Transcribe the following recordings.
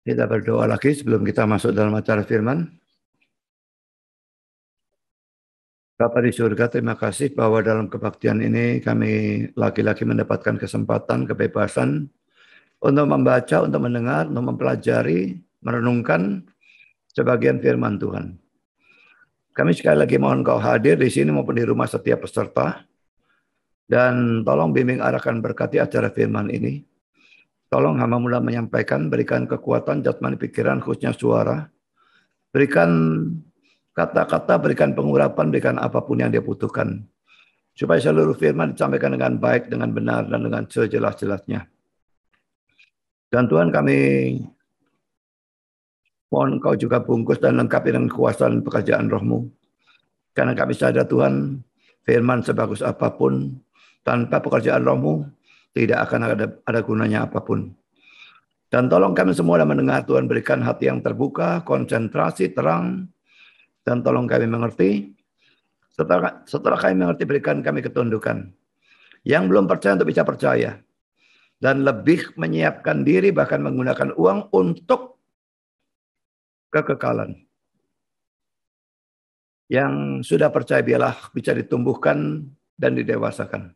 Kita berdoa lagi sebelum kita masuk dalam acara firman. Bapa di surga, terima kasih bahwa dalam kebaktian ini kami lagi-lagi mendapatkan kesempatan, kebebasan untuk membaca, untuk mendengar, untuk mempelajari, merenungkan sebagian firman Tuhan. Kami sekali lagi mohon Kau hadir di sini maupun di rumah setiap peserta. Dan tolong bimbing arahkan berkati acara firman ini. Tolong hamba mula menyampaikan, berikan kekuatan, jasmani, pikiran, khususnya suara. Berikan kata-kata, berikan pengurapan, berikan apapun yang dia butuhkan. Supaya seluruh firman disampaikan dengan baik, dengan benar, dan dengan sejelas-jelasnya. Dan Tuhan kami mohon Kau juga bungkus dan lengkapi dengan kuasa dan pekerjaan roh-Mu. Karena kami sadar Tuhan, firman sebagus apapun, tanpa pekerjaan roh-Mu, tidak akan ada gunanya apapun. Dan tolong kami semua yang mendengar Tuhan berikan hati yang terbuka, konsentrasi, terang, dan tolong kami mengerti. Setelah kami mengerti, berikan kami ketundukan. Yang belum percaya untuk bisa percaya. Dan lebih menyiapkan diri bahkan menggunakan uang untuk kekekalan. Yang sudah percaya biarlah bisa ditumbuhkan dan didewasakan.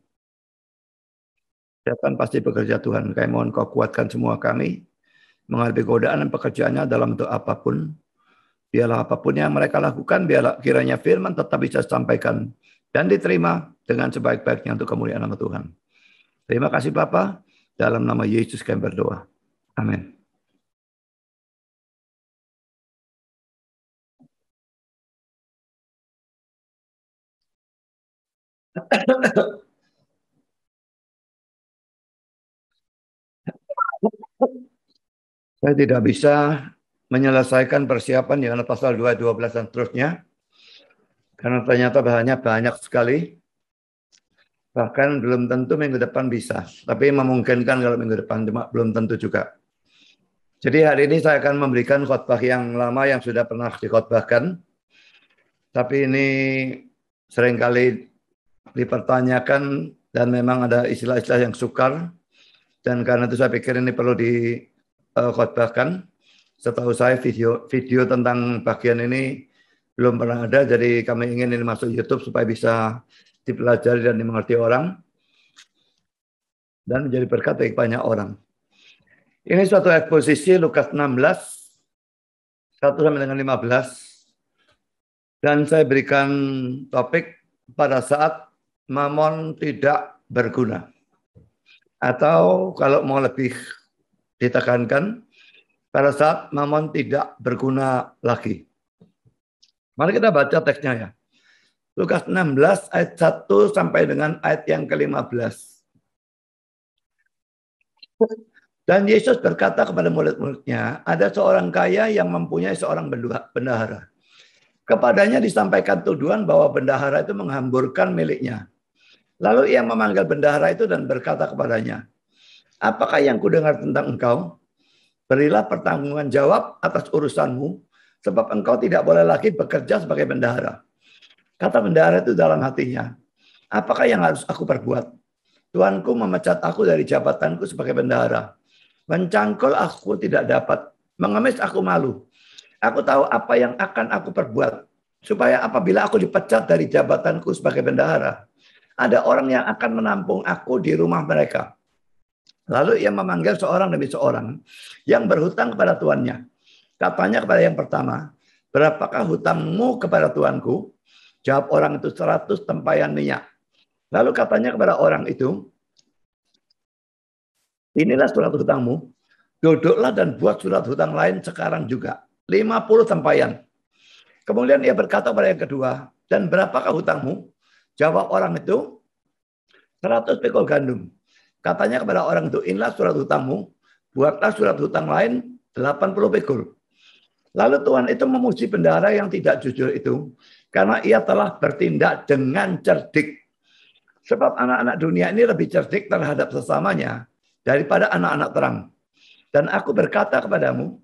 Setan pasti bekerja Tuhan. Kami mohon Kau kuatkan semua kami menghadapi godaan dan pekerjaannya dalam bentuk apapun. Biarlah apapun yang mereka lakukan, biarlah kiranya firman tetap bisa disampaikan dan diterima dengan sebaik-baiknya untuk kemuliaan nama Tuhan. Terima kasih Bapa, dalam nama Yesus kami berdoa. Amin. Saya tidak bisa menyelesaikan persiapan di pasal 2:12 dan seterusnya. Karena ternyata bahannya banyak sekali. Bahkan belum tentu minggu depan bisa. Tapi memungkinkan kalau minggu depan, cuma belum tentu juga. Jadi hari ini saya akan memberikan khotbah yang lama yang sudah pernah dikhotbahkan. Tapi ini seringkali dipertanyakan dan memang ada istilah-istilah yang sukar. Dan karena itu saya pikir ini perlu dikhotbahkan. Setahu saya video tentang bagian ini belum pernah ada, jadi kami ingin ini masuk YouTube supaya bisa dipelajari dan dimengerti orang dan menjadi berkat bagi banyak orang. Ini suatu eksposisi Lukas 16 1 sampai dengan 15 dan saya berikan topik pada saat mamon tidak berguna, atau kalau mau lebih ditekankan pada saat mamon tidak berguna lagi. Mari kita baca teksnya ya. Lukas 16 ayat 1 sampai dengan ayat yang ke-15. Dan Yesus berkata kepada murid-muridnya, ada seorang kaya yang mempunyai seorang bendahara. Kepadanya disampaikan tuduhan bahwa bendahara itu menghamburkan miliknya. Lalu ia memanggil bendahara itu dan berkata kepadanya, apakah yang kudengar tentang engkau? Berilah pertanggungan jawab atas urusanmu, sebab engkau tidak boleh lagi bekerja sebagai bendahara. Kata bendahara itu dalam hatinya, apakah yang harus aku perbuat? Tuanku memecat aku dari jabatanku sebagai bendahara. Mencangkul aku tidak dapat, mengemis aku malu. Aku tahu apa yang akan aku perbuat, supaya apabila aku dipecat dari jabatanku sebagai bendahara, ada orang yang akan menampung aku di rumah mereka. Lalu ia memanggil seorang demi seorang yang berhutang kepada tuannya. Katanya kepada yang pertama, berapakah hutangmu kepada tuanku? Jawab orang itu 100 tempayan minyak. Lalu katanya kepada orang itu, inilah surat hutangmu. Duduklah dan buat surat hutang lain sekarang juga. 50 tempayan. Kemudian ia berkata kepada yang kedua, dan berapakah hutangmu? Jawab orang itu, 100 pikul gandum. Katanya kepada orang itu, inilah surat hutangmu. Buatlah surat hutang lain 80 pikul. Lalu Tuhan itu memuji bendahara yang tidak jujur itu, karena ia telah bertindak dengan cerdik. Sebab anak-anak dunia ini lebih cerdik terhadap sesamanya daripada anak-anak terang. Dan aku berkata kepadamu,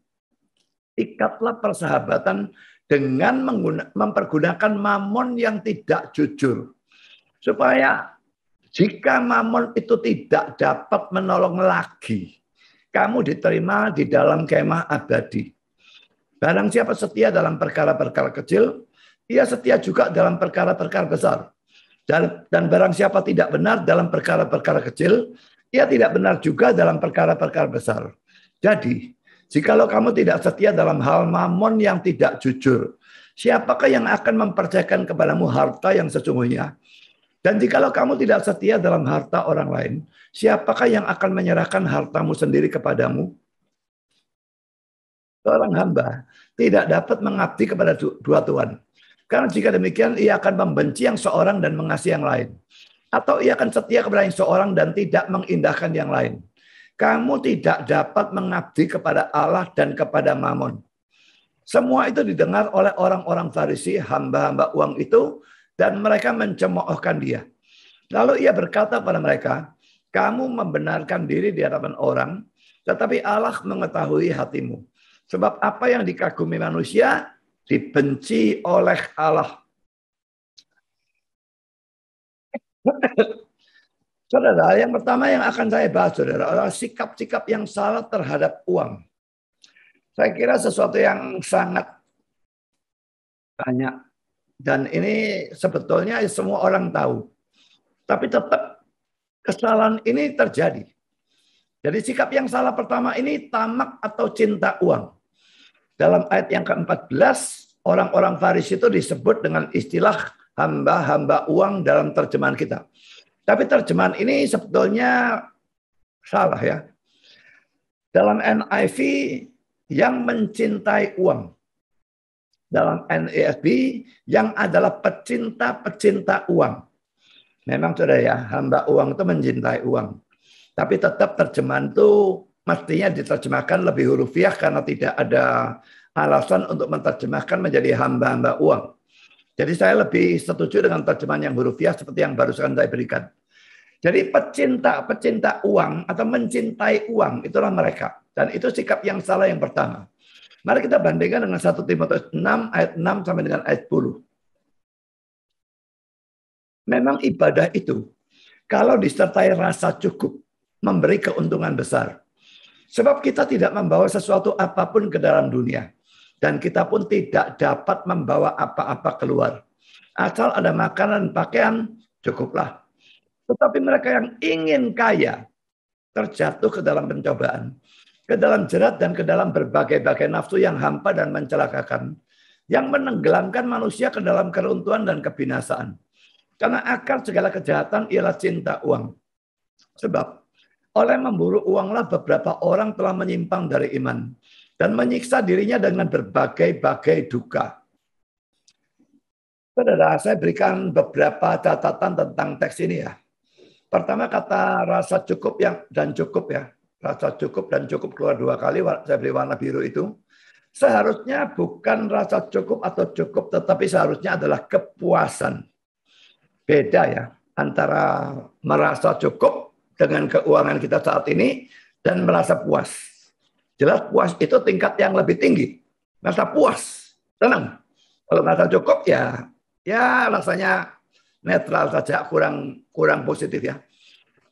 ikatlah persahabatan dengan mempergunakan mamon yang tidak jujur. Supaya jika mamon itu tidak dapat menolong lagi, kamu diterima di dalam kemah abadi. Barang siapa setia dalam perkara-perkara kecil, ia setia juga dalam perkara-perkara besar. Dan barang siapa tidak benar dalam perkara-perkara kecil, ia tidak benar juga dalam perkara-perkara besar. Jadi, jikalau kamu tidak setia dalam hal mamon yang tidak jujur, siapakah yang akan mempercayakan kepadamu harta yang sesungguhnya? Dan jikalau kamu tidak setia dalam harta orang lain, siapakah yang akan menyerahkan hartamu sendiri kepadamu? Seorang hamba tidak dapat mengabdi kepada dua tuan. Karena jika demikian, ia akan membenci yang seorang dan mengasihi yang lain. Atau ia akan setia kepada yang seorang dan tidak mengindahkan yang lain. Kamu tidak dapat mengabdi kepada Allah dan kepada Mamon. Semua itu didengar oleh orang-orang Farisi, hamba-hamba uang itu, dan mereka mencemoohkan dia. Lalu ia berkata pada mereka, kamu membenarkan diri di hadapan orang, tetapi Allah mengetahui hatimu. Sebab apa yang dikagumi manusia, dibenci oleh Allah. Saudara, yang pertama yang akan saya bahas, saudara, adalah sikap-sikap yang salah terhadap uang. Saya kira sesuatu yang sangat banyak. Dan ini sebetulnya semua orang tahu. Tapi tetap kesalahan ini terjadi. Jadi sikap yang salah pertama ini tamak atau cinta uang. Dalam ayat yang ke-14, orang-orang Farisi itu disebut dengan istilah hamba-hamba uang dalam terjemahan kita. Tapi terjemahan ini sebetulnya salah ya. Dalam NIV, yang mencintai uang. Dalam NESB, yang adalah pecinta-pecinta uang. Memang sudah ya, hamba uang itu mencintai uang. Tapi tetap terjemahan itu mestinya diterjemahkan lebih hurufiah karena tidak ada alasan untuk menerjemahkan menjadi hamba-hamba uang. Jadi saya lebih setuju dengan terjemahan yang hurufiah seperti yang barusan saya berikan. Jadi pecinta-pecinta uang atau mencintai uang itulah mereka. Dan itu sikap yang salah yang pertama. Mari kita bandingkan dengan 1 Timotius 6 ayat 6 sampai dengan ayat 10. Memang ibadah itu kalau disertai rasa cukup memberi keuntungan besar. Sebab kita tidak membawa sesuatu apapun ke dalam dunia. Dan kita pun tidak dapat membawa apa-apa keluar. Asal ada makanan, pakaian, cukuplah. Tetapi mereka yang ingin kaya terjatuh ke dalam pencobaan, ke dalam jerat dan ke dalam berbagai-bagai nafsu yang hampa dan mencelakakan, yang menenggelamkan manusia ke dalam keruntuhan dan kebinasaan. Karena akar segala kejahatan ialah cinta uang. Sebab oleh memburu uanglah beberapa orang telah menyimpang dari iman dan menyiksa dirinya dengan berbagai-bagai duka. Saudara, saya berikan beberapa catatan tentang teks ini ya. Pertama kata rasa cukup dan cukup ya. Rasa cukup dan cukup keluar 2 kali, saya beri warna biru itu. Seharusnya bukan rasa cukup atau cukup, tetapi seharusnya adalah kepuasan. Beda ya, antara merasa cukup dengan keuangan kita saat ini dan merasa puas. Jelas puas itu tingkat yang lebih tinggi. Rasa puas, tenang. Kalau merasa cukup ya rasanya netral saja, kurang positif ya.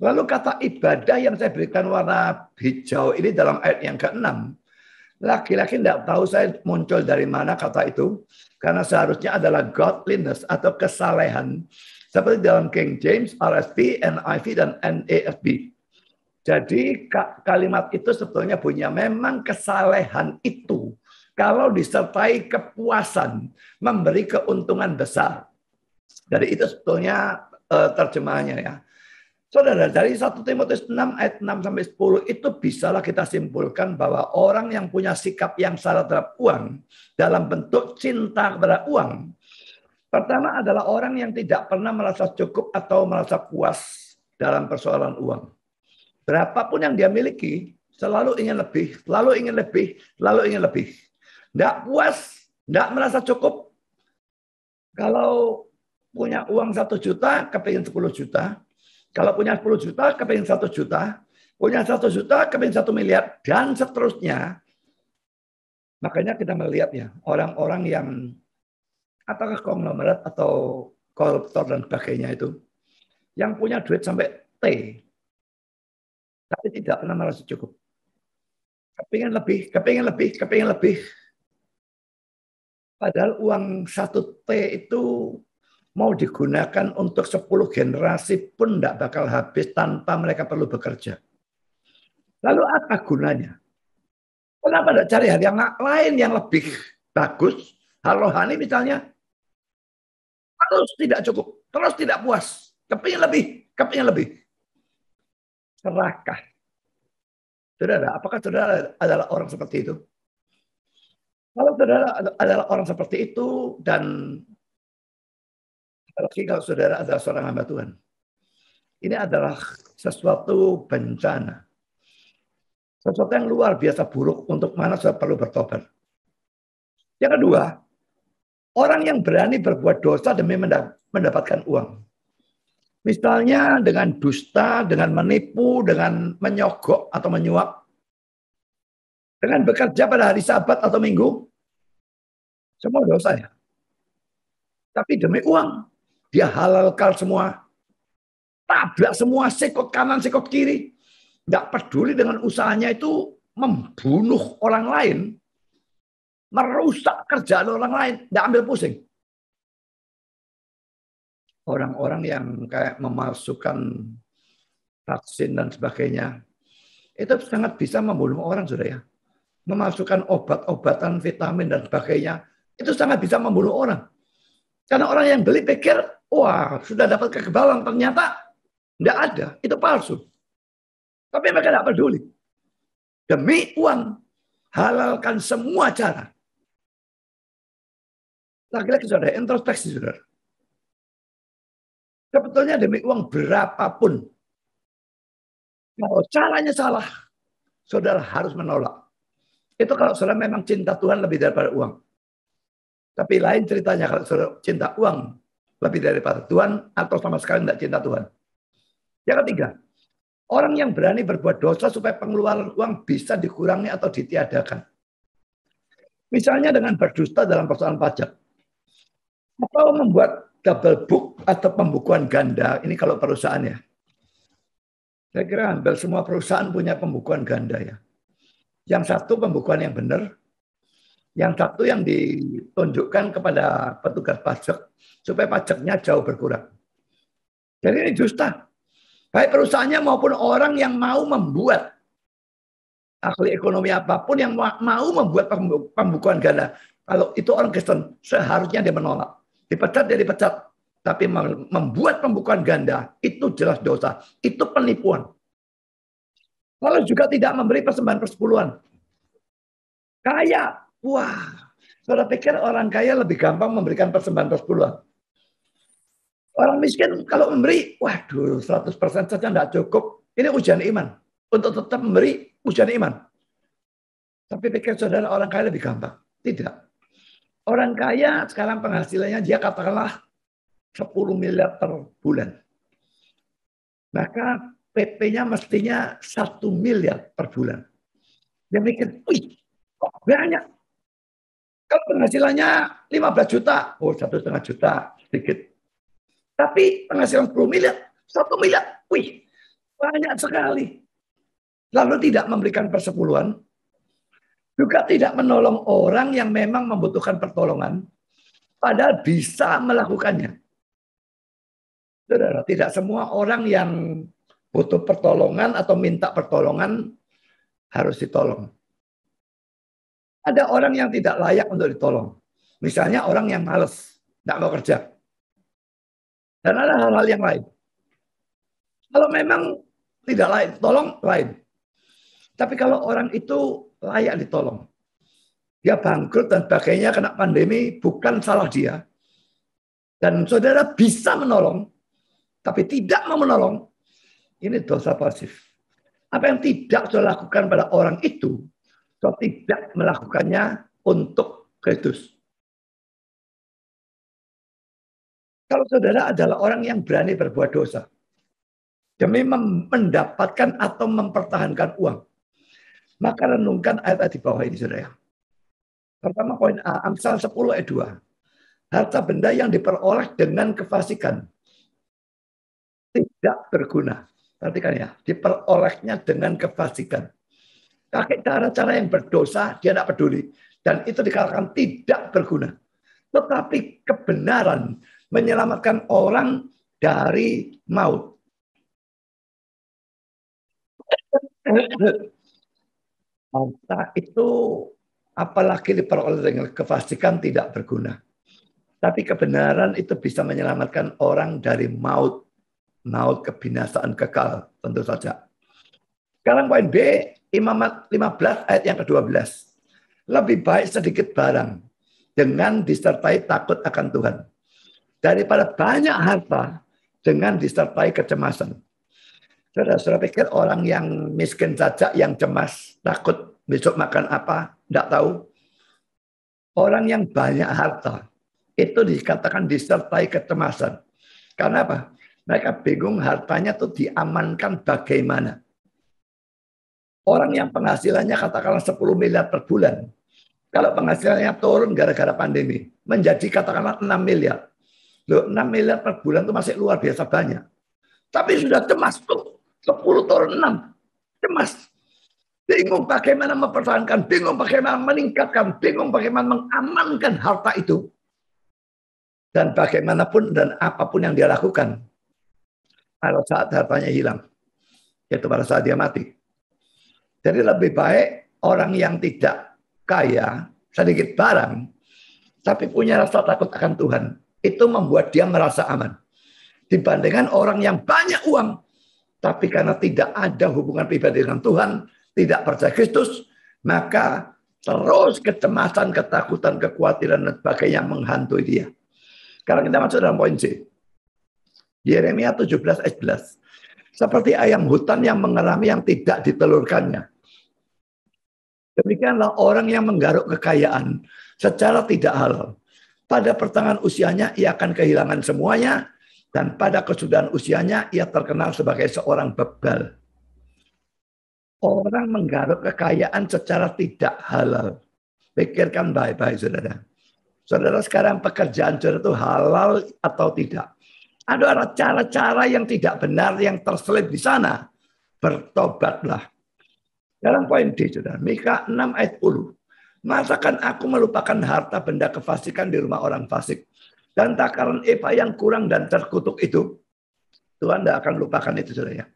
Lalu kata ibadah yang saya berikan warna hijau ini dalam ayat yang ke-6. Laki-laki tidak tahu saya muncul dari mana kata itu. Karena seharusnya adalah godliness atau kesalehan. Seperti dalam King James, RSV, NIV, dan NASB. Jadi kalimat itu sebetulnya bunyinya memang kesalehan itu. Kalau disertai kepuasan, memberi keuntungan besar. Jadi itu sebetulnya terjemahannya ya. Saudara, dari 1 Timotius 6 ayat 6 sampai 10 itu bisalah kita simpulkan bahwa orang yang punya sikap yang salah terhadap uang dalam bentuk cinta kepada uang. Pertama adalah orang yang tidak pernah merasa cukup atau merasa puas dalam persoalan uang. Berapapun yang dia miliki, selalu ingin lebih, selalu ingin lebih, selalu ingin lebih. Tidak puas, tidak merasa cukup. Kalau punya uang 1 juta, kepingin 10 juta. Kalau punya 10 juta, kepingin 1 juta. Punya 1 juta, kepingin 1 miliar. Dan seterusnya. Makanya kita melihat ya, orang-orang yang apakah konglomerat atau koruptor dan sebagainya itu. Yang punya duit sampai T. Tapi tidak pernah merasa cukup. Kepingin lebih, kepingin lebih, kepingin lebih. Padahal uang 1T itu mau digunakan untuk 10 generasi pun tidak bakal habis tanpa mereka perlu bekerja. Lalu apa gunanya? Kenapa tidak cari hal yang lain yang lebih bagus? Hal rohani misalnya, terus tidak cukup, terus tidak puas. Kepingin lebih, kepingin lebih. Serakah. Saudara, apakah saudara adalah orang seperti itu? Kalau saudara adalah orang seperti itu, dan apalagi kalau saudara adalah seorang hamba Tuhan, ini adalah sesuatu bencana. Sesuatu yang luar biasa buruk untuk mana saya perlu bertobat. Yang kedua, orang yang berani berbuat dosa demi mendapatkan uang. Misalnya dengan dusta, dengan menipu, dengan menyogok atau menyuap, dengan bekerja pada hari Sabat atau Minggu, semua dosa ya. Tapi demi uang, dia halalkan semua, tabrak semua, sikut kanan, sikut kiri. Tidak peduli dengan usahanya itu membunuh orang lain, merusak kerjaan orang lain, tidak ambil pusing. Orang-orang yang kayak memalsukan vaksin dan sebagainya, itu sangat bisa membunuh orang, saudara ya. Memasukkan obat-obatan, vitamin dan sebagainya, itu sangat bisa membunuh orang. Karena orang yang beli pikir, wah sudah dapat kekebalan, ternyata tidak ada, itu palsu. Tapi mereka tidak peduli. Demi uang, halalkan semua cara. Lagi-lagi saudara, introspeksi saudara. Sebetulnya demi uang berapapun, kalau caranya salah, saudara harus menolak. Itu kalau saudara memang cinta Tuhan lebih daripada uang. Tapi lain ceritanya kalau saudara cinta uang lebih daripada Tuhan atau sama sekali tidak cinta Tuhan. Yang ketiga, orang yang berani berbuat dosa supaya pengeluaran uang bisa dikurangi atau ditiadakan. Misalnya dengan berdusta dalam persoalan pajak. Atau membuat double book atau pembukuan ganda. Ini kalau perusahaan ya. Saya kira hampir semua perusahaan punya pembukuan ganda ya. Yang satu pembukuan yang benar, yang satu yang ditunjukkan kepada petugas pajak supaya pajaknya jauh berkurang. Jadi ini dusta. Baik perusahaannya maupun orang yang mau membuat, ahli ekonomi apapun yang mau membuat pembukuan ganda. Kalau itu orang Kristen, seharusnya dia menolak. Dipecat dia dipecat. Tapi membuat pembukuan ganda, itu jelas dosa. Itu penipuan. Lalu juga tidak memberi persembahan persepuluhan. Kaya, wah. Saudara pikir orang kaya lebih gampang memberikan persembahan persepuluhan. Orang miskin kalau memberi, waduh 100% saja tidak cukup. Ini ujian iman. Untuk tetap memberi, ujian iman. Tapi pikir saudara orang kaya lebih gampang. Tidak. Orang kaya sekarang penghasilannya dia katakanlah 10 miliar per bulan. Maka PP-nya mestinya 1 miliar per bulan. Dia mikir, wih, kok banyak. Kalau penghasilannya 15 juta, oh 1,5 juta, sedikit. Tapi penghasilan 10 miliar, 1 miliar, wih, banyak sekali. Lalu tidak memberikan persepuluhan, juga tidak menolong orang yang memang membutuhkan pertolongan, padahal bisa melakukannya. Saudara, tidak semua orang yang butuh pertolongan atau minta pertolongan harus ditolong. Ada orang yang tidak layak untuk ditolong. Misalnya orang yang malas, tidak mau kerja. Dan ada hal-hal yang lain. Kalau memang tidak layak ditolong, lain. Tapi kalau orang itu layak ditolong, dia bangkrut dan sebagainya, kena pandemi, bukan salah dia. Dan saudara bisa menolong, tapi tidak mau menolong, ini dosa pasif. Apa yang tidak saudara lakukan pada orang itu, saudara tidak melakukannya untuk Kristus. Kalau saudara adalah orang yang berani berbuat dosa, demi mendapatkan atau mempertahankan uang, maka renungkan ayat di bawah ini, saudara. Pertama poin A, Amsal 10 ayat 2. Harta benda yang diperoleh dengan kefasikan tidak berguna. Perhatikan ya, diperolehnya dengan kefasikan. pakai cara-cara yang berdosa, dia tidak peduli. Dan itu dikatakan tidak berguna. Tetapi kebenaran menyelamatkan orang dari maut. Harta itu apalagi diperoleh dengan kefasikan tidak berguna. Tapi kebenaran itu bisa menyelamatkan orang dari maut. Maut kebinasaan kekal, tentu saja. Sekarang poin B, Imamat 15 ayat yang ke-12. Lebih baik sedikit barang dengan disertai takut akan Tuhan daripada banyak harta dengan disertai kecemasan. Saudara-saudara pikir orang yang miskin saja yang cemas, takut besok makan apa, tidak tahu. Orang yang banyak harta itu dikatakan disertai kecemasan. Karena apa? Mereka bingung hartanya itu diamankan bagaimana. Orang yang penghasilannya katakanlah 10 miliar per bulan. Kalau penghasilannya turun gara-gara pandemi, menjadi katakanlah 6 miliar. Loh, 6 miliar per bulan itu masih luar biasa banyak. Tapi sudah cemas tuh. 10 turun 6. Cemas. Bingung bagaimana mempertahankan, bingung bagaimana meningkatkan, bingung bagaimana mengamankan harta itu. Dan bagaimanapun dan apapun yang dia lakukan. Kalau saat hartanya hilang, yaitu pada saat dia mati. Jadi lebih baik orang yang tidak kaya, sedikit barang, tapi punya rasa takut akan Tuhan. Itu membuat dia merasa aman. Dibandingkan orang yang banyak uang, tapi karena tidak ada hubungan pribadi dengan Tuhan, tidak percaya Kristus, maka terus kecemasan, ketakutan, kekhawatiran, dan sebagainya menghantui dia. Sekarang kita masuk dalam poin C. Yeremia 17 ayat 11. Seperti ayam hutan yang mengerami yang tidak ditelurkannya. Demikianlah orang yang menggaruk kekayaan secara tidak halal. Pada pertengahan usianya ia akan kehilangan semuanya, dan pada kesudahan usianya ia terkenal sebagai seorang bebal. Orang menggaruk kekayaan secara tidak halal. Pikirkan baik-baik, saudara. Saudara, sekarang pekerjaan saudara itu halal atau tidak? Ada cara-cara yang tidak benar yang terselip di sana. Bertobatlah. Dalam poin D, saudara. Mika 6 ayat 10. Masakan aku melupakan harta benda kefasikan di rumah orang fasik. Dan takaran Eva yang kurang dan terkutuk itu. Tuhan tidak akan lupakan itu, saudara.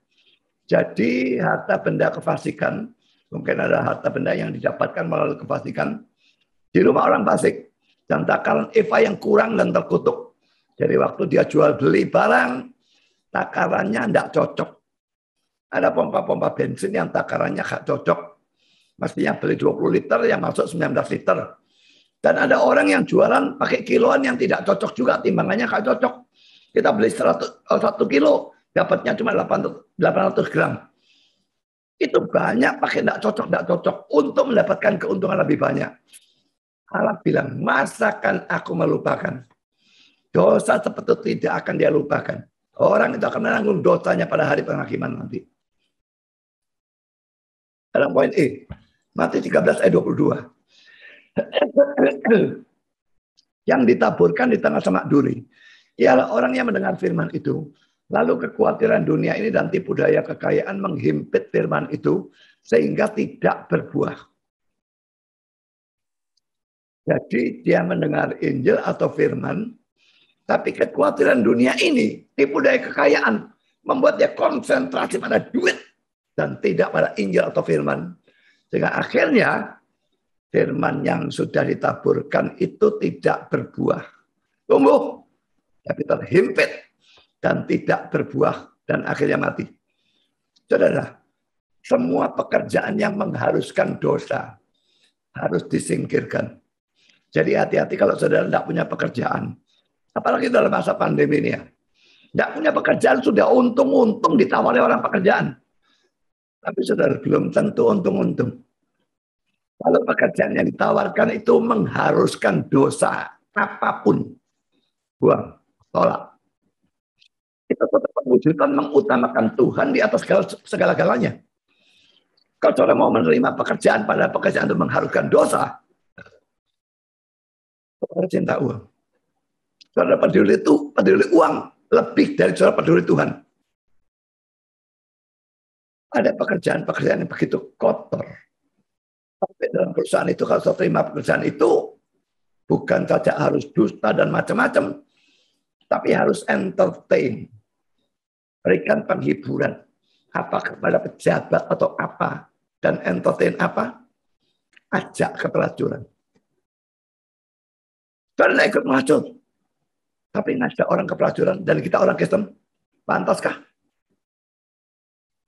Jadi harta benda kefasikan. Mungkin ada harta benda yang didapatkan melalui kefasikan. Di rumah orang fasik. Dan takaran Eva yang kurang dan terkutuk. Jadi waktu dia jual beli barang, takarannya tidak cocok. Ada pompa-pompa bensin yang takarannya tidak cocok. Mestinya beli 20 liter yang masuk 19 liter. Dan ada orang yang jualan pakai kiloan yang tidak cocok juga, timbangannya tidak cocok. Kita beli 1 kilo, dapatnya cuma 800 gram. Itu banyak pakai tidak cocok untuk mendapatkan keuntungan lebih banyak. Allah bilang, masakan aku melupakan. Dosa seperti itu tidak akan dia lupakan. Orang itu akan menanggung dosanya pada hari penghakiman nanti. Dalam poin E, Matius 13 ayat 22. Yang ditaburkan di tengah semak duri. Ialah orang yang mendengar firman itu. Lalu kekhawatiran dunia ini dan tipu daya kekayaan menghimpit firman itu. Sehingga tidak berbuah. Jadi dia mendengar Injil atau firman. Tapi kekhawatiran dunia ini, tipu daya kekayaan, membuat dia konsentrasi pada duit dan tidak pada Injil atau firman. Sehingga akhirnya firman yang sudah ditaburkan itu tidak berbuah. Tumbuh, tapi terhimpit dan tidak berbuah dan akhirnya mati. Saudara, semua pekerjaan yang mengharuskan dosa harus disingkirkan. Jadi hati-hati kalau saudara tidak punya pekerjaan. Apalagi dalam masa pandemi ini ya. Tidak punya pekerjaan sudah untung-untung ditawari orang pekerjaan. Tapi saudara belum tentu untung-untung. Kalau pekerjaan yang ditawarkan itu mengharuskan dosa apapun. Buang, tolak. Itu tetap perwujudan mengutamakan Tuhan di atas segala-galanya. Kalau saudara mau menerima pekerjaan pada pekerjaan itu mengharuskan dosa, saudara cinta uang. Saudara peduli uang lebih dari saudara peduli Tuhan. Ada pekerjaan-pekerjaan yang begitu kotor, dalam perusahaan itu kalau saya terima pekerjaan itu bukan saja harus dusta dan macam-macam, tapi harus entertain, berikan penghiburan apa kepada pejabat atau apa, dan entertain apa, ajak ke pelacuran. Karena ikut melacur, tapi ngajak orang ke pelacuran dan kita orang Kristen, pantaskah?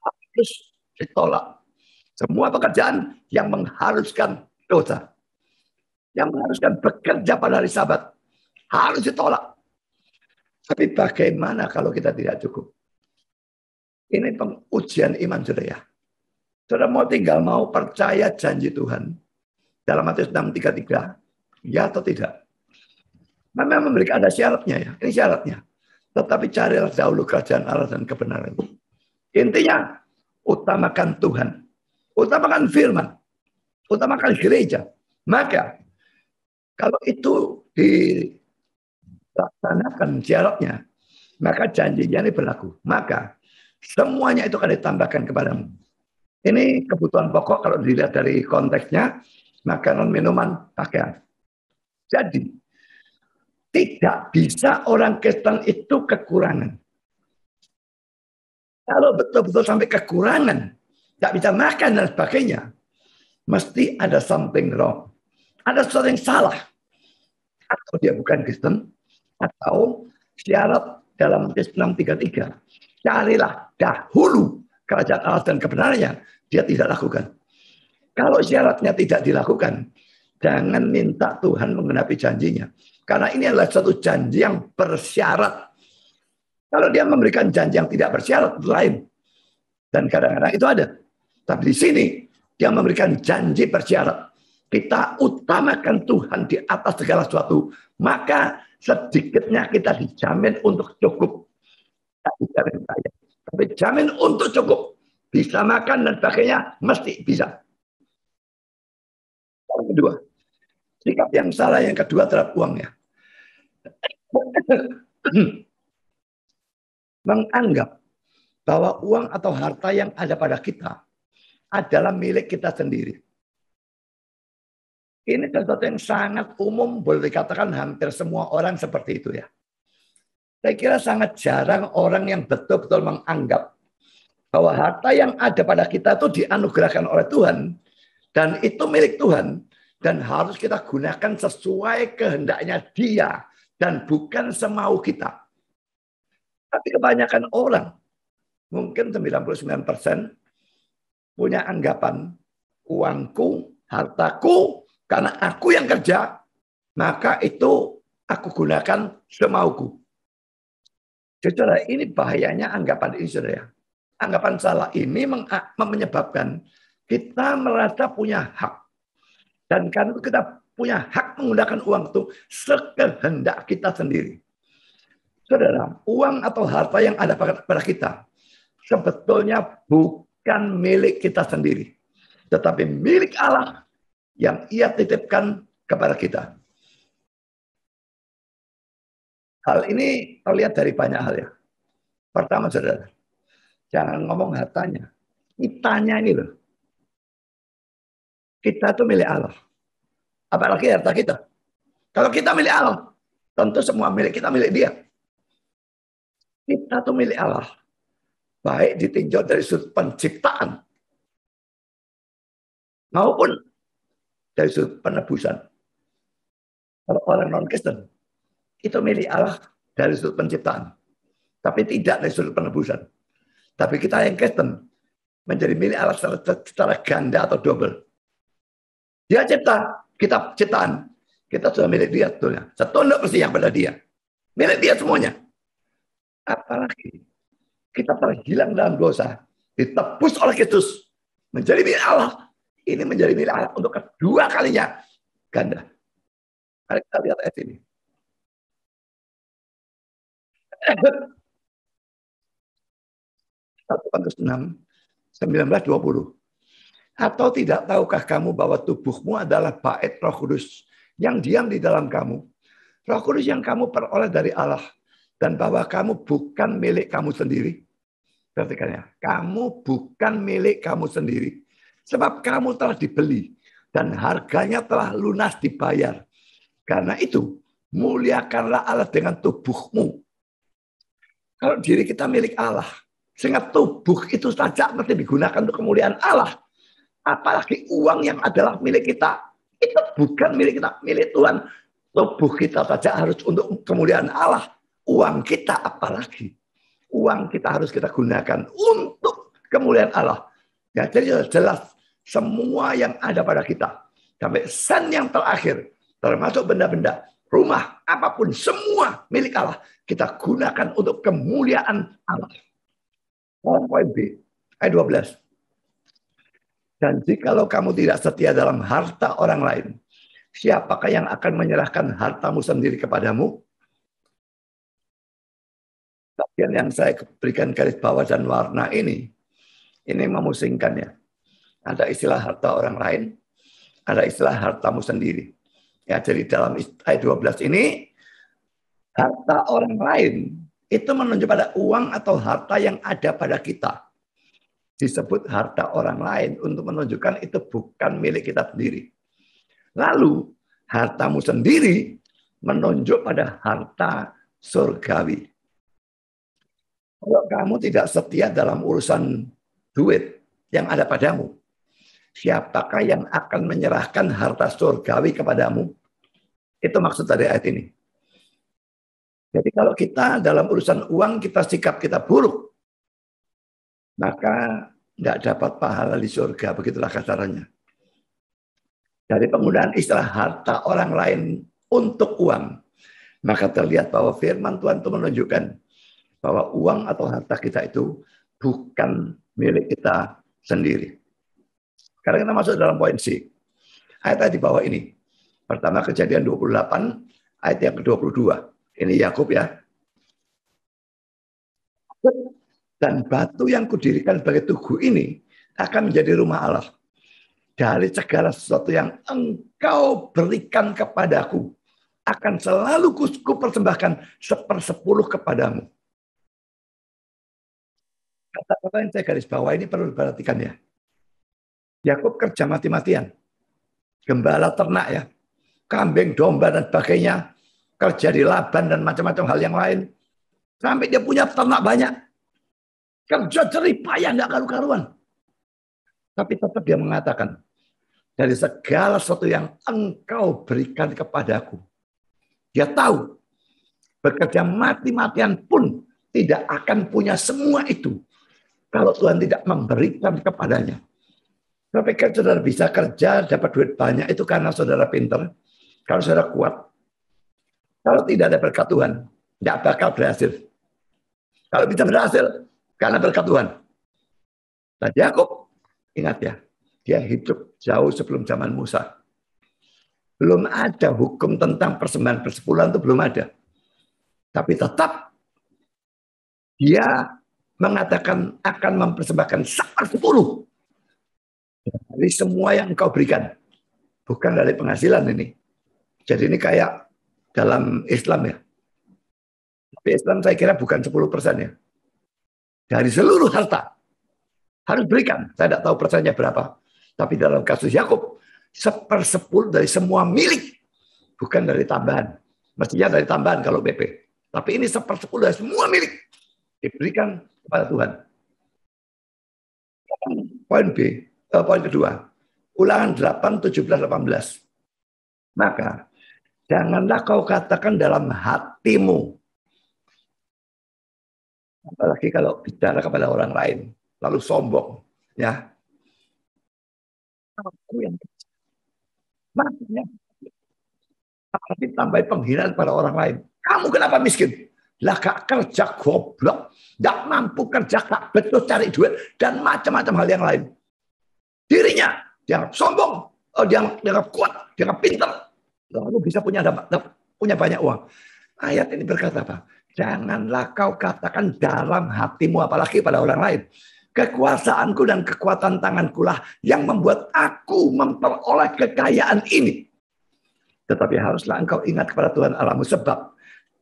Harus ditolak. Semua pekerjaan yang mengharuskan dosa, yang mengharuskan bekerja pada hari Sabat, harus ditolak. Tapi bagaimana kalau kita tidak cukup? Ini pengujian iman saudara ya. Saudara mau tinggal mau percaya janji Tuhan dalam Matius 6:33, ya atau tidak? Memang memberikan ada syaratnya ya. Ini syaratnya. Tetapi carilah dahulu kerajaan Allah dan kebenaran. Intinya utamakan Tuhan, utamakan firman, utamakan gereja. Maka kalau itu dilaksanakan syaratnya, maka janjinya ini berlaku. Maka semuanya itu akan ditambahkan kepadamu. Ini kebutuhan pokok kalau dilihat dari konteksnya, makanan, minuman, pakaian. Jadi, tidak bisa orang Kristen itu kekurangan. Kalau betul-betul sampai kekurangan, tidak bisa makan dan sebagainya, mesti ada something wrong. Ada sesuatu yang salah. Atau dia bukan Kristen, atau syarat dalam Matius 6:33. Carilah dahulu kerajaan Allah dan kebenarannya, dia tidak lakukan. Kalau syaratnya tidak dilakukan, jangan minta Tuhan menggenapi janjinya. Karena ini adalah suatu janji yang bersyarat. Kalau dia memberikan janji yang tidak bersyarat, itu lain. Dan kadang-kadang itu ada. Tapi di sini, dia memberikan janji bersyarat. Kita utamakan Tuhan di atas segala sesuatu. Maka sedikitnya kita dijamin untuk cukup. Tapi jamin untuk cukup. Bisa makan dan sebagainya, mesti bisa. Yang kedua, sikap yang salah yang kedua terhadap uangnya. Menganggap bahwa uang atau harta yang ada pada kita adalah milik kita sendiri. Ini sesuatu yang sangat umum, boleh dikatakan hampir semua orang seperti itu ya. Saya kira sangat jarang orang yang betul-betul menganggap bahwa harta yang ada pada kita itu dianugerahkan oleh Tuhan dan itu milik Tuhan dan harus kita gunakan sesuai kehendaknya Dia dan bukan semau kita. Tapi kebanyakan orang, mungkin 99% punya anggapan uangku, hartaku, karena aku yang kerja, maka itu aku gunakan semauku. Saudara, ini bahayanya anggapan ini, saudara. Anggapan salah ini menyebabkan kita merasa punya hak. Dan karena itu kita punya hak menggunakan uang itu sekehendak kita sendiri. Saudara, uang atau harta yang ada pada kita sebetulnya bukan milik kita sendiri. Tetapi milik Allah yang Ia titipkan kepada kita. Hal ini terlihat dari banyak hal ya. Pertama, saudara, jangan ngomong hartanya. Kitanya ini loh. Kita itu milik Allah. Apalagi harta kita. Kalau kita milik Allah, tentu semua milik kita milik Dia. Kita itu milik Allah. Baik ditinjau dari sudut penciptaan maupun dari sudut penebusan. Kalau orang non-Kristen, itu milik Allah dari sudut penciptaan. Tapi tidak dari sudut penebusan. Tapi kita yang Kristen menjadi milik Allah secara ganda atau double. Dia cipta, kita ciptaan. Kita sudah milik Dia. Setunduk mesti yang pada Dia. Milik Dia semuanya. Apalagi kita terhilang dalam dosa. Ditebus oleh Kristus. Menjadi milik Allah. Ini menjadi milik Allah untuk kedua kalinya. Ganda. Mari kita lihat ayat ini. 1 Korintus 6, 19-20. Atau tidak tahukah kamu bahwa tubuhmu adalah bait Roh Kudus yang diam di dalam kamu. Roh Kudus yang kamu peroleh dari Allah. Dan bahwa kamu bukan milik kamu sendiri. Perhatikan ya. Kamu bukan milik kamu sendiri. Sebab kamu telah dibeli dan harganya telah lunas dibayar. Karena itu, muliakanlah Allah dengan tubuhmu. Kalau diri kita milik Allah, sehingga tubuh itu saja mesti digunakan untuk kemuliaan Allah. Apalagi uang yang adalah milik kita. Itu bukan milik kita, milik Tuhan. Tubuh kita saja harus untuk kemuliaan Allah. Uang kita apalagi. Uang kita harus kita gunakan untuk kemuliaan Allah. Ya, jadi jelas semua yang ada pada kita. Sampai sen yang terakhir. Termasuk benda-benda, rumah, apapun, semua milik Allah. Kita gunakan untuk kemuliaan Allah. Poin B, ayat 12. Dan jikalau kamu tidak setia dalam harta orang lain, siapakah yang akan menyerahkan hartamu sendiri kepadamu? Bagian yang saya berikan garis bawah dan warna ini memusingkan ya. Ada istilah harta orang lain, ada istilah hartamu sendiri. Ya, jadi dalam ayat 12 ini, harta orang lain itu menunjuk pada uang atau harta yang ada pada kita. Disebut harta orang lain untuk menunjukkan itu bukan milik kita sendiri. Lalu, hartamu sendiri menunjuk pada harta surgawi. Kalau kamu tidak setia dalam urusan duit yang ada padamu, siapakah yang akan menyerahkan harta surgawi kepadamu? Itu maksud dari ayat ini. Jadi kalau kita dalam urusan uang, sikap kita buruk, maka tidak dapat pahala di surga. Begitulah kasarannya. Dari penggunaan istilah harta orang lain untuk uang, maka terlihat bahwa firman Tuhan itu menunjukkan bahwa uang atau harta kita itu bukan milik kita sendiri. Sekarang kita masuk dalam poin C. Ayat di bawah ini. Pertama Kejadian 28, ayat yang ke-22. Ini Yakub ya. Dan batu yang kudirikan sebagai tugu ini akan menjadi rumah Allah. Dari segala sesuatu yang engkau berikan kepadaku, akan selalu kupersembahkan 1/10 kepadamu. Kata-kata yang saya garis bawah ini perlu diperhatikan ya. Yakub kerja mati-matian. Gembala ternak ya. Kambing, domba, dan sebagainya. Kerja di Laban dan macam-macam hal yang lain. Sampai dia punya ternak banyak. Kerja jerih payah, nggak karu-karuan. Tapi tetap dia mengatakan, dari segala sesuatu yang engkau berikan kepadaku. Dia tahu, bekerja mati-matian pun tidak akan punya semua itu. Kalau Tuhan tidak memberikan kepadanya. Tapi kan saudara bisa kerja, dapat duit banyak, itu karena saudara pintar. Kalau saudara kuat. Kalau tidak ada berkat Tuhan, tidak bakal berhasil. Kalau bisa berhasil, karena berkat Tuhan. Dan Yakub, ingat ya, dia hidup jauh sebelum zaman Musa. Belum ada hukum tentang persembahan persepuluhan, itu belum ada. Tapi tetap, dia mengatakan akan mempersembahkan 1/10 dari semua yang engkau berikan. Bukan dari penghasilan ini. Jadi ini kayak dalam Islam ya. Tapi Islam saya kira bukan 10% ya. Dari seluruh harta. Harus berikan. Saya tidak tahu persennya berapa. Tapi dalam kasus Yakub, 1/10 dari semua milik. Bukan dari tambahan. Mestinya dari tambahan kalau BP. Tapi ini 1/10 dari semua milik. Diberikan kepada Tuhan. Poin B. Poin kedua. Ulangan 8, 17, 18. Maka, janganlah kau katakan dalam hatimu. Apalagi kalau bicara kepada orang lain. Lalu sombong. Ya. Aku yang kecil. Makanya. Apalagi tambah penghinaan pada orang lain. Kamu kenapa miskin? Lah gak kerja goblok. Gak mampu kerja, gak betul cari duit. Dan macam-macam hal yang lain. Dirinya. Dianggap sombong. Dianggap kuat. Dianggap pintar. Lalu bisa punya banyak uang. Ayat ini berkata apa? Janganlah kau katakan dalam hatimu, apalagi pada orang lain. Kekuasaanku dan kekuatan tanganku lah yang membuat aku memperoleh kekayaan ini. Tetapi haruslah engkau ingat kepada Tuhan Allahmu, sebab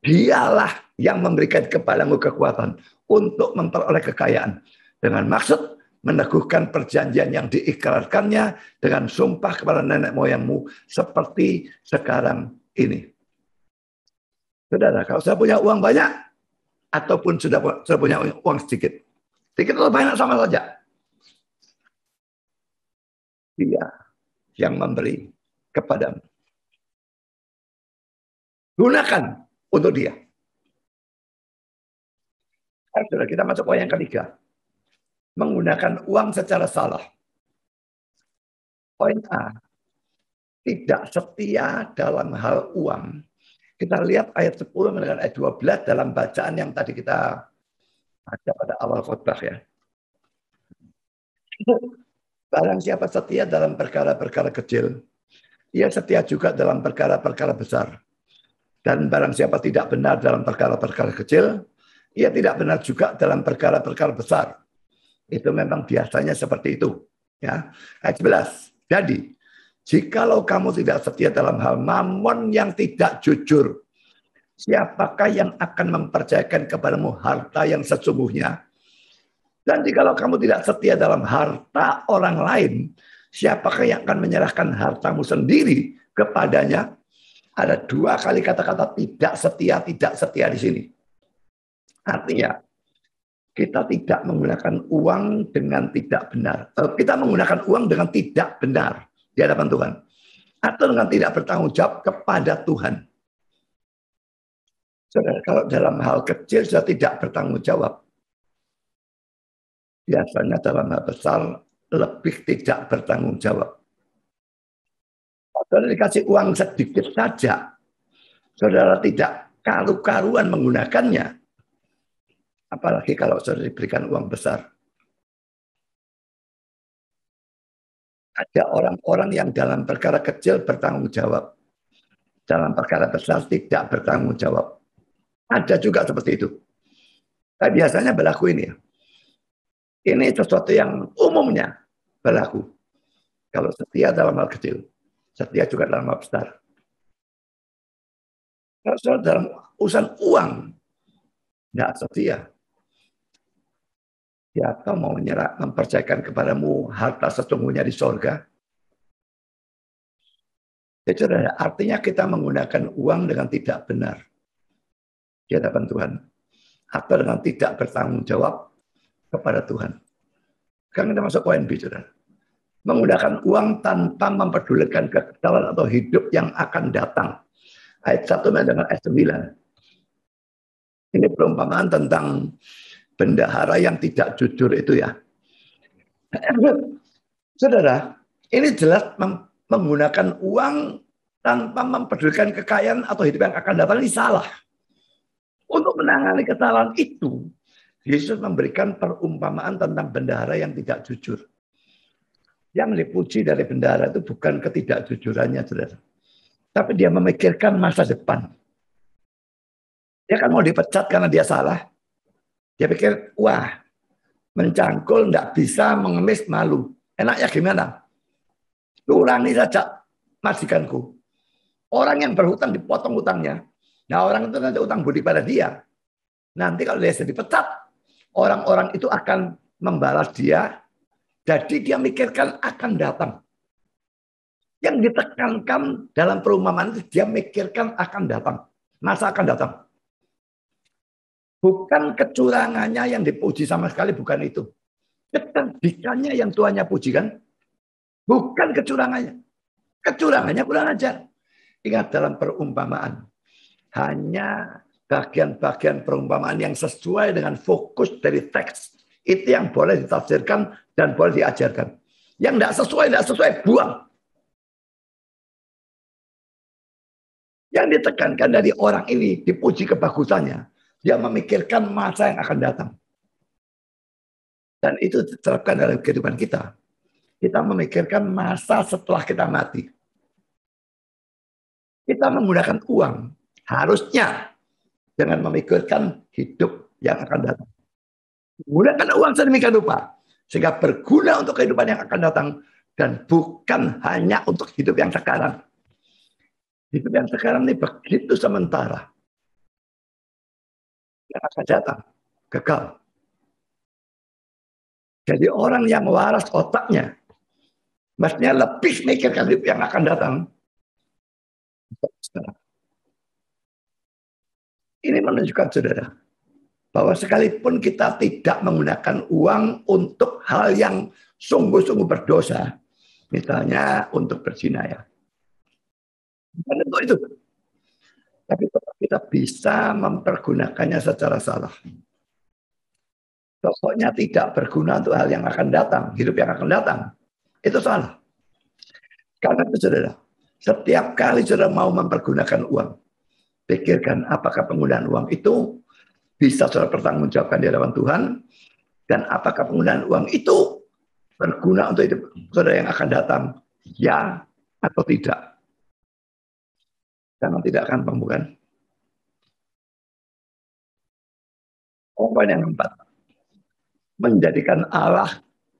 Dialah yang memberikan kepadamu kekuatan untuk memperoleh kekayaan. Dengan maksud meneguhkan perjanjian yang diikrarkannya dengan sumpah kepada nenek moyangmu seperti sekarang ini. Saudara, kalau saya punya uang banyak ataupun sudah punya uang sedikit, sedikit atau banyak sama saja. Dia yang memberi kepadamu. Gunakan untuk dia. Saudara, kita masuk poin yang ketiga. Menggunakan uang secara salah. Poin A, tidak setia dalam hal uang. Kita lihat ayat 10 dengan ayat 12 dalam bacaan yang tadi kita baca pada awal khotbah ya. Barang siapa setia dalam perkara-perkara kecil, ia setia juga dalam perkara-perkara besar. Dan barang siapa tidak benar dalam perkara-perkara kecil, ia tidak benar juga dalam perkara-perkara besar. Itu memang biasanya seperti itu. Ya. Ayat 11. Jadi, jikalau kamu tidak setia dalam hal mamon yang tidak jujur, siapakah yang akan mempercayakan kepadamu harta yang sesungguhnya? Dan jikalau kamu tidak setia dalam harta orang lain, siapakah yang akan menyerahkan hartamu sendiri kepadanya? Ada dua kali kata-kata tidak setia di sini. Artinya, kita tidak menggunakan uang dengan tidak benar. Kita menggunakan uang dengan tidak benar di hadapan Tuhan. Atau dengan tidak bertanggung jawab kepada Tuhan. Saudara, kalau dalam hal kecil sudah tidak bertanggung jawab, biasanya dalam hal besar lebih tidak bertanggung jawab. Saudara dikasih uang sedikit saja, saudara tidak karu-karuan menggunakannya, apalagi kalau saudara diberikan uang besar. Ada orang-orang yang dalam perkara kecil bertanggung jawab, dalam perkara besar tidak bertanggung jawab. Ada juga seperti itu. Tapi biasanya berlaku ini ya. Ini sesuatu yang umumnya berlaku. Kalau setia dalam hal kecil, setia juga dalam hal besar. Kalau dalam urusan uang, tidak setia. Siapa mau mempercayakan kepadamu harta sesungguhnya di sorga? Itu artinya kita menggunakan uang dengan tidak benar di hadapan Tuhan. Atau dengan tidak bertanggung jawab kepada Tuhan. Sekarang kita masuk poin B, saudara. Menggunakan uang tanpa memperdulikan kekekalan atau hidup yang akan datang. Ayat 1 dengan ayat 9. Ini perumpamaan tentang bendahara yang tidak jujur itu ya. Saudara, ini jelas menggunakan uang tanpa memperdulikan kekayaan atau hidup yang akan datang ini salah. Untuk menangani kesalahan itu, Yesus memberikan perumpamaan tentang bendahara yang tidak jujur. Yang dipuji dari bendahara itu bukan ketidakjujurannya, saudara. Tapi dia memikirkan masa depan. Dia kan mau dipecat karena dia salah. Dia pikir, wah, mencangkul enggak bisa, mengemis malu. Enaknya gimana? Kurangi saja majikanku. Orang yang berhutang dipotong hutangnya. Nah, orang itu nanti utang budi pada dia. Nanti kalau dia dipecat, orang-orang itu akan membalas dia. Jadi dia mikirkan akan datang. Yang ditekankan dalam perumpamaan itu dia mikirkan akan datang. Masa akan datang. Bukan kecurangannya yang dipuji sama sekali, bukan itu. Kecerdikannya yang tuannya puji kan. Bukan kecurangannya. Kecurangannya kurang ajar. Ingat dalam perumpamaan. Hanya bagian-bagian perumpamaan yang sesuai dengan fokus dari teks. Itu yang boleh ditafsirkan dan boleh diajarkan. Yang tidak sesuai, buang. Yang ditekankan dari orang ini, dipuji kebagusannya. Dia memikirkan masa yang akan datang. Dan itu diterapkan dalam kehidupan kita. Kita memikirkan masa setelah kita mati. Kita menggunakan uang. Harusnya dengan memikirkan hidup yang akan datang. Menggunakan uang sedemikian rupa sehingga berguna untuk kehidupan yang akan datang dan bukan hanya untuk hidup yang sekarang. Hidup yang sekarang ini begitu sementara. Yang akan datang, kekal. Jadi orang yang waras otaknya, maksudnya lebih mikirkan hidup yang akan datang. Ini menunjukkan saudara, bahwa sekalipun kita tidak menggunakan uang untuk hal yang sungguh-sungguh berdosa, misalnya untuk berzina ya, dan itu, tapi kita bisa mempergunakannya secara salah. Pokoknya tidak berguna untuk hal yang akan datang, hidup yang akan datang. Itu salah. Karena itu saudara, setiap kali saudara mau mempergunakan uang, pikirkan apakah penggunaan uang itu bisa saudara pertanggungjawabkan di hadapan Tuhan, dan apakah penggunaan uang itu berguna untuk hidup saudara yang akan datang, ya atau tidak. Karena tidak akan bukan. Poin yang keempat, menjadikan Allah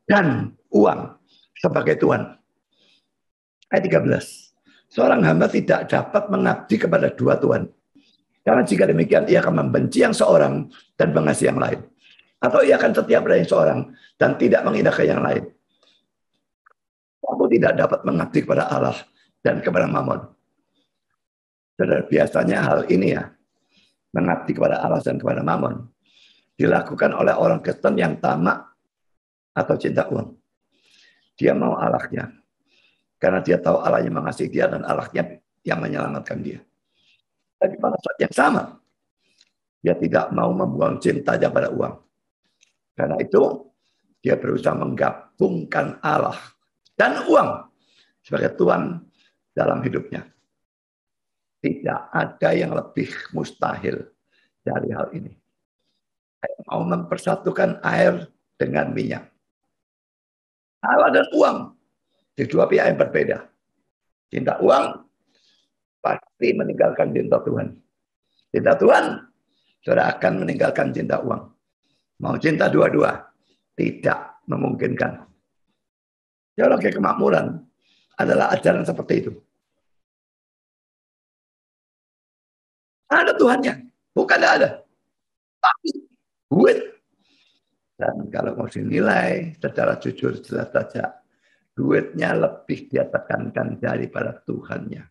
dan uang sebagai Tuhan. Ayat 13. Seorang hamba tidak dapat mengabdi kepada dua Tuhan. Karena jika demikian, ia akan membenci yang seorang dan mengasihi yang lain. Atau ia akan setia pada yang seorang dan tidak mengindahkan yang lain. Kamu tidak dapat mengabdi kepada Allah dan kepada Mammon. Saudara, biasanya hal ini ya, mengabdi kepada Allah dan kepada Mammon, dilakukan oleh orang Kristen yang tamak atau cinta uang. Dia mau Allahnya, karena dia tahu Allahnya mengasihi dia dan Allahnya yang menyelamatkan dia. Tapi pada saat yang sama, dia tidak mau membuang cintanya pada uang. Karena itu, dia berusaha menggabungkan Allah dan uang sebagai Tuhan dalam hidupnya. Tidak ada yang lebih mustahil dari hal ini. Mau mempersatukan air dengan minyak. Allah dan uang di dua pihak yang berbeda. Cinta uang pasti meninggalkan cinta Tuhan. Cinta Tuhan, saudara akan meninggalkan cinta uang. Mau cinta dua-dua, tidak memungkinkan. Teologi kemakmuran adalah ajaran seperti itu. Ada Tuhannya, bukan ada. Tapi duit. Dan kalau mau dinilai secara jujur jelas saja, duitnya lebih dia tekankan daripada Tuhannya.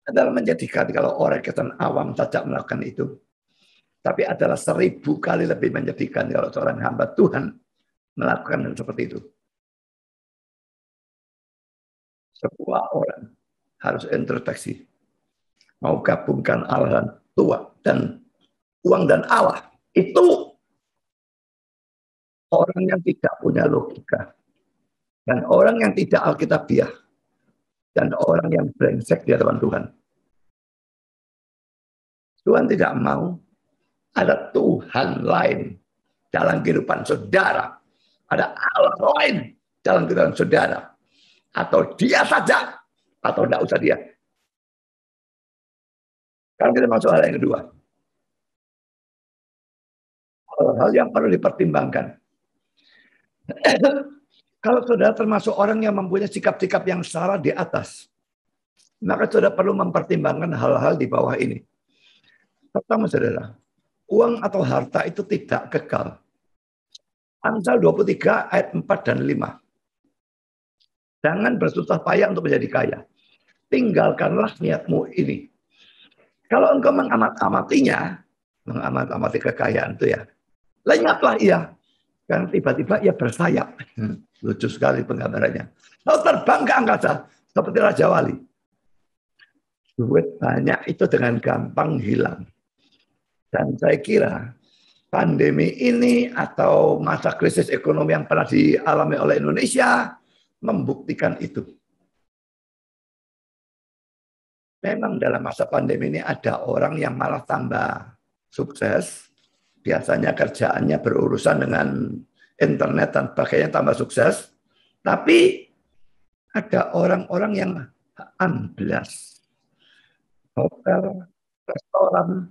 Adalah menjadikan kalau orang Kristen awam saja melakukan itu. Tapi adalah 1000 kali lebih menjadikan kalau seorang hamba Tuhan melakukan hal seperti itu. Semua orang harus introspeksi. Mau gabungkan Allah dan Tuhan dan uang dan Allah. Itu orang yang tidak punya logika. Dan orang yang tidak alkitabiah. Dan orang yang brengsek di hadapan Tuhan. Tuhan tidak mau ada Tuhan lain dalam kehidupan saudara. Ada Allah lain dalam kehidupan saudara. Atau dia saja. Atau tidak usah dia. Sekarang kita masuk hal yang kedua. Hal yang perlu dipertimbangkan. Kalau saudara termasuk orang yang mempunyai sikap-sikap yang salah di atas, maka saudara perlu mempertimbangkan hal-hal di bawah ini. Pertama saudara, uang atau harta itu tidak kekal. Amsal 23 ayat 4 dan 5. Jangan bersusah payah untuk menjadi kaya. Tinggalkanlah niatmu ini. Kalau engkau mengamat-amatinya, mengamat-amati kekayaan itu ya, lenyaplah ia. Karena tiba-tiba ia bersayap. Lucu sekali penggambarannya. Lalu terbang ke angkasa seperti Raja Wali. Duit banyak itu dengan gampang hilang. Dan saya kira pandemi ini atau masa krisis ekonomi yang pernah dialami oleh Indonesia membuktikan itu. Memang dalam masa pandemi ini ada orang yang malah tambah sukses. Biasanya kerjaannya berurusan dengan internet dan sebagainya tambah sukses. Tapi ada orang-orang yang amblas. Hotel, restoran,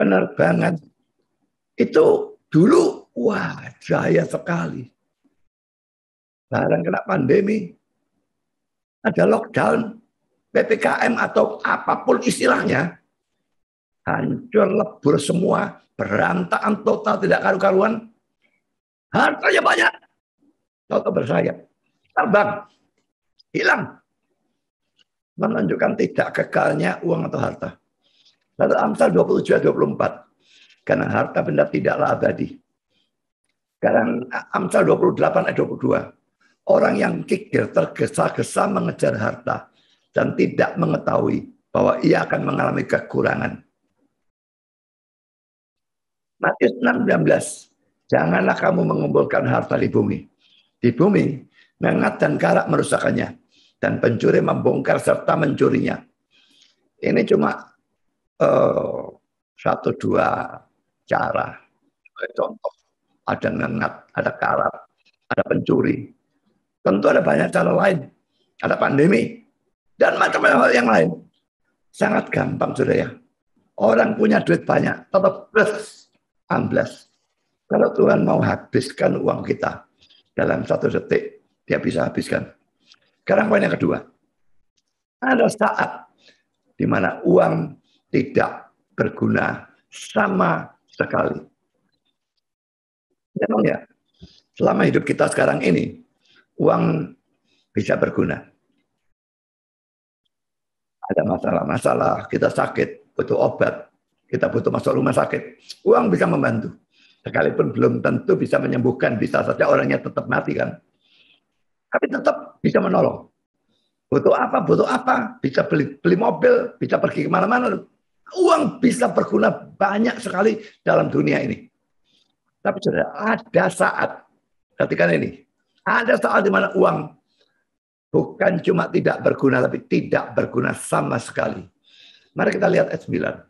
penerbangan. Itu dulu, wah jaya sekali. Sekarang kena pandemi, ada lockdown, PPKM atau apapun istilahnya. hancur lebur semua, berantakan total, tidak karu-karuan. Hartanya banyak, tahu bersayap, terbang, hilang. Menunjukkan tidak kekalnya uang atau harta. Lalu Amsal 27-24. Karena harta benda tidaklah abadi. Sekarang Amsal 28-22. Orang yang kikir tergesa-gesa mengejar harta dan tidak mengetahui bahwa ia akan mengalami kekurangan. Matius 6:19. Janganlah kamu mengumpulkan harta di bumi. Di bumi, mengat dan karak merusakkannya. Dan pencuri membongkar serta mencurinya. Ini cuma satu dua cara. Contoh, ada ngengat, ada karat, ada pencuri. Tentu ada banyak cara lain. Ada pandemi. Dan macam-macam hal yang lain. Sangat gampang, saudara ya. Orang punya duit banyak, tetap plus, amblas. Kalau Tuhan mau habiskan uang kita dalam 1 detik, dia bisa habiskan. Sekarang poin yang kedua. Ada saat di mana uang tidak berguna sama sekali. Memang ya, selama hidup kita sekarang ini, uang bisa berguna. Ada masalah-masalah, kita sakit, butuh obat, kita butuh masuk rumah sakit. Uang bisa membantu. Sekalipun belum tentu bisa menyembuhkan, bisa saja orangnya tetap mati kan. Tapi tetap bisa menolong. Butuh apa, bisa beli mobil, bisa pergi kemana-mana. Uang bisa berguna banyak sekali dalam dunia ini. Tapi saudara, ada saat, perhatikan ini, ada saat di mana uang bukan cuma tidak berguna, tapi tidak berguna sama sekali. Mari kita lihat ayat 9.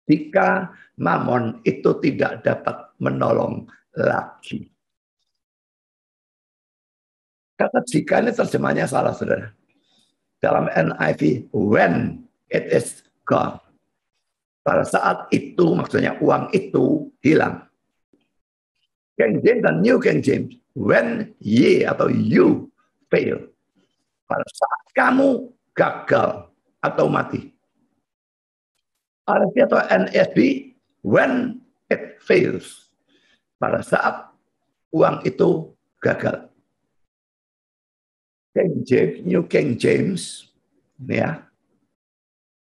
Jika mamon itu tidak dapat menolong lagi. Kata jika ini terjemahnya salah, saudara. Dalam NIV, when it is gone. Pada saat itu, maksudnya uang itu hilang. King James dan New King James, when ye atau you fail. Pada saat kamu gagal atau mati. RSV atau NSB, when it fails. Pada saat uang itu gagal. King James, New King James, ya,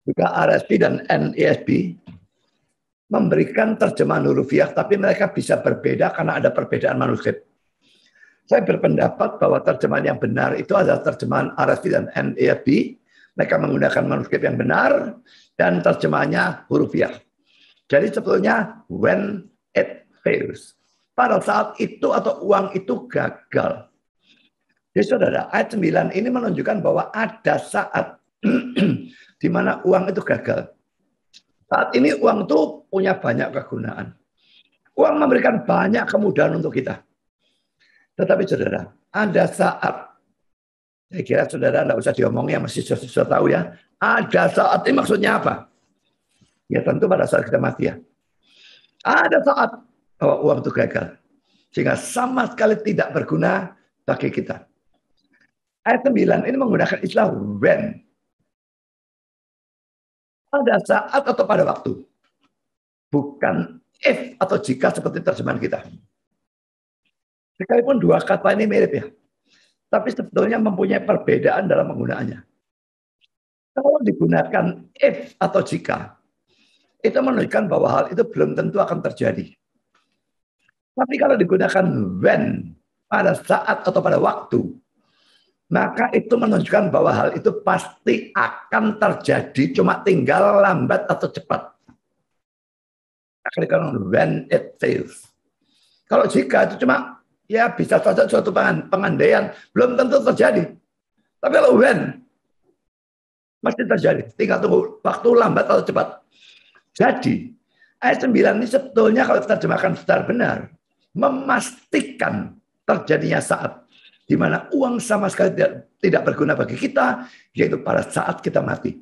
juga RSV dan NESB memberikan terjemahan hurufiah, tapi mereka bisa berbeda karena ada perbedaan manuskrip. Saya berpendapat bahwa terjemahan yang benar itu adalah terjemahan RSV dan NESB. Mereka menggunakan manuskrip yang benar dan terjemahannya hurufiah. Jadi sebetulnya when it fails. Pada saat itu atau uang itu gagal. Jadi saudara, ayat 9 ini menunjukkan bahwa ada saat di mana uang itu gagal. Saat ini uang itu punya banyak kegunaan. Uang memberikan banyak kemudahan untuk kita. Tetapi saudara, ada saat, saya kira saudara tidak usah diomongin, masih sudah tahu ya. Ada saat ini maksudnya apa? Ya tentu pada saat kita mati ya. Ada saat bahwa uang itu gagal. Sehingga sama sekali tidak berguna bagi kita. Ayat 9 ini menggunakan istilah when. Pada saat atau pada waktu. Bukan if atau jika seperti terjemahan kita. Sekalipun dua kata ini mirip ya. Tapi sebetulnya mempunyai perbedaan dalam penggunaannya. Kalau digunakan if atau jika, itu menunjukkan bahwa hal itu belum tentu akan terjadi. Tapi kalau digunakan when, pada saat atau pada waktu, maka itu menunjukkan bahwa hal itu pasti akan terjadi, cuma tinggal lambat atau cepat. Akan when it fails. Kalau jika itu cuma ya bisa saja suatu pengandaian, belum tentu terjadi. Tapi kalau when, pasti terjadi. Tinggal tunggu waktu lambat atau cepat. Jadi ayat 9 ini sebetulnya kalau kita terjemahkan secara benar, memastikan terjadinya saat di mana uang sama sekali tidak berguna bagi kita, yaitu pada saat kita mati.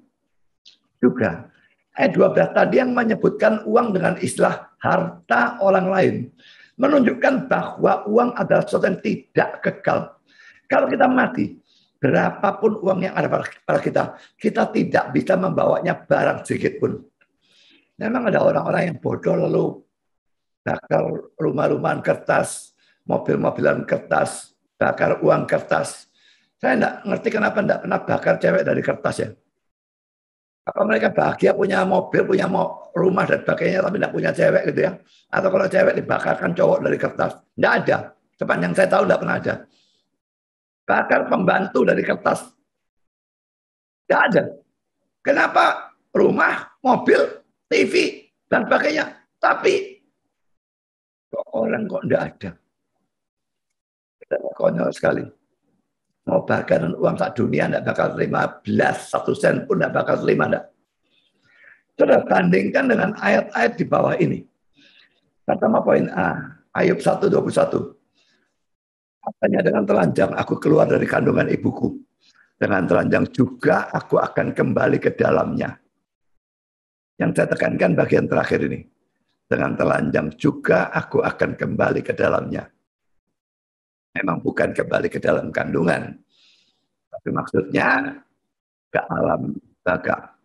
Juga, ayat 12 tadi yang menyebutkan uang dengan istilah harta orang lain, menunjukkan bahwa uang adalah sesuatu yang tidak kekal. Kalau kita mati, berapapun uang yang ada pada kita, kita tidak bisa membawanya barang sedikit pun. Memang ada orang-orang yang bodoh lalu bakar rumah-rumahan kertas, mobil-mobilan kertas, bakar uang kertas. Saya enggak ngerti kenapa enggak pernah bakar cewek dari kertas ya. Apa mereka bahagia punya mobil, punya rumah dan sebagainya, tapi enggak punya cewek gitu ya? Atau kalau cewek dibakarkan cowok dari kertas? Enggak ada. Sepanjang saya tahu enggak pernah ada. Bakar pembantu dari kertas? Enggak ada. Kenapa? Rumah, mobil, TV, dan sebagainya. Tapi orang kok enggak ada. Konyol sekali. Mau bakaran uang sak dunia enggak bakal terima, 1 sen pun enggak bakal terima. Enggak. Sudah bandingkan dengan ayat-ayat di bawah ini. Pertama poin A, Ayub 1:21. Katanya dengan telanjang aku keluar dari kandungan ibuku. Dengan telanjang juga aku akan kembali ke dalamnya. Yang saya tekankan bagian terakhir ini. Dengan telanjang juga aku akan kembali ke dalamnya. Memang bukan kembali ke dalam kandungan. Tapi maksudnya ke alam baka.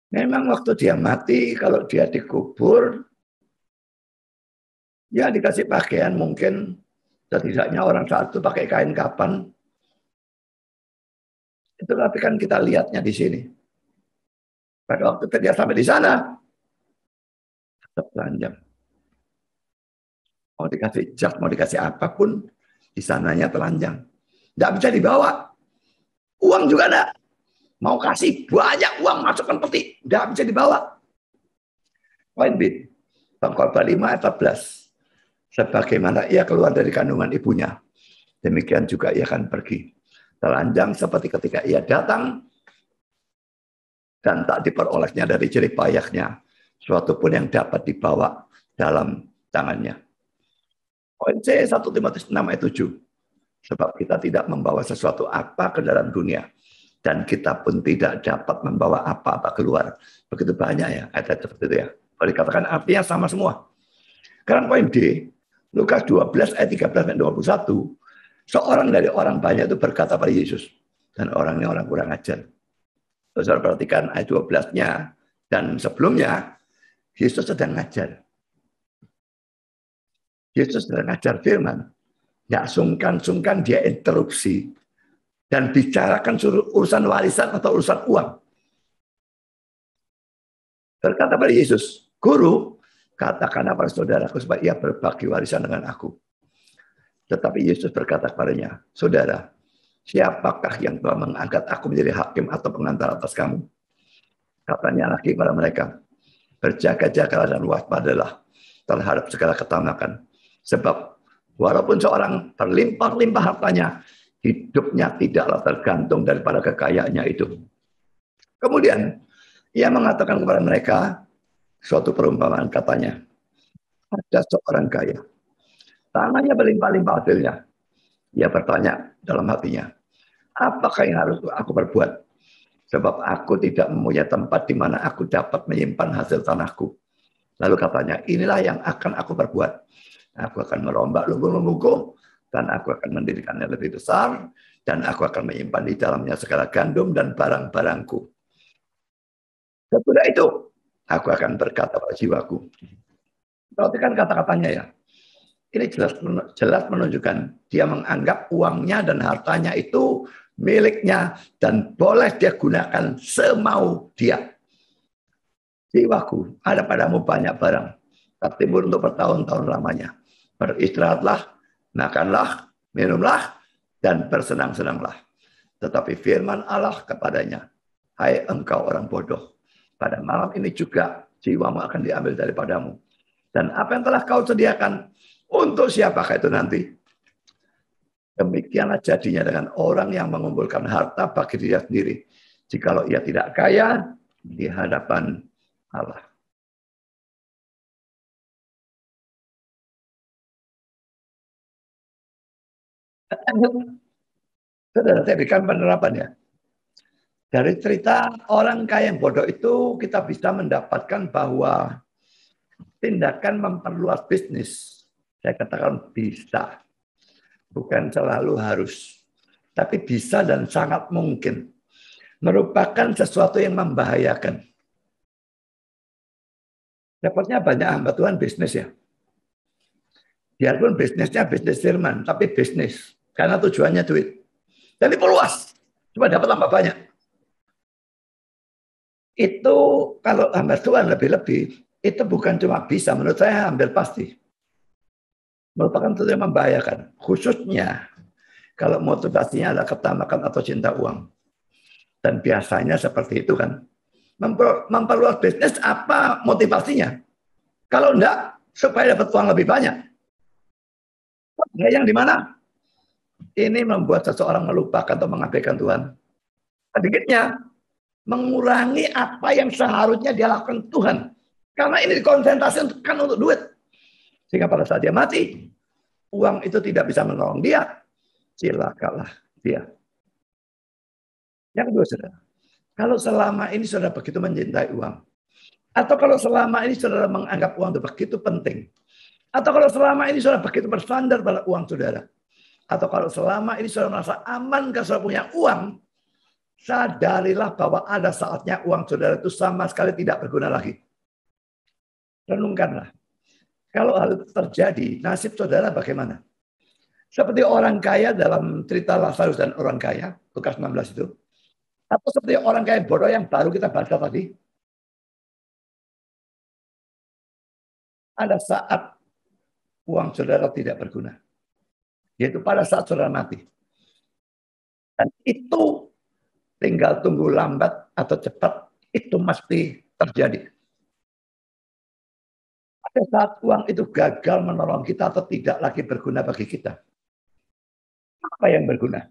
Memang waktu dia mati, kalau dia dikubur, ya dikasih pakaian mungkin setidaknya orang satu pakai kain kapan. Itu tapi kan kita lihatnya di sini. Pada waktu dia sampai di sana, tetap telanjang. Mau dikasih jas, mau dikasih apapun, di sananya telanjang. Tidak bisa dibawa. Uang juga ada. Mau kasih banyak uang, masukkan peti. Tidak bisa dibawa. Poin B. Pengkhotbah 5 ayat 14. Sebagaimana ia keluar dari kandungan ibunya, demikian juga ia akan pergi. Telanjang seperti ketika ia datang, dan tak diperolehnya dari jerih payahnya, suatu pun yang dapat dibawa dalam tangannya. Poin C, 1 Timotius 6 ayat 7. Sebab kita tidak membawa sesuatu apa ke dalam dunia, dan kita pun tidak dapat membawa apa-apa keluar. Begitu banyak ya ayat seperti itu ya. Kalau dikatakan artinya sama semua. Sekarang poin D, Lukas 12 ayat 13 dan 21. Seorang dari orang banyak itu berkata pada Yesus, dan orangnya orang kurang ajar. Saudara perhatikan ayat 12-nya dan sebelumnya, Yesus sedang ngajar. Yesus sedang ngajar firman. Nggak sungkan-sungkan dia interupsi dan bicarakan urusan warisan atau urusan uang. Berkata pada Yesus, Guru, katakanlah pada saudaraku supaya ia berbagi warisan dengan aku. Tetapi Yesus berkata kepadanya, Saudara, siapakah yang telah mengangkat aku menjadi hakim atau pengantar atas kamu? Katanya lagi kepada mereka, berjaga-jagalah dan waspadalah terhadap segala ketamakan. Sebab walaupun seorang berlimpah-limpah hartanya, hidupnya tidaklah tergantung daripada kekayaannya itu. Kemudian ia mengatakan kepada mereka suatu perumpamaan, katanya, ada seorang kaya, tanahnya berlimpah-limpah hasilnya. Ia bertanya dalam hatinya, apakah yang harus aku perbuat? Sebab aku tidak mempunyai tempat di mana aku dapat menyimpan hasil tanahku. Lalu katanya, inilah yang akan aku perbuat. Aku akan merombak lumbung-lumbungku, dan aku akan mendirikannya lebih besar, dan aku akan menyimpan di dalamnya segala gandum dan barang-barangku. Sesudah itu, aku akan berkata pada jiwaku. Perhatikan kata-katanya ya. Ini jelas menunjukkan dia menganggap uangnya dan hartanya itu miliknya dan boleh dia gunakan semau dia. Jiwaku, ada padamu banyak barang, tertimbun untuk bertahun-tahun lamanya. Beristirahatlah, makanlah, minumlah, dan bersenang-senanglah. Tetapi firman Allah kepadanya, hai engkau orang bodoh, pada malam ini juga jiwamu akan diambil daripadamu. Dan apa yang telah kau sediakan, untuk siapakah itu nanti? Demikianlah jadinya dengan orang yang mengumpulkan harta bagi dirinya sendiri, jikalau ia tidak kaya di hadapan Allah. Saudara, saya berikan penerapannya. Dari cerita orang kaya yang bodoh itu kita bisa mendapatkan bahwa tindakan memperluas bisnis, saya katakan bisa, bukan selalu harus, tapi bisa dan sangat mungkin merupakan sesuatu yang membahayakan. Repotnya banyak hamba Tuhan bisnis ya. Biarpun bisnisnya bisnis firman, tapi bisnis. Karena tujuannya duit. Dan diperluas. Cuma dapat tambah banyak. Itu kalau hamba Tuhan lebih-lebih, itu bukan cuma bisa, menurut saya hampir pasti. Merupakan sesuatu yang membahayakan. Khususnya kalau motivasinya adalah ketamakan atau cinta uang. Dan biasanya seperti itu kan. Memperluas bisnis apa motivasinya? Kalau enggak, supaya dapat uang lebih banyak. Yang di mana? Ini membuat seseorang melupakan atau mengabaikan Tuhan. Sedikitnya mengurangi apa yang seharusnya dia lakukan Tuhan. Karena ini konsentrasi kan untuk duit. Sehingga pada saat dia mati, uang itu tidak bisa menolong dia. Silakanlah dia. Yang kedua, saudara. Kalau selama ini saudara begitu mencintai uang. Atau kalau selama ini saudara menganggap uang itu begitu penting. Atau kalau selama ini saudara begitu bersandar pada uang saudara. Atau kalau selama ini saudara merasa aman karena saudara punya uang. Sadarilah bahwa ada saatnya uang saudara itu sama sekali tidak berguna lagi. Renungkanlah. Kalau hal itu terjadi, nasib saudara bagaimana? Seperti orang kaya dalam cerita Lazarus dan orang kaya, Lukas 16 itu. Atau seperti orang kaya bodoh yang baru kita baca tadi. Ada saat uang saudara tidak berguna. Yaitu pada saat saudara mati. Dan itu tinggal tunggu lambat atau cepat, itu mesti terjadi. Pada saat uang itu gagal menolong kita atau tidak lagi berguna bagi kita. Apa yang berguna?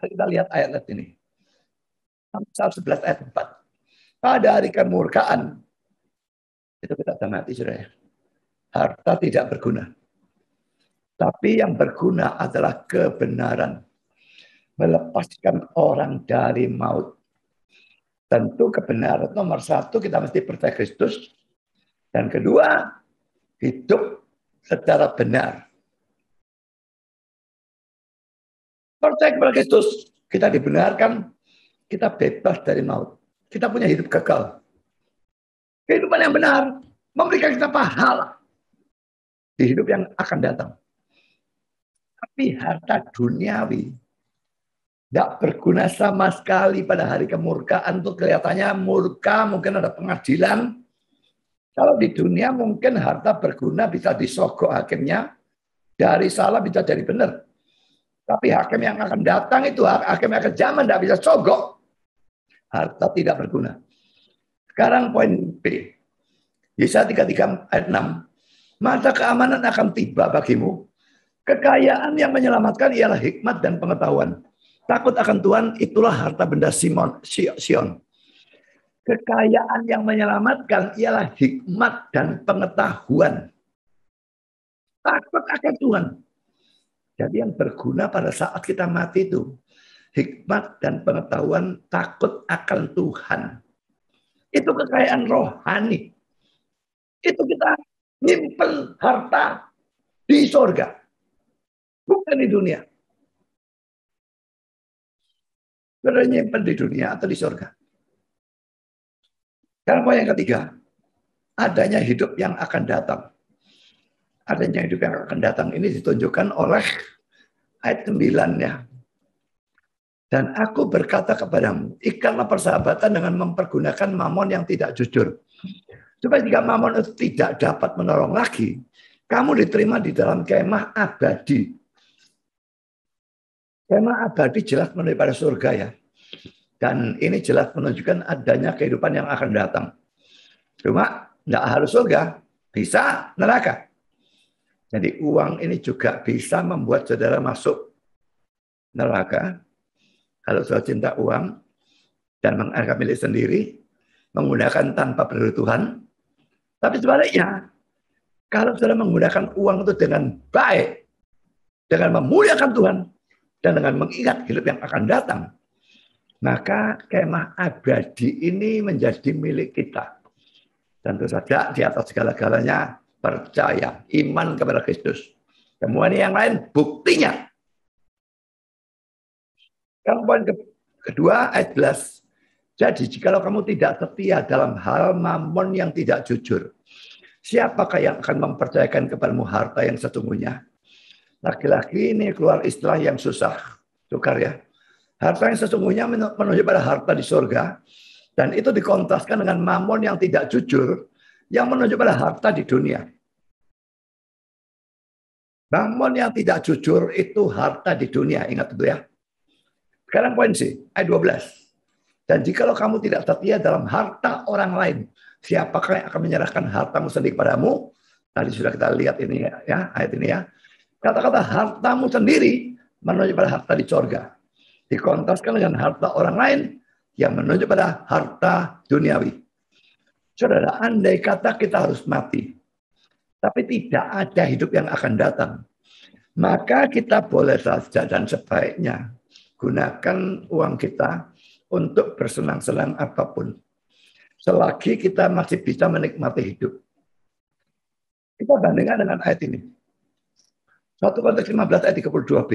Kita lihat ayat ini. Amsal 11 ayat 4. Pada hari kemurkaan, itu kita sudah mati, saudara. Harta tidak berguna. Tapi yang berguna adalah kebenaran. Melepaskan orang dari maut. Tentu kebenaran nomor satu, kita mesti percaya Kristus. Dan kedua, hidup secara benar. Percaya kepada Kristus, kita dibenarkan, kita bebas dari maut. Kita punya hidup kekal. Kehidupan yang benar memberikan kita pahala di hidup yang akan datang. Tapi harta duniawi tidak berguna sama sekali pada hari kemurkaan. Itu kelihatannya murka, mungkin ada pengadilan. Kalau di dunia mungkin harta berguna bisa disogok hakimnya. Dari salah bisa jadi benar. Tapi hakim yang akan datang itu, hakim yang akan zaman tidak bisa sogok. Harta tidak berguna. Sekarang poin B. Yesaya 33 ayat 6. Masa keamanan akan tiba bagimu. Kekayaan yang menyelamatkan ialah hikmat dan pengetahuan. Takut akan Tuhan, itulah harta benda Sion. Kekayaan yang menyelamatkan ialah hikmat dan pengetahuan. Takut akan Tuhan. Jadi yang berguna pada saat kita mati itu hikmat dan pengetahuan, takut akan Tuhan. Itu kekayaan rohani. Itu kita nyimpen harta di surga. Bukan di dunia. Kita nyimpen di dunia atau di surga. Dan poin yang ketiga, adanya hidup yang akan datang. Adanya hidup yang akan datang ini ditunjukkan oleh ayat 9 ya. Dan aku berkata kepadamu, ikatlah persahabatan dengan mempergunakan mamon yang tidak jujur. Supaya jika mamon itu tidak dapat menolong lagi, kamu diterima di dalam kemah abadi. Kemah abadi jelas menuju pada surga ya. Dan ini jelas menunjukkan adanya kehidupan yang akan datang. Cuma tidak harus surga, bisa neraka. Jadi uang ini juga bisa membuat saudara masuk neraka. Kalau saudara cinta uang dan menganggap milik sendiri, menggunakan tanpa perlu Tuhan. Tapi sebaliknya, kalau saudara menggunakan uang itu dengan baik, dengan memuliakan Tuhan, dan dengan mengingat hidup yang akan datang, maka kemah abadi ini menjadi milik kita. Tentu saja di atas segala-galanya percaya, iman kepada Kristus. Semua ini yang lain buktinya. Yang poin kedua ayat 11. Jadi jikalau kamu tidak setia dalam hal mamon yang tidak jujur, siapakah yang akan mempercayakan kepadamu harta yang sesungguhnya? Laki-laki ini keluar istilah yang susah, sukar ya. Harta yang sesungguhnya menunjuk pada harta di surga, dan itu dikontraskan dengan mamon yang tidak jujur, yang menunjuk pada harta di dunia. Mamon yang tidak jujur itu harta di dunia, ingat itu ya. Sekarang poin C, ayat 12. Dan jikalau kamu tidak setia dalam harta orang lain, siapakah yang akan menyerahkan hartamu sendiri padamu? Tadi sudah kita lihat ini ya, ayat ini ya. Kata-kata hartamu sendiri menunjuk pada harta di surga. Dikontraskan dengan harta orang lain yang menunjuk pada harta duniawi. Saudara, andai kata kita harus mati, tapi tidak ada hidup yang akan datang, maka kita boleh saja dan sebaiknya gunakan uang kita untuk bersenang-senang apapun, selagi kita masih bisa menikmati hidup. Kita bandingkan dengan ayat ini. 1 Korintus 15 ayat 32b.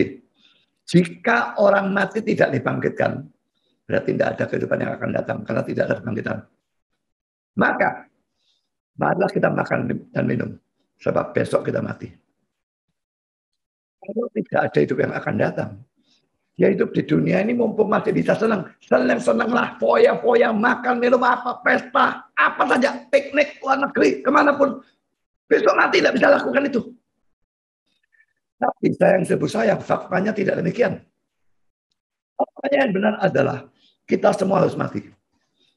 Jika orang mati tidak dibangkitkan, berarti tidak ada kehidupan yang akan datang, karena tidak ada kebangkitan. Maka, marilah kita makan dan minum, sebab besok kita mati. Kalau tidak ada hidup yang akan datang, ya hidup di dunia ini mumpung masih bisa senang. Senang-senanglah, foya-foya, makan, minum apa, pesta, apa saja, piknik, luar negeri, kemanapun. Besok mati tidak bisa lakukan itu. Tapi sayang sebut saya, faktanya tidak demikian. Faktanya yang benar adalah kita semua harus mati.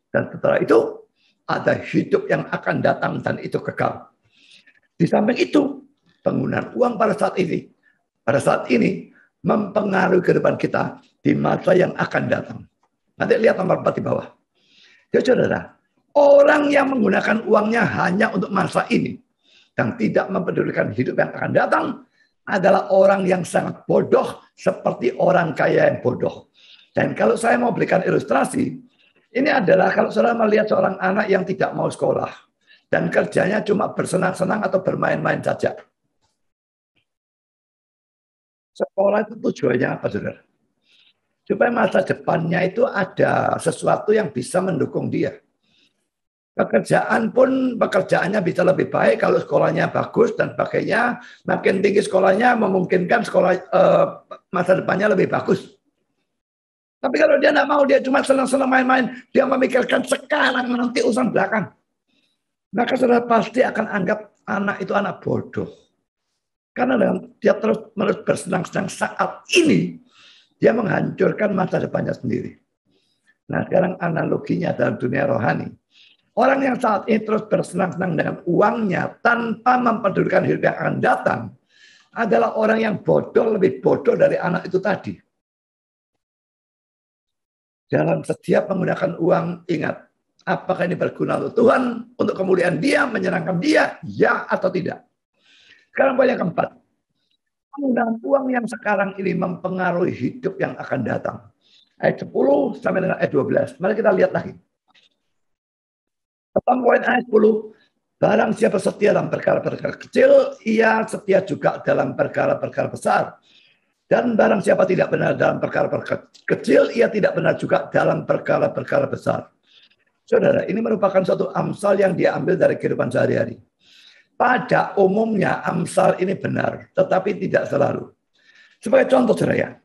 Dan setelah itu ada hidup yang akan datang dan itu kekal. Di samping itu, penggunaan uang pada saat ini mempengaruhi kehidupan kita di masa yang akan datang. Nanti lihat nomor 4 di bawah. Ya saudara, orang yang menggunakan uangnya hanya untuk masa ini dan tidak mempedulikan hidup yang akan datang adalah orang yang sangat bodoh, seperti orang kaya yang bodoh. Dan kalau saya mau berikan ilustrasi, ini adalah kalau saudara melihat seorang anak yang tidak mau sekolah dan kerjanya cuma bersenang-senang atau bermain-main saja. Sekolah itu tujuannya apa, saudara? Supaya masa depannya itu ada sesuatu yang bisa mendukung dia. Pekerjaan pun pekerjaannya bisa lebih baik kalau sekolahnya bagus dan sebagainya. Makin tinggi sekolahnya memungkinkan masa depannya lebih bagus. Tapi kalau dia tidak mau, dia cuma senang-senang main-main, dia memikirkan sekarang nanti urusan belakang, maka saudara pasti akan anggap anak itu anak bodoh. Karena dia terus bersenang-senang saat ini, dia menghancurkan masa depannya sendiri. Nah sekarang analoginya dalam dunia rohani. Orang yang saat ini terus bersenang-senang dengan uangnya tanpa mempedulikan hidup yang akan datang adalah orang yang bodoh, lebih bodoh dari anak itu tadi. Dalam setiap menggunakan uang, ingat, apakah ini berguna untuk Tuhan, untuk kemuliaan dia, menyenangkan dia, ya atau tidak. Sekarang poin yang keempat. Penggunaan uang yang sekarang ini mempengaruhi hidup yang akan datang. Ayat 10 sampai dengan ayat 12. Mari kita lihat lagi. Pertama poin ayat 10. Barang siapa setia dalam perkara-perkara kecil, ia setia juga dalam perkara-perkara besar. Dan barang siapa tidak benar dalam perkara-perkara kecil, ia tidak benar juga dalam perkara-perkara besar. Saudara, ini merupakan suatu amsal yang diambil dari kehidupan sehari-hari. Pada umumnya amsal ini benar, tetapi tidak selalu. Sebagai contoh, saudara,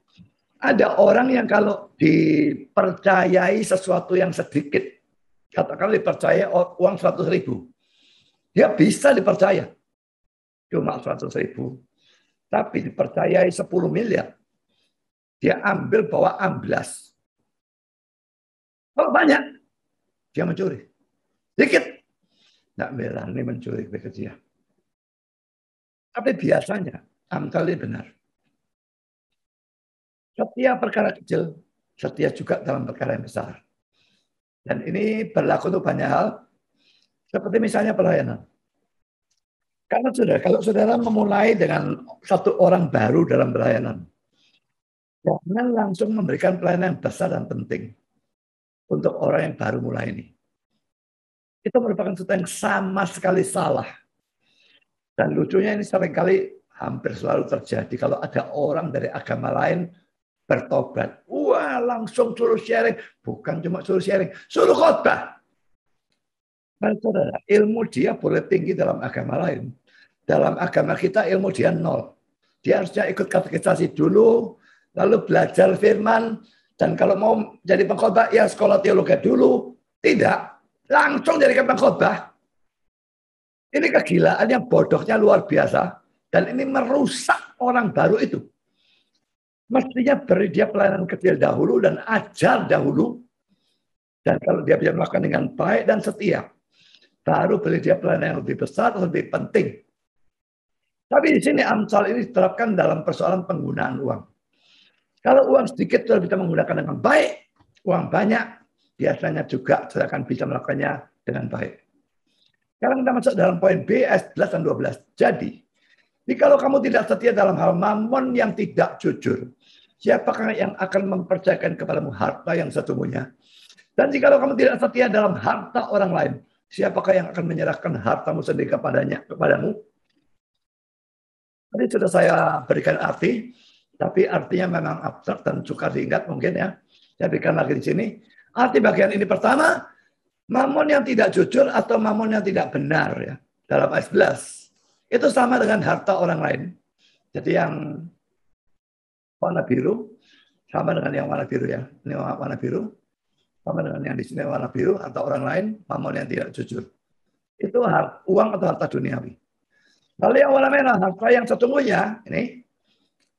ada orang yang kalau dipercayai sesuatu yang sedikit, katakanlah dipercaya uang 100.000, dia bisa dipercaya. Cuma 100.000. Tapi dipercayai 10 miliar. Dia ambil bawa amblas. Kalau banyak, dia mencuri. Dikit, tidak berani mencuri bekerja. Tapi biasanya, amsal ini benar. Setiap perkara kecil, setia juga dalam perkara yang besar. Dan ini berlaku untuk banyak hal, seperti misalnya pelayanan. Karena kalau saudara memulai dengan satu orang baru dalam pelayanan, jangan langsung memberikan pelayanan yang besar dan penting untuk orang yang baru mulai ini. Itu merupakan sesuatu yang sama sekali salah. Dan lucunya ini seringkali hampir selalu terjadi kalau ada orang dari agama lain bertobat. Wah, langsung suruh sharing. Bukan cuma suruh sharing, suruh khotbah. Nah, saudara, ilmu dia boleh tinggi dalam agama lain. Dalam agama kita ilmu dia nol. Dia harusnya ikut katekisasi dulu, lalu belajar firman, dan kalau mau jadi pengkhotbah, ya sekolah teologi dulu. Tidak, langsung jadi pengkhotbah. Ini kegilaan yang bodohnya luar biasa, dan ini merusak orang baru itu. Mestinya beri dia pelayanan kecil dahulu dan ajar dahulu. Dan kalau dia bisa melakukan dengan baik dan setia, baru beri dia pelayanan yang lebih besar, lebih penting. Tapi di sini Amsal ini diterapkan dalam persoalan penggunaan uang. Kalau uang sedikit sudah bisa menggunakan dengan baik, uang banyak biasanya juga sudah akan bisa melakukannya dengan baik. Sekarang kita masuk dalam poin B, ayat 11 dan 12. Jadi kalau kamu tidak setia dalam hal mamon yang tidak jujur, siapakah yang akan mempercayakan kepadamu harta yang sesungguhnya? Dan jika kamu tidak setia dalam harta orang lain, siapakah yang akan menyerahkan hartamu sendiri kepadamu? Tadi sudah saya berikan arti, tapi artinya memang abstrak dan sukar diingat mungkin ya. Saya berikan lagi di sini. Arti bagian ini pertama, mamon yang tidak jujur atau mamon yang tidak benar ya. Dalam ayat 11. Itu sama dengan harta orang lain. Jadi yang warna biru sama dengan yang warna biru ya. Ini warna biru sama dengan yang di sini warna biru atau orang lain, mamon yang tidak jujur. Itu uang atau harta duniawi. Lalu yang warna merah, harta yang sesungguhnya ini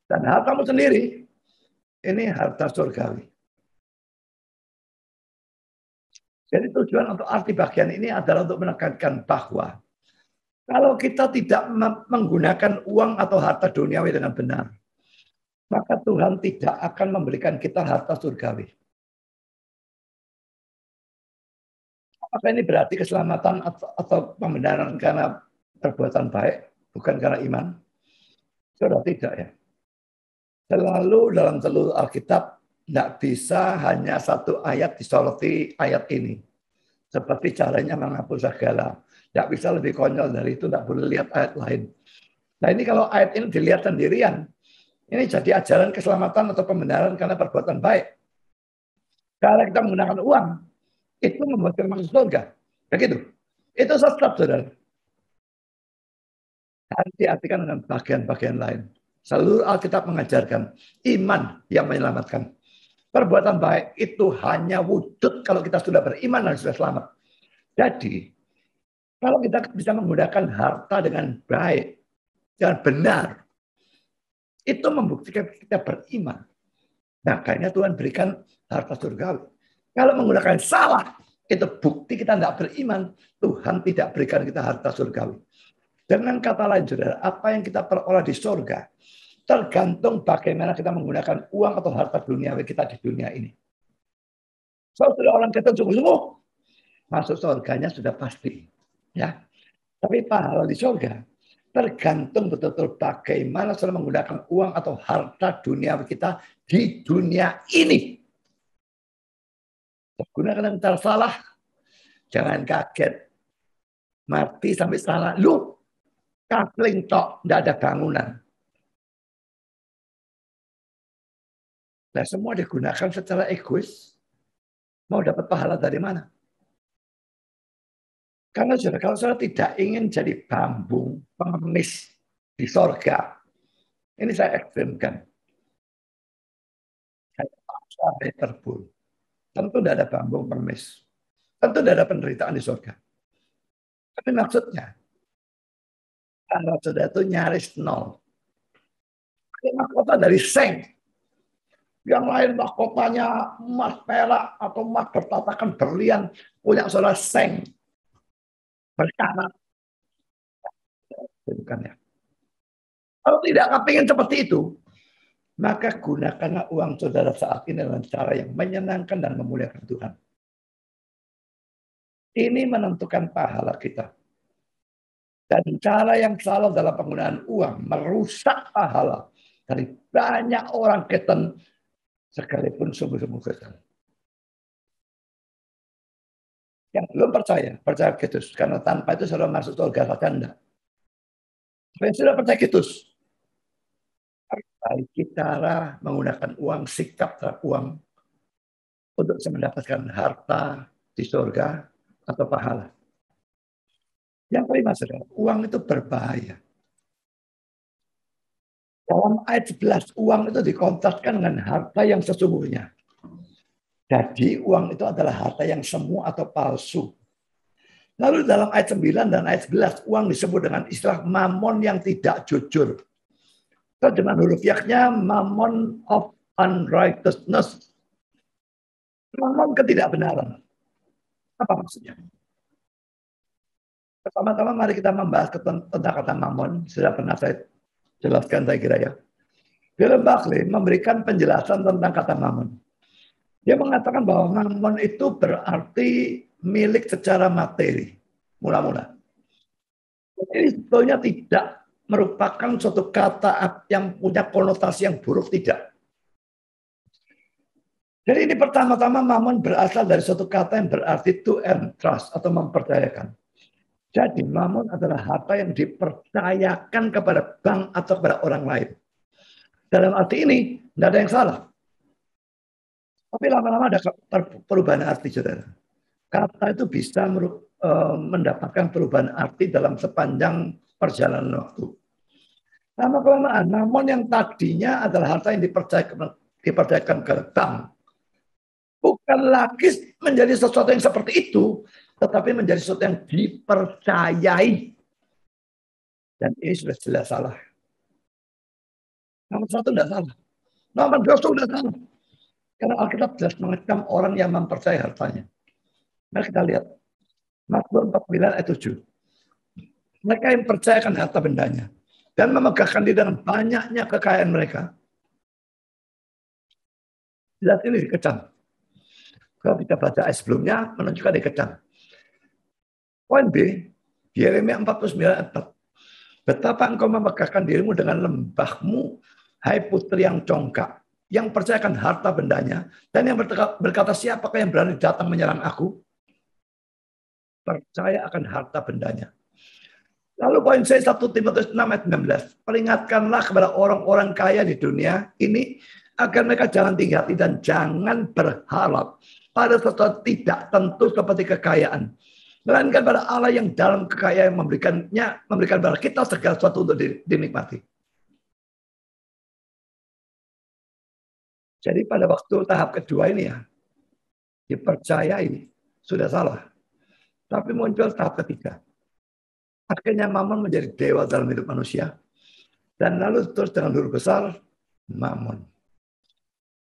dan hartamu sendiri ini harta surgawi. Jadi tujuan untuk arti bagian ini adalah untuk menekankan bahwa kalau kita tidak menggunakan uang atau harta duniawi dengan benar, maka Tuhan tidak akan memberikan kita harta surgawi. Apakah ini berarti keselamatan atau pembenaran karena perbuatan baik, bukan karena iman? Sudah tidak ya. Selalu dalam seluruh Alkitab, tidak bisa hanya satu ayat disoroti ayat ini. Seperti caranya menghapus segala. Tidak bisa lebih konyol dari itu, tidak boleh lihat ayat lain. Nah ini kalau ayat ini dilihat sendirian, ini jadi ajaran keselamatan atau pembenaran karena perbuatan baik. Kalau kita menggunakan uang, itu membuat kita masuk surga. Begitu. Itu sesat, saudara. Harus diartikan dengan bagian-bagian lain. Seluruh Alkitab mengajarkan iman yang menyelamatkan. Perbuatan baik itu hanya wujud kalau kita sudah beriman dan sudah selamat. Jadi, kalau kita bisa menggunakan harta dengan baik, dengan benar, itu membuktikan kita beriman. Makanya Tuhan berikan harta surgawi. Kalau menggunakan salah, itu bukti kita tidak beriman. Tuhan tidak berikan kita harta surgawi. Dengan kata lain, saudara, apa yang kita peroleh di surga, tergantung bagaimana kita menggunakan uang atau harta duniawi kita di dunia ini. Kalau sudah orang kita sungguh-sungguh, masuk surganya sudah pasti. Ya. Tapi pahala di surga tergantung betul-betul bagaimana saudara menggunakan uang atau harta duniawi kita di dunia ini. Gunakan dengan cara salah, jangan kaget. Mati sampai salah, lu kapling tok, tidak ada bangunan. Nah, semua digunakan secara egois. Mau dapat pahala dari mana? Karena kalau saudara tidak ingin jadi bambu pengemis di sorga, ini saya ekstrimkan. Saya terbul. Tentu tidak ada bambu pengemis. Tentu tidak ada penderitaan di sorga. Tapi maksudnya, kalau saudara itu nyaris nol. Mahkota dari seng. Yang lain mahkotanya emas perak atau emas bertatakan berlian. Punya saudara seng. Berkarat. Bukan ya. Kalau tidak kepingin seperti itu, maka gunakanlah uang saudara saat ini dengan cara yang menyenangkan dan memuliakan Tuhan. Ini menentukan pahala kita. Dan cara yang salah dalam penggunaan uang merusak pahala dari banyak orang Kristen sekalipun sungguh-sungguh Kristen. Yang belum percaya Kristus. Karena tanpa itu saudara masuk surga saja enggak. Yang sudah percaya Kristus, Baik cara menggunakan uang, sikap terhadap uang untuk mendapatkan harta di surga atau pahala. Yang kelima, saudara, uang itu berbahaya. Dalam ayat 11, uang itu dikontraskan dengan harta yang sesungguhnya. Jadi uang itu adalah harta yang semu atau palsu. Lalu dalam ayat 9 dan ayat 11, uang disebut dengan istilah mamon yang tidak jujur. Terjemahan huruf yaknya mamon of unrighteousness. Mamon ketidakbenaran. Apa maksudnya? Pertama-tama mari kita membahas tentang kata mamon. Sudah pernah saya jelaskan saya kira ya. William Buckley memberikan penjelasan tentang kata mamon. Dia mengatakan bahwa mamon itu berarti milik secara materi. Mula-mula. Ini sebetulnya tidak merupakan suatu kata yang punya konotasi yang buruk, tidak. Jadi ini pertama-tama mamon berasal dari suatu kata yang berarti to entrust atau mempercayakan. Jadi mamon adalah harta yang dipercayakan kepada bank atau kepada orang lain. Dalam arti ini, tidak ada yang salah. Tapi lama-lama ada perubahan arti, saudara. Kata itu bisa mendapatkan perubahan arti dalam sepanjang perjalanan waktu. Lama-kelamaan, namun yang tadinya adalah harta yang dipercayakan ke bank. Bukan lagi menjadi sesuatu yang seperti itu, tetapi menjadi sesuatu yang dipercayai. Dan ini sudah jelas salah. Nomor satu tidak salah. Nomor dua sudah salah. Karena Alkitab jelas mengecam orang yang mempercayai hartanya. Mari kita lihat. Mazmur 49 ayat 7. Mereka yang percayakan harta bendanya dan memegahkan diri dengan banyaknya kekayaan mereka. Jelas ini dikecam. Kalau kita baca ayat sebelumnya, menunjukkan dikecam. Poin B, Yeremia 49 ayat 4. Betapa engkau memegahkan dirimu dengan lembahmu, hai putri yang congkak, yang percayakan harta bendanya, dan yang berkata, siapakah yang berani datang menyerang aku? Percaya akan harta bendanya. Lalu poin C 1 Timotius 6 ayat 19. Peringatkanlah kepada orang-orang kaya di dunia ini agar mereka jangan tinggi hati dan jangan berharap pada sesuatu tidak tentu seperti kekayaan. Melainkan pada Allah yang dalam kekayaan memberikan kepada kita segala sesuatu untuk dinikmati. Jadi pada waktu tahap kedua ini ya, dipercayai sudah salah. Tapi muncul tahap ketiga. Akhirnya mamon menjadi dewa dalam hidup manusia. Dan lalu terus dengan huruf besar, mamon.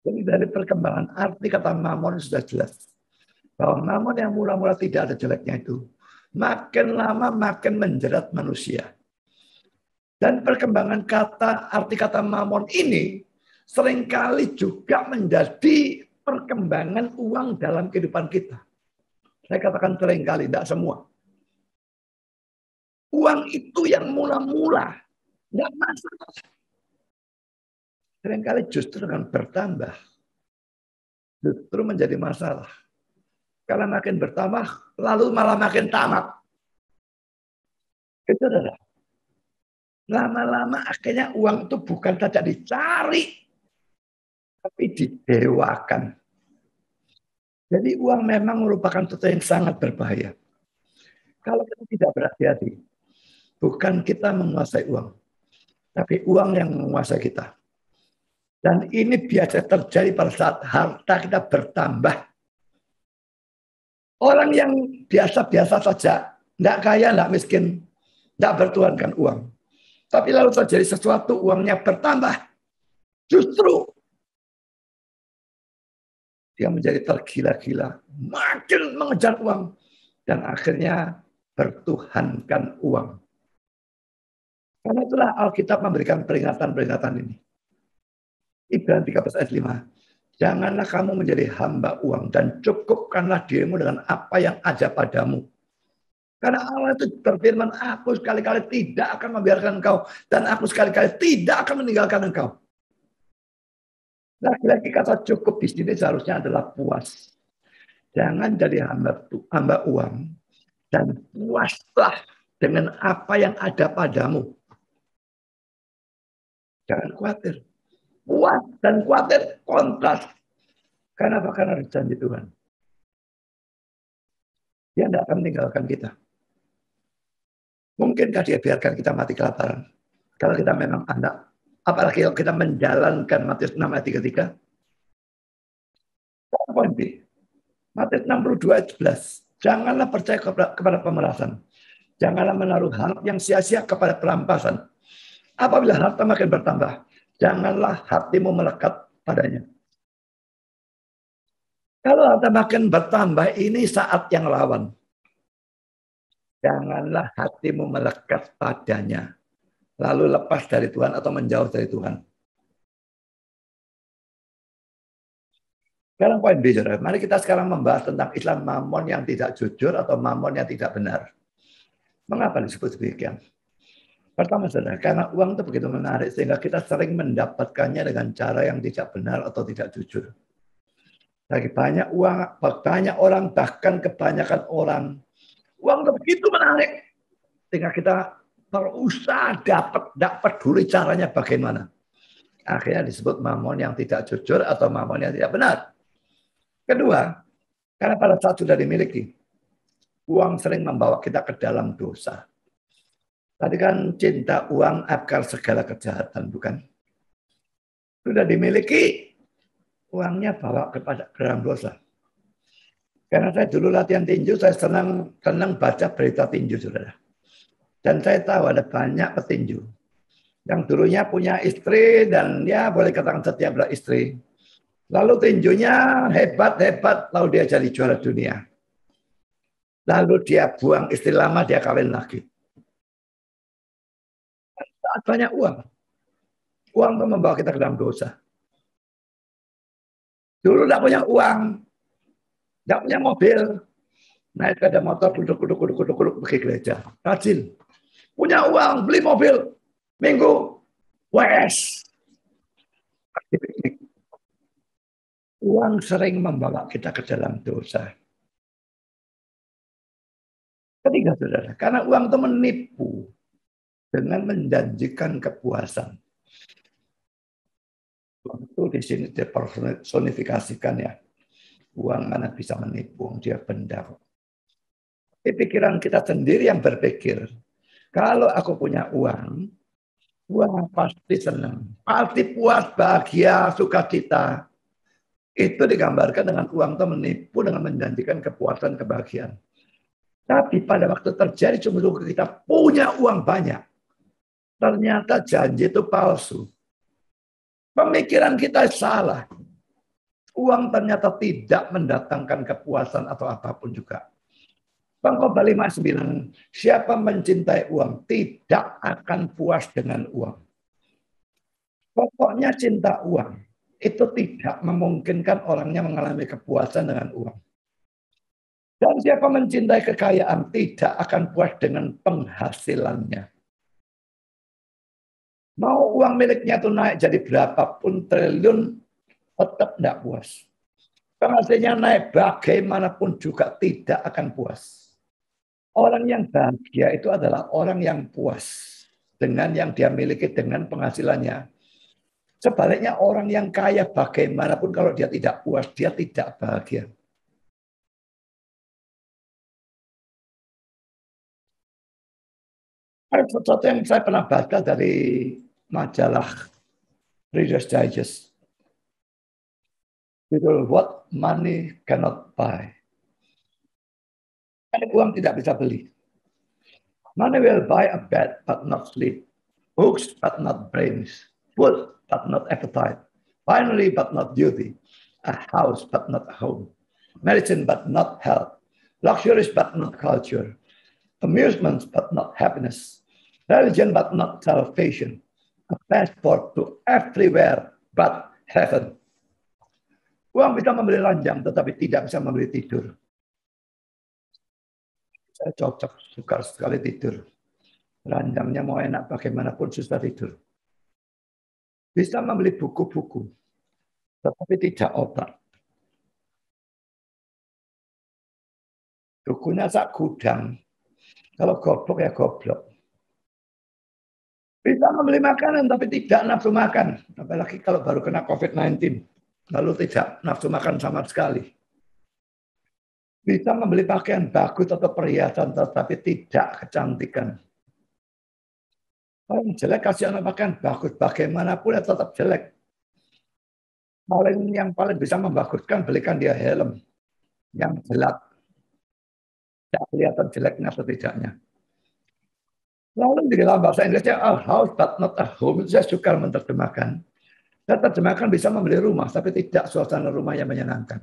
Jadi dari perkembangan arti kata mamon sudah jelas. Bahwa mamon yang mula-mula tidak ada jeleknya itu, makin lama makin menjerat manusia. Dan perkembangan arti kata mamon ini seringkali juga menjadi perkembangan uang dalam kehidupan kita. Saya katakan seringkali, tidak semua. Uang itu yang mula-mula tidak masalah. Seringkali justru dengan bertambah, justru menjadi masalah. Karena makin bertambah, lalu malah makin tamat. Itu adalah. Lama-lama akhirnya uang itu bukan saja dicari, tapi didewakan. Jadi uang memang merupakan sesuatu yang sangat berbahaya. Kalau kita tidak berhati-hati, bukan kita menguasai uang, tapi uang yang menguasai kita. Dan ini biasa terjadi pada saat harta kita bertambah. Orang yang biasa-biasa saja, tidak kaya, tidak miskin, tidak bertuankan uang. Tapi lalu terjadi sesuatu, uangnya bertambah. Justru dia menjadi tergila-gila, makin mengejar uang. Dan akhirnya bertuhankan uang. Karena itulah Alkitab memberikan peringatan-peringatan ini. Ibrani 13 ayat 5. Janganlah kamu menjadi hamba uang dan cukupkanlah dirimu dengan apa yang ada padamu. Karena Allah itu berfirman, aku sekali-kali tidak akan membiarkan engkau dan aku sekali-kali tidak akan meninggalkan engkau. Lagi-lagi kata cukup di sini seharusnya adalah puas. Jangan jadi hamba uang dan puaslah dengan apa yang ada padamu. Jangan khawatir. Puas dan khawatir kontras. Kenapa? Karena ada janji Tuhan. Dia tidak akan meninggalkan kita. Mungkinkah dia biarkan kita mati kelaparan? Kalau kita memang anak. Apalagi kalau kita menjalankan Matius 6 ayat 33. Poin B. Matius 62 ayat 11. Janganlah percaya kepada pemerasan. Janganlah menaruh harap yang sia-sia kepada perampasan. Apabila harta makin bertambah, janganlah hatimu melekat padanya. Kalau harta makin bertambah, ini saat yang lawan. Janganlah hatimu melekat padanya. Lalu lepas dari Tuhan atau menjauh dari Tuhan. Sekarang poin B, saudara. Mari kita sekarang membahas tentang Islam mamon yang tidak jujur atau mamon yang tidak benar. Mengapa disebut demikian? Pertama, saudara, karena uang itu begitu menarik sehingga kita sering mendapatkannya dengan cara yang tidak benar atau tidak jujur. Lagi banyak uang, banyak orang, bahkan kebanyakan orang, uang itu begitu menarik sehingga kita berusaha tidak peduli caranya bagaimana. Akhirnya disebut mamon yang tidak jujur atau mamon yang tidak benar. Kedua, karena pada saat sudah dimiliki, uang sering membawa kita ke dalam dosa. Tadi kan cinta uang akar segala kejahatan, bukan? Sudah dimiliki, uangnya bawa kepada dalam dosa. Karena saya dulu latihan tinju, saya senang baca berita tinju, saudara. Dan saya tahu ada banyak petinju yang dulunya punya istri dan ya boleh katakan setiap istri. Lalu tinjunya hebat-hebat, lalu dia jadi juara dunia. Lalu dia buang istri lama, dia kawin lagi. Saat banyak uang. Uang itu membawa kita ke dalam dosa. Dulu tidak punya uang, tidak punya mobil, naik sepeda motor, duduk, pergi gereja. Rajin. Punya uang, beli mobil, minggu, wes. Uang sering membawa kita ke dalam dosa. Ketiga, saudara, karena uang itu menipu dengan menjanjikan kepuasan. Uang itu di sini dipersonifikasikan ya. Uang mana bisa menipu, dia benda. Di pikiran kita sendiri yang berpikir, kalau aku punya uang, uang pasti senang, pasti puas, bahagia, sukacita. Itu digambarkan dengan uang itu menipu dengan menjanjikan kepuasan, kebahagiaan. Tapi pada waktu terjadi sungguh-sungguh kita punya uang banyak, ternyata janji itu palsu. Pemikiran kita salah. Uang ternyata tidak mendatangkan kepuasan atau apapun juga. Pengkhotbah 5:9, siapa mencintai uang tidak akan puas dengan uang. Pokoknya cinta uang itu tidak memungkinkan orangnya mengalami kepuasan dengan uang. Dan siapa mencintai kekayaan tidak akan puas dengan penghasilannya. Mau uang miliknya itu naik jadi berapapun triliun, tetap tidak puas. Penghasilannya naik bagaimanapun juga tidak akan puas. Orang yang bahagia itu adalah orang yang puas dengan yang dia miliki, dengan penghasilannya. Sebaliknya orang yang kaya bagaimanapun kalau dia tidak puas, dia tidak bahagia. Ada sesuatu yang saya pernah baca dari majalah Reader's Digest. Judul What Money Cannot Buy. Uang tidak bisa beli. Money will buy a bed but not sleep. Books but not brains. Food but not appetite. Finery but not beauty. A house but not a home. Medicine but not health. Luxuries but not culture. Amusements but not happiness. Religion but not salvation. A passport to everywhere but heaven. Uang bisa membeli ranjang tetapi tidak bisa membeli tidur. Saya cocok, suka sekali tidur. Ranjangnya mau enak bagaimanapun susah tidur. Bisa membeli buku-buku, tetapi tidak otak. Bukunya sak gudang. Kalau goblok ya goblok. Bisa membeli makanan tapi tidak nafsu makan. Apalagi kalau baru kena COVID-19. Lalu tidak nafsu makan sama sekali. Bisa membeli pakaian bagus atau perhiasan tetapi tidak kecantikan. Orang jelek kasih anak pakaian bagus. Bagaimanapun ya tetap jelek. Yang paling bisa membaguskan belikan dia helm. Yang gelap. Tidak kelihatan jeleknya atau tidaknya. Lalu di dalam bahasa Inggrisnya a house but not a home. Saya suka menerjemahkan. Saya terjemahkan bisa membeli rumah, tapi tidak suasana rumah yang menyenangkan.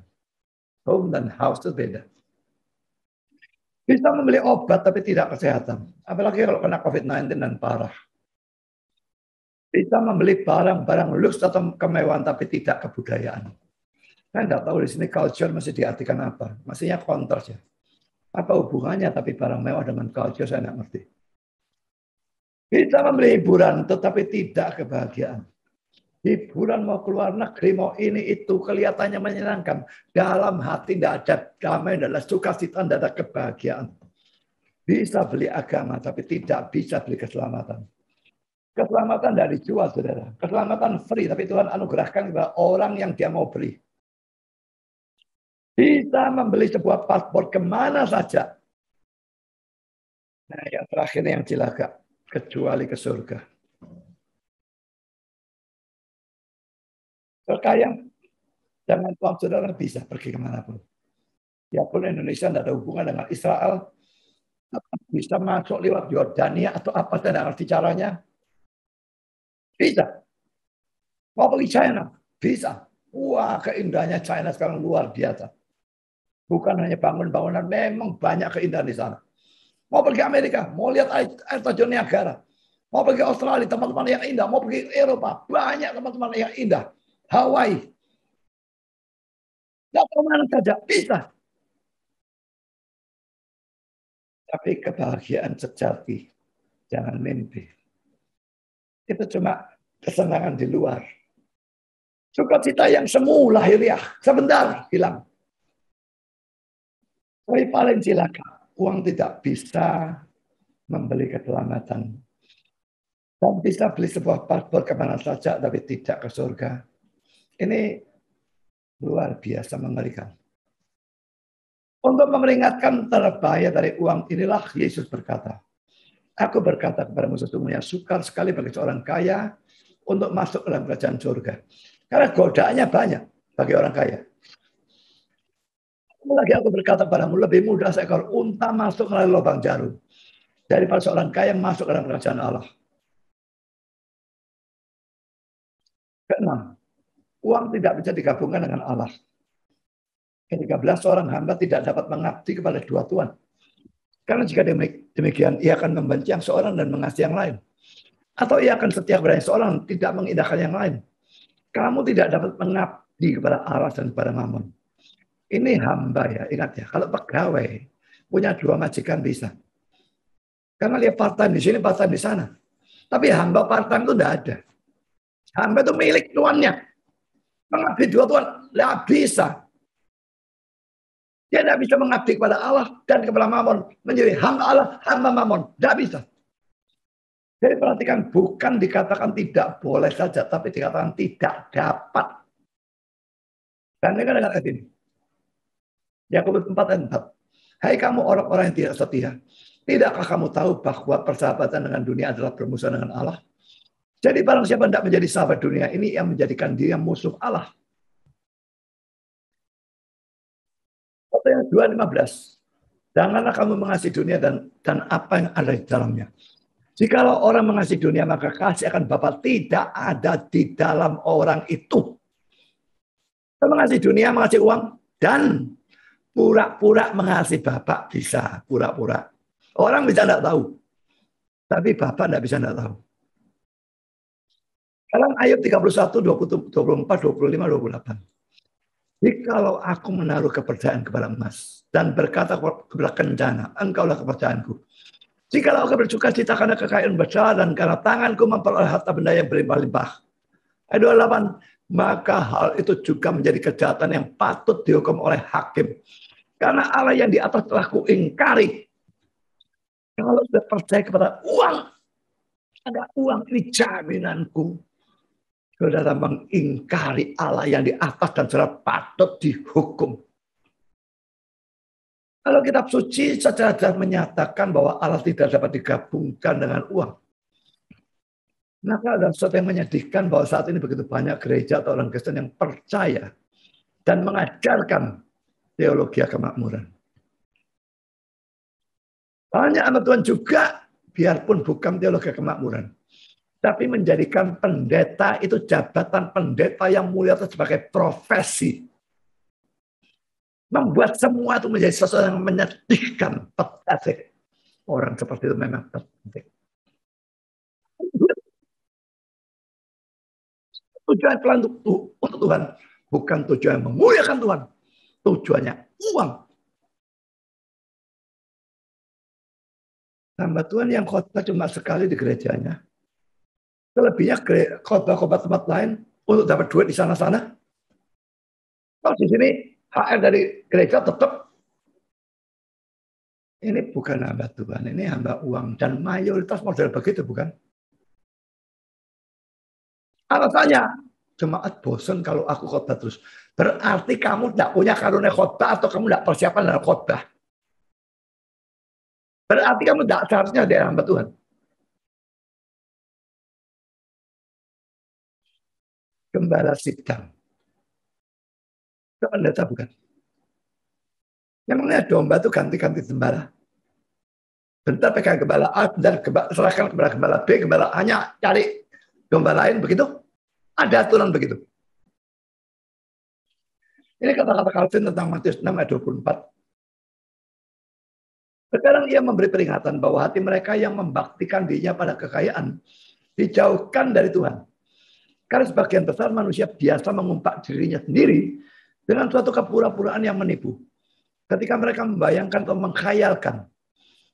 Home dan house itu beda. Bisa membeli obat, tapi tidak kesehatan. Apalagi kalau kena COVID-19 dan parah. Bisa membeli barang-barang luks atau kemewahan, tapi tidak kebudayaan. Saya tidak tahu di sini culture masih diartikan apa. Maksudnya kontras ya. Apa hubungannya tapi barang mewah dengan culture, saya tidak ngerti. Bisa membeli hiburan, tetapi tidak kebahagiaan. Hiburan mau keluar negeri, mau ini itu, kelihatannya menyenangkan. Dalam hati tidak ada damai, tidak ada sukacita, tidak ada kebahagiaan. Bisa beli agama, tapi tidak bisa beli keselamatan. Keselamatan tidak dijual, saudara. Keselamatan free, tapi Tuhan anugerahkan kepada orang yang dia mau beli. Bisa membeli sebuah paspor kemana saja. Nah, yang terakhir yang cilaka, kecuali ke surga. Terkaya dengan Tuhan saudara bisa pergi kemanapun. Ya pun Indonesia tidak ada hubungan dengan Israel, bisa masuk lewat Yordania atau apa, saya tidak ngerti caranya. Bisa. Mau pergi China? Bisa. Wah, keindahannya China sekarang luar biasa. Bukan hanya bangunan-bangunan, memang banyak keindahan di sana. Mau pergi Amerika, mau lihat air terjun Niagara. Mau pergi Australia, teman-teman yang indah. Mau pergi Eropa, banyak teman-teman yang indah. Hawaii. Tidak kemana saja, bisa. Tapi kebahagiaan sejati, jangan mimpi. Itu cuma kesenangan di luar. Sukacita yang semu lahiriah, sebentar hilang. Tapi paling cilaka, uang tidak bisa membeli keselamatan. Dan bisa beli sebuah paspor kemana saja, tapi tidak ke surga. Ini luar biasa mengerikan. Untuk memperingatkan terbahaya dari uang inilah Yesus berkata, aku berkata kepadamu sesungguhnya sukar sekali bagi seorang kaya untuk masuk ke dalam kerajaan surga. Karena godaannya banyak bagi orang kaya. Lagi aku berkata kepadamu, lebih mudah seekor unta masuk melalui lubang jarum daripada seorang kaya masuk ke dalam kerajaan Allah. Keenam, uang tidak bisa digabungkan dengan Allah. Ke-13, seorang hamba tidak dapat mengabdi kepada dua tuan. Karena jika demikian, ia akan membenci yang seorang dan mengasihi yang lain. Atau ia akan setia kepada yang seorang, tidak mengindahkan yang lain. Kamu tidak dapat mengabdi kepada Allah dan kepada Mammon. Ini hamba ya, ingat ya. Kalau pegawai punya dua majikan bisa. Karena dia part-time di sini, part-time di sana. Tapi hamba part-time itu tidak ada. Hamba itu milik tuannya. Mengabdi dua tuan, tidak bisa. Dia tidak bisa mengabdi kepada Allah dan kepada Mammon. Menjadi hamba Allah, hamba Mammon. Tidak bisa. Jadi perhatikan, bukan dikatakan tidak boleh saja, tapi dikatakan tidak dapat. Dan dengan ayat ini. Yakobus 4 ayat 4. Hai kamu orang-orang yang tidak setia. Tidakkah kamu tahu bahwa persahabatan dengan dunia adalah bermusuhan dengan Allah? Jadi barang siapa tidak menjadi sahabat dunia ini yang menjadikan dia musuh Allah. Ayat 2:15. Janganlah kamu mengasihi dunia dan apa yang ada di dalamnya. Jikalau orang mengasihi dunia, maka kasih akan Bapa tidak ada di dalam orang itu. Kita mengasihi dunia, mengasihi uang, dan pura-pura mengasihi Bapa bisa. Pura-pura. Orang bisa tidak tahu. Tapi Bapa tidak bisa tidak tahu. Dalam ayat 31, 24, 25, 28. Jikalau aku menaruh kepercayaan kepada emas dan berkata kepada kencana, engkaulah kepercayaanku. Jikalau aku bersuka cita karena kekayaan besar dan karena tanganku memperoleh harta benda yang berlimpah-limpah. Ayat 28, maka hal itu juga menjadi kejahatan yang patut dihukum oleh hakim. Karena Allah yang di atas telah kuingkari. Kalau sudah percaya kepada uang, Ada uang, ini jaminanku. Saudara mengingkari Allah yang di atas dan saudara patut dihukum. Kalau kitab suci secara jelas menyatakan bahwa Allah tidak dapat digabungkan dengan uang. Maka ada sesuatu yang menyedihkan bahwa saat ini begitu banyak gereja atau orang Kristen yang percaya dan mengajarkan teologi kemakmuran. Banyak anak Tuhan juga, biarpun bukan teologi kemakmuran, tapi menjadikan pendeta itu jabatan pendeta yang mulia itu sebagai profesi. Membuat semua itu menjadi sesuatu yang menyedihkan, pathetic. Orang seperti itu memang pathetic. Tujuan pelan untuk Tuhan, bukan tujuan memuliakan Tuhan. Tujuannya uang. Hamba Tuhan yang khotbah cuma sekali di gerejanya. Selebihnya khotbah-khotbah tempat lain untuk dapat duit di sana-sana. Kalau di sini HR dari gereja tetap. Ini bukan hamba Tuhan, ini hamba uang. Dan mayoritas model begitu, bukan? Alasannya, jemaat bosan kalau aku khotbah terus. Berarti kamu tidak punya karunia khotbah atau kamu tidak persiapan dalam khotbah. Berarti kamu tidak seharusnya di hamba Tuhan. Gembala sidang. Itu pendeta bukan? Memangnya domba itu ganti-ganti gembala. Bentar pegang gembala A, bentar serahkan kepada gembala B, gembala A-nya cari domba lain, begitu? Ada aturan begitu. Ini kata-kata Calvin tentang Matius 6 ayat 24. Sekarang ia memberi peringatan bahwa hati mereka yang membaktikan dirinya pada kekayaan dijauhkan dari Tuhan. Karena sebagian besar manusia biasa mengumpat dirinya sendiri dengan suatu kepura-puraan yang menipu. Ketika mereka membayangkan atau mengkhayalkan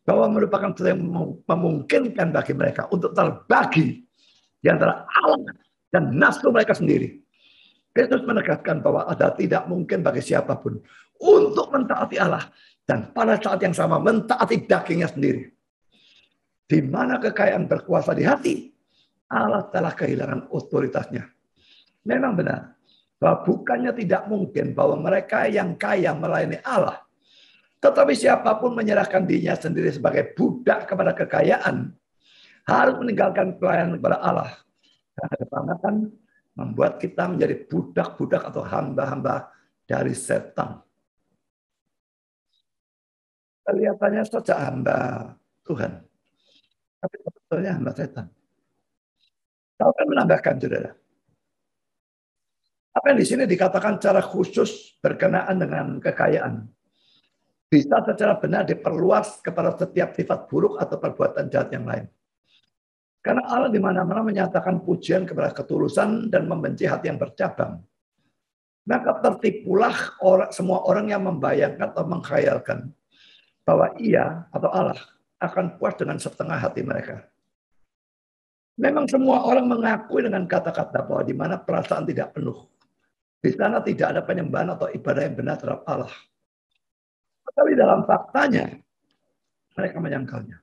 bahwa merupakan sesuatu yang memungkinkan bagi mereka untuk terbagi di antara Allah dan nafsu mereka sendiri. Kristus menegaskan bahwa ada tidak mungkin bagi siapapun untuk mentaati Allah dan pada saat yang sama mentaati dagingnya sendiri. Di mana kekayaan berkuasa di hati, Allah telah kehilangan otoritasnya. Memang benar bahwa bukannya tidak mungkin bahwa mereka yang kaya melayani Allah, tetapi siapapun menyerahkan dirinya sendiri sebagai budak kepada kekayaan, harus meninggalkan pelayanan kepada Allah. Karena keselamatan membuat kita menjadi budak-budak atau hamba-hamba dari setan. Kelihatannya saja hamba Tuhan, tapi sebetulnya hamba setan. Saya akan menambahkan, saudara. Apa yang di sini dikatakan secara khusus berkenaan dengan kekayaan, bisa secara benar diperluas kepada setiap sifat buruk atau perbuatan jahat yang lain. Karena Allah di mana-mana menyatakan pujian kepada ketulusan dan membenci hati yang bercabang. Maka tertipulah semua orang yang membayangkan atau mengkhayalkan bahwa ia atau Allah akan puas dengan setengah hati mereka. Memang semua orang mengakui dengan kata-kata bahwa di mana perasaan tidak penuh, di sana tidak ada penyembahan atau ibadah yang benar terhadap Allah. Tapi dalam faktanya, mereka menyangkalnya.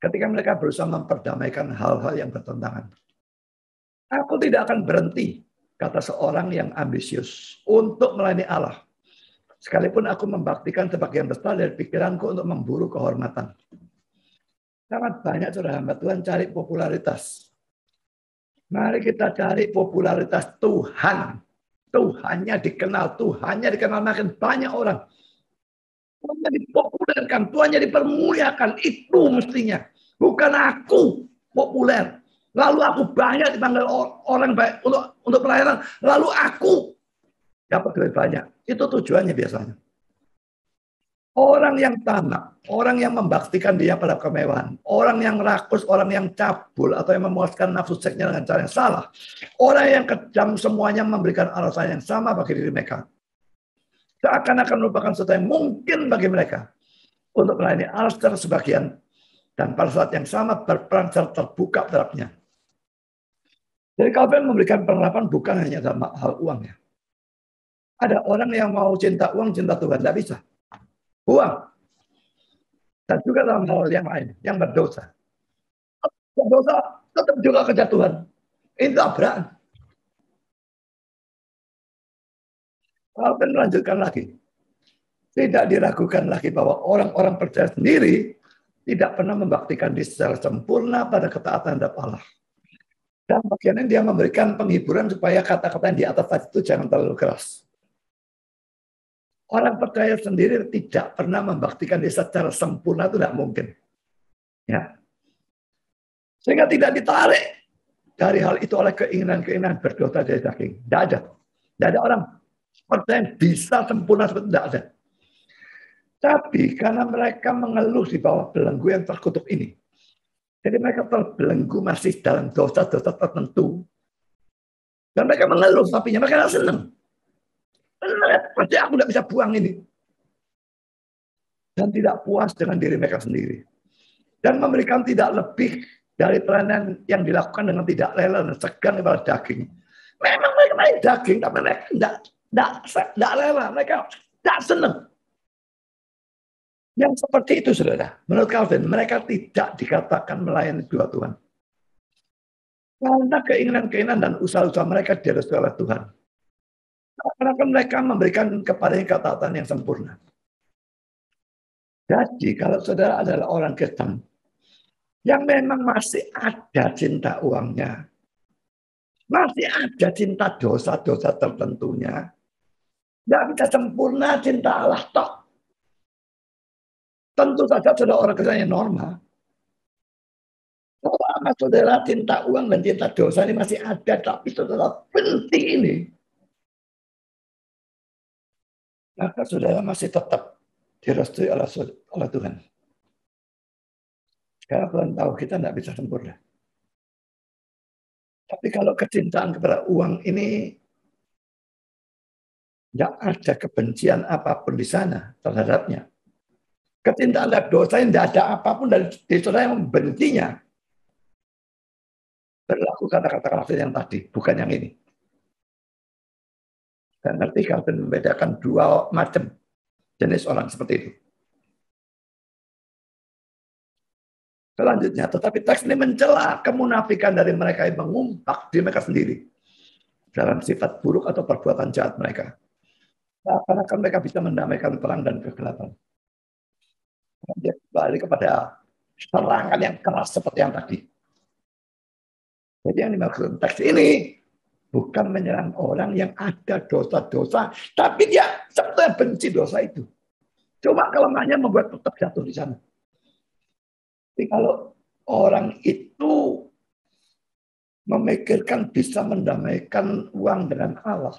Ketika mereka berusaha memperdamaikan hal-hal yang bertentangan. Aku tidak akan berhenti, kata seorang yang ambisius, untuk melayani Allah. Sekalipun aku membaktikan sebagian besar dari pikiranku untuk memburu kehormatan. Sangat banyak saudara hamba Tuhan cari popularitas. Mari kita cari popularitas Tuhan. Tuhannya dikenal makin banyak orang. Tuhannya dipopulerkan, Tuhannya dipermuliakan. Itu mestinya. Bukan aku populer. Lalu aku banyak dipanggil orang baik untuk pelayanan. Lalu aku dapat lebih banyak. Itu tujuannya biasanya. Orang yang tamak, orang yang membaktikan dia pada kemewahan, orang yang rakus, orang yang cabul, atau yang memuaskan nafsu seksnya dengan cara yang salah, orang yang kejam semuanya memberikan alasan yang sama bagi diri mereka. Seakan-akan merupakan sesuatu yang mungkin bagi mereka untuk melayani Allah secara sebagian, dan pada saat yang sama berperan secara terbuka terhadapnya. Jadi Calvin memberikan penerapan bukan hanya dalam hal uangnya. Ada orang yang mau cinta uang, cinta Tuhan, tidak bisa. Uang. Dan juga dalam hal yang lain, yang berdosa. Berdosa tetap juga kejatuhan. Itu Abraham. Calvin melanjutkan lagi. Tidak diragukan lagi bahwa orang-orang percaya sendiri tidak pernah membaktikan diri secara sempurna pada ketaatan terhadap Allah. Dan bagiannya dia memberikan penghiburan supaya kata-kata yang di atas itu jangan terlalu keras. Orang percaya sendiri tidak pernah membaktikan diri secara sempurna, itu tidak mungkin. Ya. Sehingga tidak ditarik dari hal itu oleh keinginan-keinginan berdosa dari daging. Tidak ada. Tidak ada orang percaya bisa sempurna seperti itu, tidak ada. Tapi karena mereka mengeluh di bawah belenggu yang terkutuk ini. Jadi mereka terbelenggu masih dalam dosa-dosa tertentu. Dan mereka mengeluh, tapi mereka tidak senang. Pasti aku tidak bisa buang ini. Dan tidak puas dengan diri mereka sendiri. Dan memberikan tidak lebih dari pelayanan yang dilakukan dengan tidak rela dan segan kepada daging. Memang mereka main daging, tapi mereka tidak rela. Mereka tidak senang. Yang seperti itu, saudara. Menurut Calvin, mereka tidak dikatakan melayani dua Tuhan. Karena keinginan-keinginan dan usaha-usaha mereka direstui oleh Tuhan. Karena mereka memberikan kepadanya ketaatan yang sempurna. Jadi kalau saudara adalah orang Kristen yang memang masih ada cinta uangnya, masih ada cinta dosa-dosa tertentunya, tidak bisa sempurna cinta Allah toh. Tentu saja saudara orang Kristen yang normal. Selama saudara cinta uang dan cinta dosa ini masih ada, tapi saudara benci ini, maka saudara masih tetap direstui oleh Tuhan. Karena Tuhan tahu kita tidak bisa sempurna. Tapi kalau kecintaan kepada uang ini tidak ada kebencian apapun di sana terhadapnya. Kecintaan terhadap dosa ini tidak ada apapun dari saudara yang membencinya. Berlaku kata-kata Calvin yang tadi, bukan yang ini. Dan nanti Calvin membedakan dua macam jenis orang seperti itu. Selanjutnya, tetapi teks ini mencela kemunafikan dari mereka yang mengumpat di mereka sendiri dalam sifat buruk atau perbuatan jahat mereka. Karena kan mereka bisa mendamaikan perang dan kegelapan. Dia kembali kepada serangan yang keras seperti yang tadi. Jadi yang dimaksud teks ini bukan menyerang orang yang ada dosa-dosa, tapi dia sebetulnya benci dosa itu. Cuma kelemahannya membuat tetap jatuh di sana. Tapi kalau orang itu memikirkan bisa mendamaikan uang dengan Allah,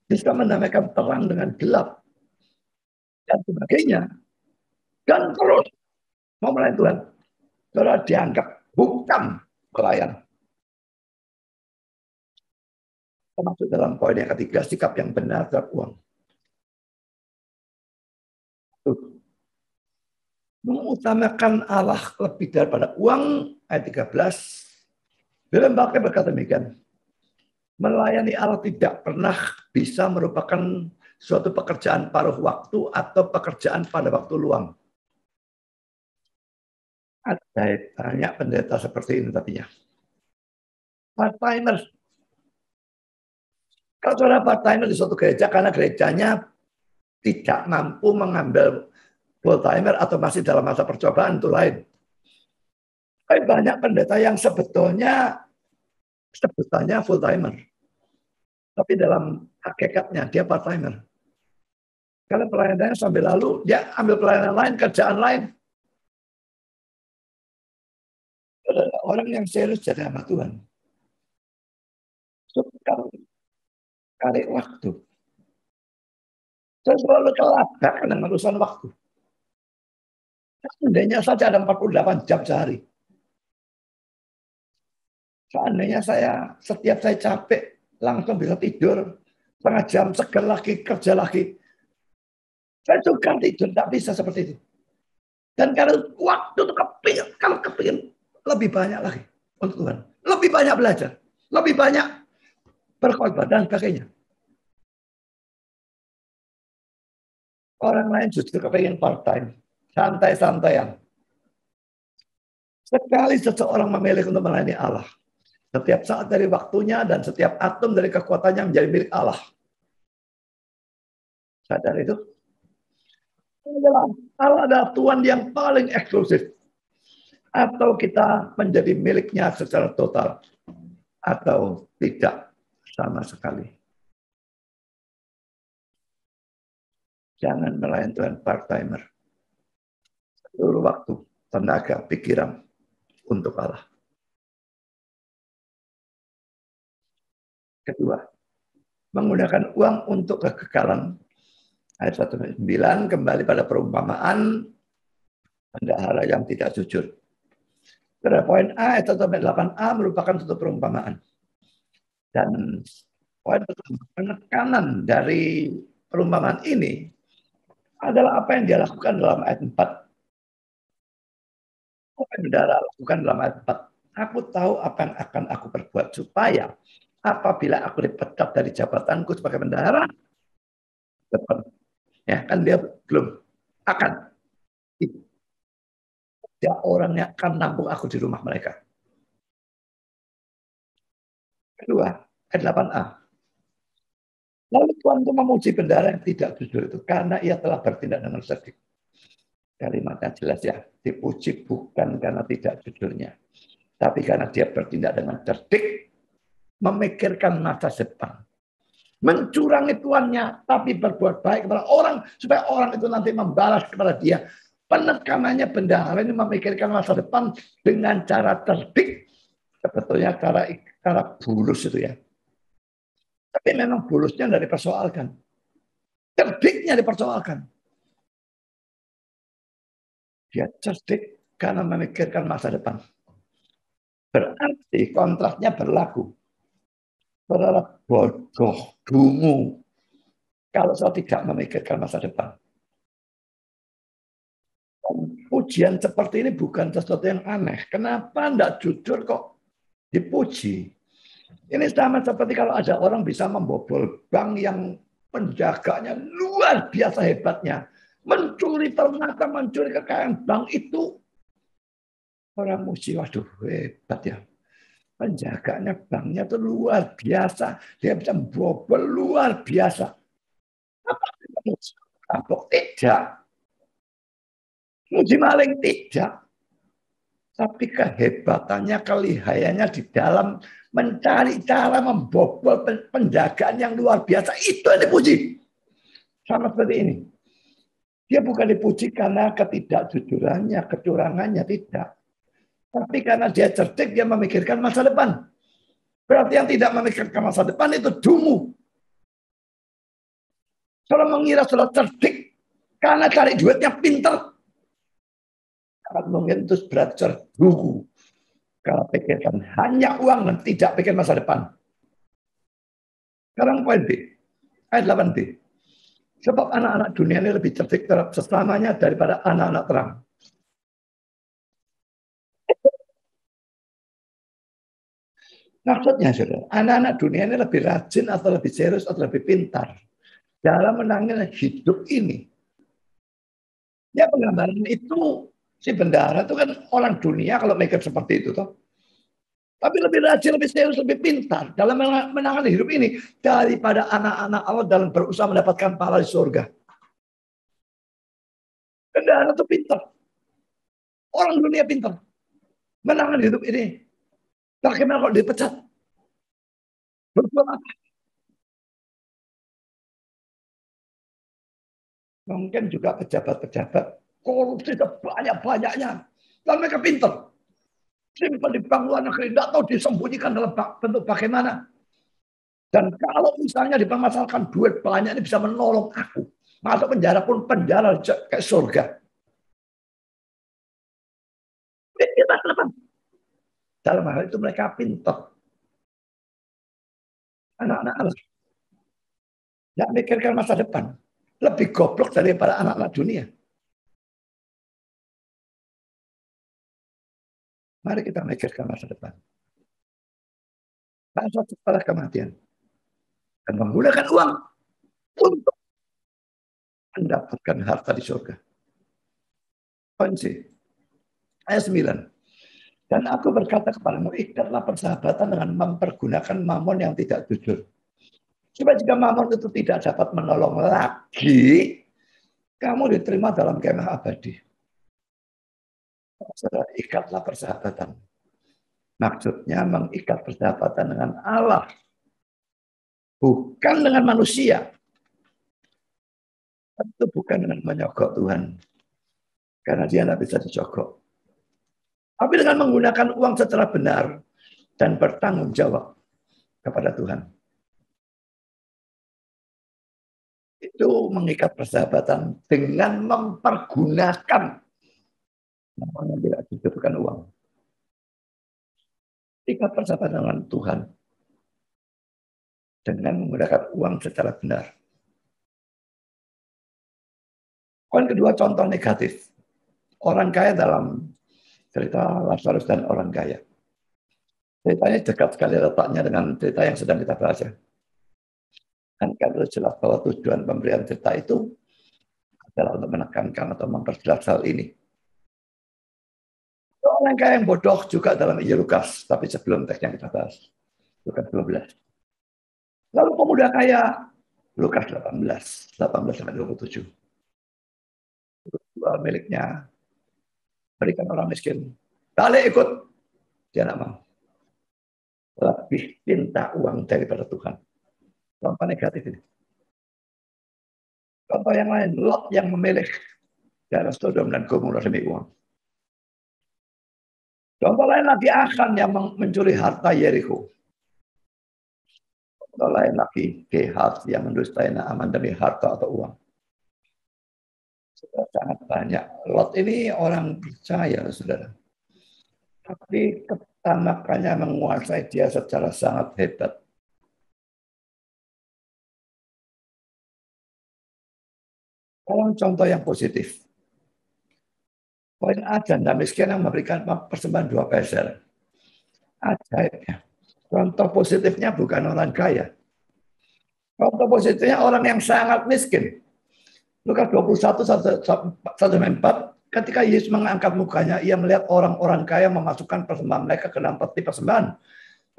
bisa mendamaikan terang dengan gelap, dan sebagainya, dan terus mau melayani Tuhan, saudara dianggap bukan pelayan. Termasuk dalam poin yang ketiga, sikap yang benar terhadap uang. Mengutamakan Allah lebih daripada uang, ayat 13. Dalam Bapak berkata demikian, melayani Allah tidak pernah bisa merupakan suatu pekerjaan paruh waktu atau pekerjaan pada waktu luang. Ada banyak pendeta seperti ini tadinya. Part-timer. Kalau saudara part-timer di suatu gereja karena gerejanya tidak mampu mengambil full-timer atau masih dalam masa percobaan, itu lain. Tapi banyak pendeta yang sebetulnya sebutannya full-timer. Tapi dalam hakikatnya dia part-timer. Karena pelayanannya sambil lalu, dia ambil pelayanan lain, kerjaan lain. Orang yang serius jadi hamba Tuhan. Suka cari waktu. Saya selalu kelabak dengan urusan waktu. Seandainya saja ada 48 jam sehari. Seandainya setiap saya capek, langsung bisa tidur. Setengah jam, seger lagi, kerja lagi. Saya suka tidur, tidak bisa seperti itu. Dan kalau waktu itu kepingin lebih banyak lagi untuk Tuhan. Lebih banyak belajar. Lebih banyak berkhotbah dan sebagainya. Orang lain justru kepingin part-time. Santai-santaian. Sekali seseorang memilih untuk melayani Allah, setiap saat dari waktunya dan setiap atom dari kekuatannya menjadi milik Allah. Sadar itu? Allah adalah Tuhan yang paling eksklusif. Atau kita menjadi miliknya secara total, atau tidak sama sekali. Jangan melayani Tuhan part-timer. Seluruh waktu, tenaga, pikiran untuk Allah. Kedua, menggunakan uang untuk kekekalan. Ayat 1-9 kembali pada perumpamaan bendahara yang tidak jujur. Pada poin A, ayat 1-8a merupakan satu perumpamaan. Dan poin penekanan dari perumpamaan ini adalah apa yang dia lakukan dalam ayat 4. Apa yang bendahara lakukan dalam ayat 4? Aku tahu apa yang akan aku perbuat supaya apabila aku dipecat dari jabatanku sebagai bendahara, ya kan dia belum akan. Ya, orangnya akan nampung aku di rumah mereka. Kedua, ayat 8a. Lalu Tuhan itu memuji bendahara yang tidak jujur itu karena ia telah bertindak dengan cerdik. Kalimatnya jelas ya, dipuji bukan karena tidak jujurnya, tapi karena dia bertindak dengan cerdik, memikirkan masa depan. Mencurangi tuannya, tapi berbuat baik kepada orang, supaya orang itu nanti membalas kepada dia. Penekanannya bendahara ini memikirkan masa depan dengan cara cerdik. Sebetulnya cara bulus itu ya. Tapi memang bulusnya tidak dipersoalkan. Cerdiknya dipersoalkan. Dia cerdik karena memikirkan masa depan. Berarti kontraknya berlaku. Saudara bodoh, dungu, kalau saya tidak memikirkan masa depan. Pujian seperti ini bukan sesuatu yang aneh. Kenapa tidak jujur kok dipuji? Ini sama seperti kalau ada orang bisa membobol bank yang penjaganya luar biasa hebatnya. Mencuri ternyata mencuri kekayaan bank itu. Orang muji, waduh hebat ya. Penjaganya banknya itu luar biasa. Dia bisa membobol luar biasa. Apa kita muji rampok? Tidak. Muji maling? Tidak. Tapi kehebatannya, kelihayannya di dalam mencari cara membobol penjagaan yang luar biasa. Itu yang dipuji. Sama seperti ini. Dia bukan dipuji karena ketidakjujurannya, kecurangannya, tidak. Tapi karena dia cerdik, dia memikirkan masa depan. Berarti yang tidak memikirkan masa depan itu dungu. Kalau mengira sudah cerdik, karena cari duitnya pinter. Sangat mungkin itu belajar dungu. Kalau pikirkan hanya uang dan tidak pikir masa depan. Sekarang poin B, ayat 8b. Sebab anak-anak dunia ini lebih cerdik terhadap sesamanya daripada anak-anak terang. Maksudnya, saudara, anak-anak dunia ini lebih rajin atau lebih serius atau lebih pintar dalam menangani hidup ini. Ya, penggambaran itu, si bendahara itu kan orang dunia kalau mikir seperti itu. Toh. Tapi lebih rajin, lebih serius, lebih pintar dalam menangani hidup ini daripada anak-anak Allah dalam berusaha mendapatkan pahala di surga. Bendahara itu pintar. Orang dunia pintar. Menangani hidup ini. Bagaimana kalau dipecat? Berbuat apa? Mungkin juga pejabat-pejabat korupsi sebanyak-banyaknya. Dan mereka pintar. Simpan di bank luar negeri, tidak tahu disembunyikan dalam bentuk bagaimana. Dan kalau misalnya dipermasalahkan duit banyak ini bisa menolong aku. Masuk penjara pun penjara kayak surga. Kita kenapa? Dalam hal itu mereka pintar. Anak-anak Allah. Tidak mikirkan masa depan. Lebih goblok daripada anak-anak dunia. Mari kita mikirkan masa depan. Masa setelah kematian. Dan menggunakan uang untuk mendapatkan harta di surga. Poin C. Ayat 9. Dan aku berkata kepadamu, ikatlah persahabatan dengan mempergunakan mamon yang tidak jujur. Supaya jika mamon itu tidak dapat menolong lagi, kamu diterima dalam kemah abadi. Saudara, ikatlah persahabatan. Maksudnya mengikat persahabatan dengan Allah. Bukan dengan manusia. Itu bukan dengan menyogok Tuhan. Karena dia tidak bisa disogok. Tapi dengan menggunakan uang secara benar dan bertanggung jawab kepada Tuhan. Itu mengikat persahabatan dengan mempergunakan namanya tidak dibutuhkan uang. Ikat persahabatan dengan Tuhan dengan menggunakan uang secara benar. Poin kedua, contoh negatif. Orang kaya dalam cerita Lazarus dan orang kaya. Ceritanya dekat sekali letaknya dengan cerita yang sedang kita bahas. Kan kalau jelas bahwa tujuan pemberian cerita itu adalah untuk menekankan atau memperjelas hal ini. Orang kaya yang bodoh juga dalam Injil Lukas, tapi sebelum teks yang kita bahas. Lukas 12. Lalu pemuda kaya, Lukas 18-27. Jual miliknya, berikan orang miskin. Balik ikut, dia tidak mau. Lebih cinta uang daripada Tuhan. Contoh negatif ini. Contoh yang lain, Lot yang memilih daerah Sodom dan Gomora demi uang. Contoh lain lagi Achan yang mencuri harta Yeriko. Contoh lain lagi Gehazi yang mendustai Naaman demi harta atau uang. Sudah sangat banyak. Lot ini orang percaya, saudara. Tapi ketamakannya menguasai dia secara sangat hebat. Kalau contoh yang positif. Poin A, janda miskin yang memberikan persembahan 2 peser. Ajaibnya. Contoh positifnya bukan orang kaya. Contoh positifnya orang yang sangat miskin. Lukas 21:1-4, ketika Yesus mengangkat mukanya, ia melihat orang-orang kaya memasukkan persembahan mereka ke dalam peti persembahan.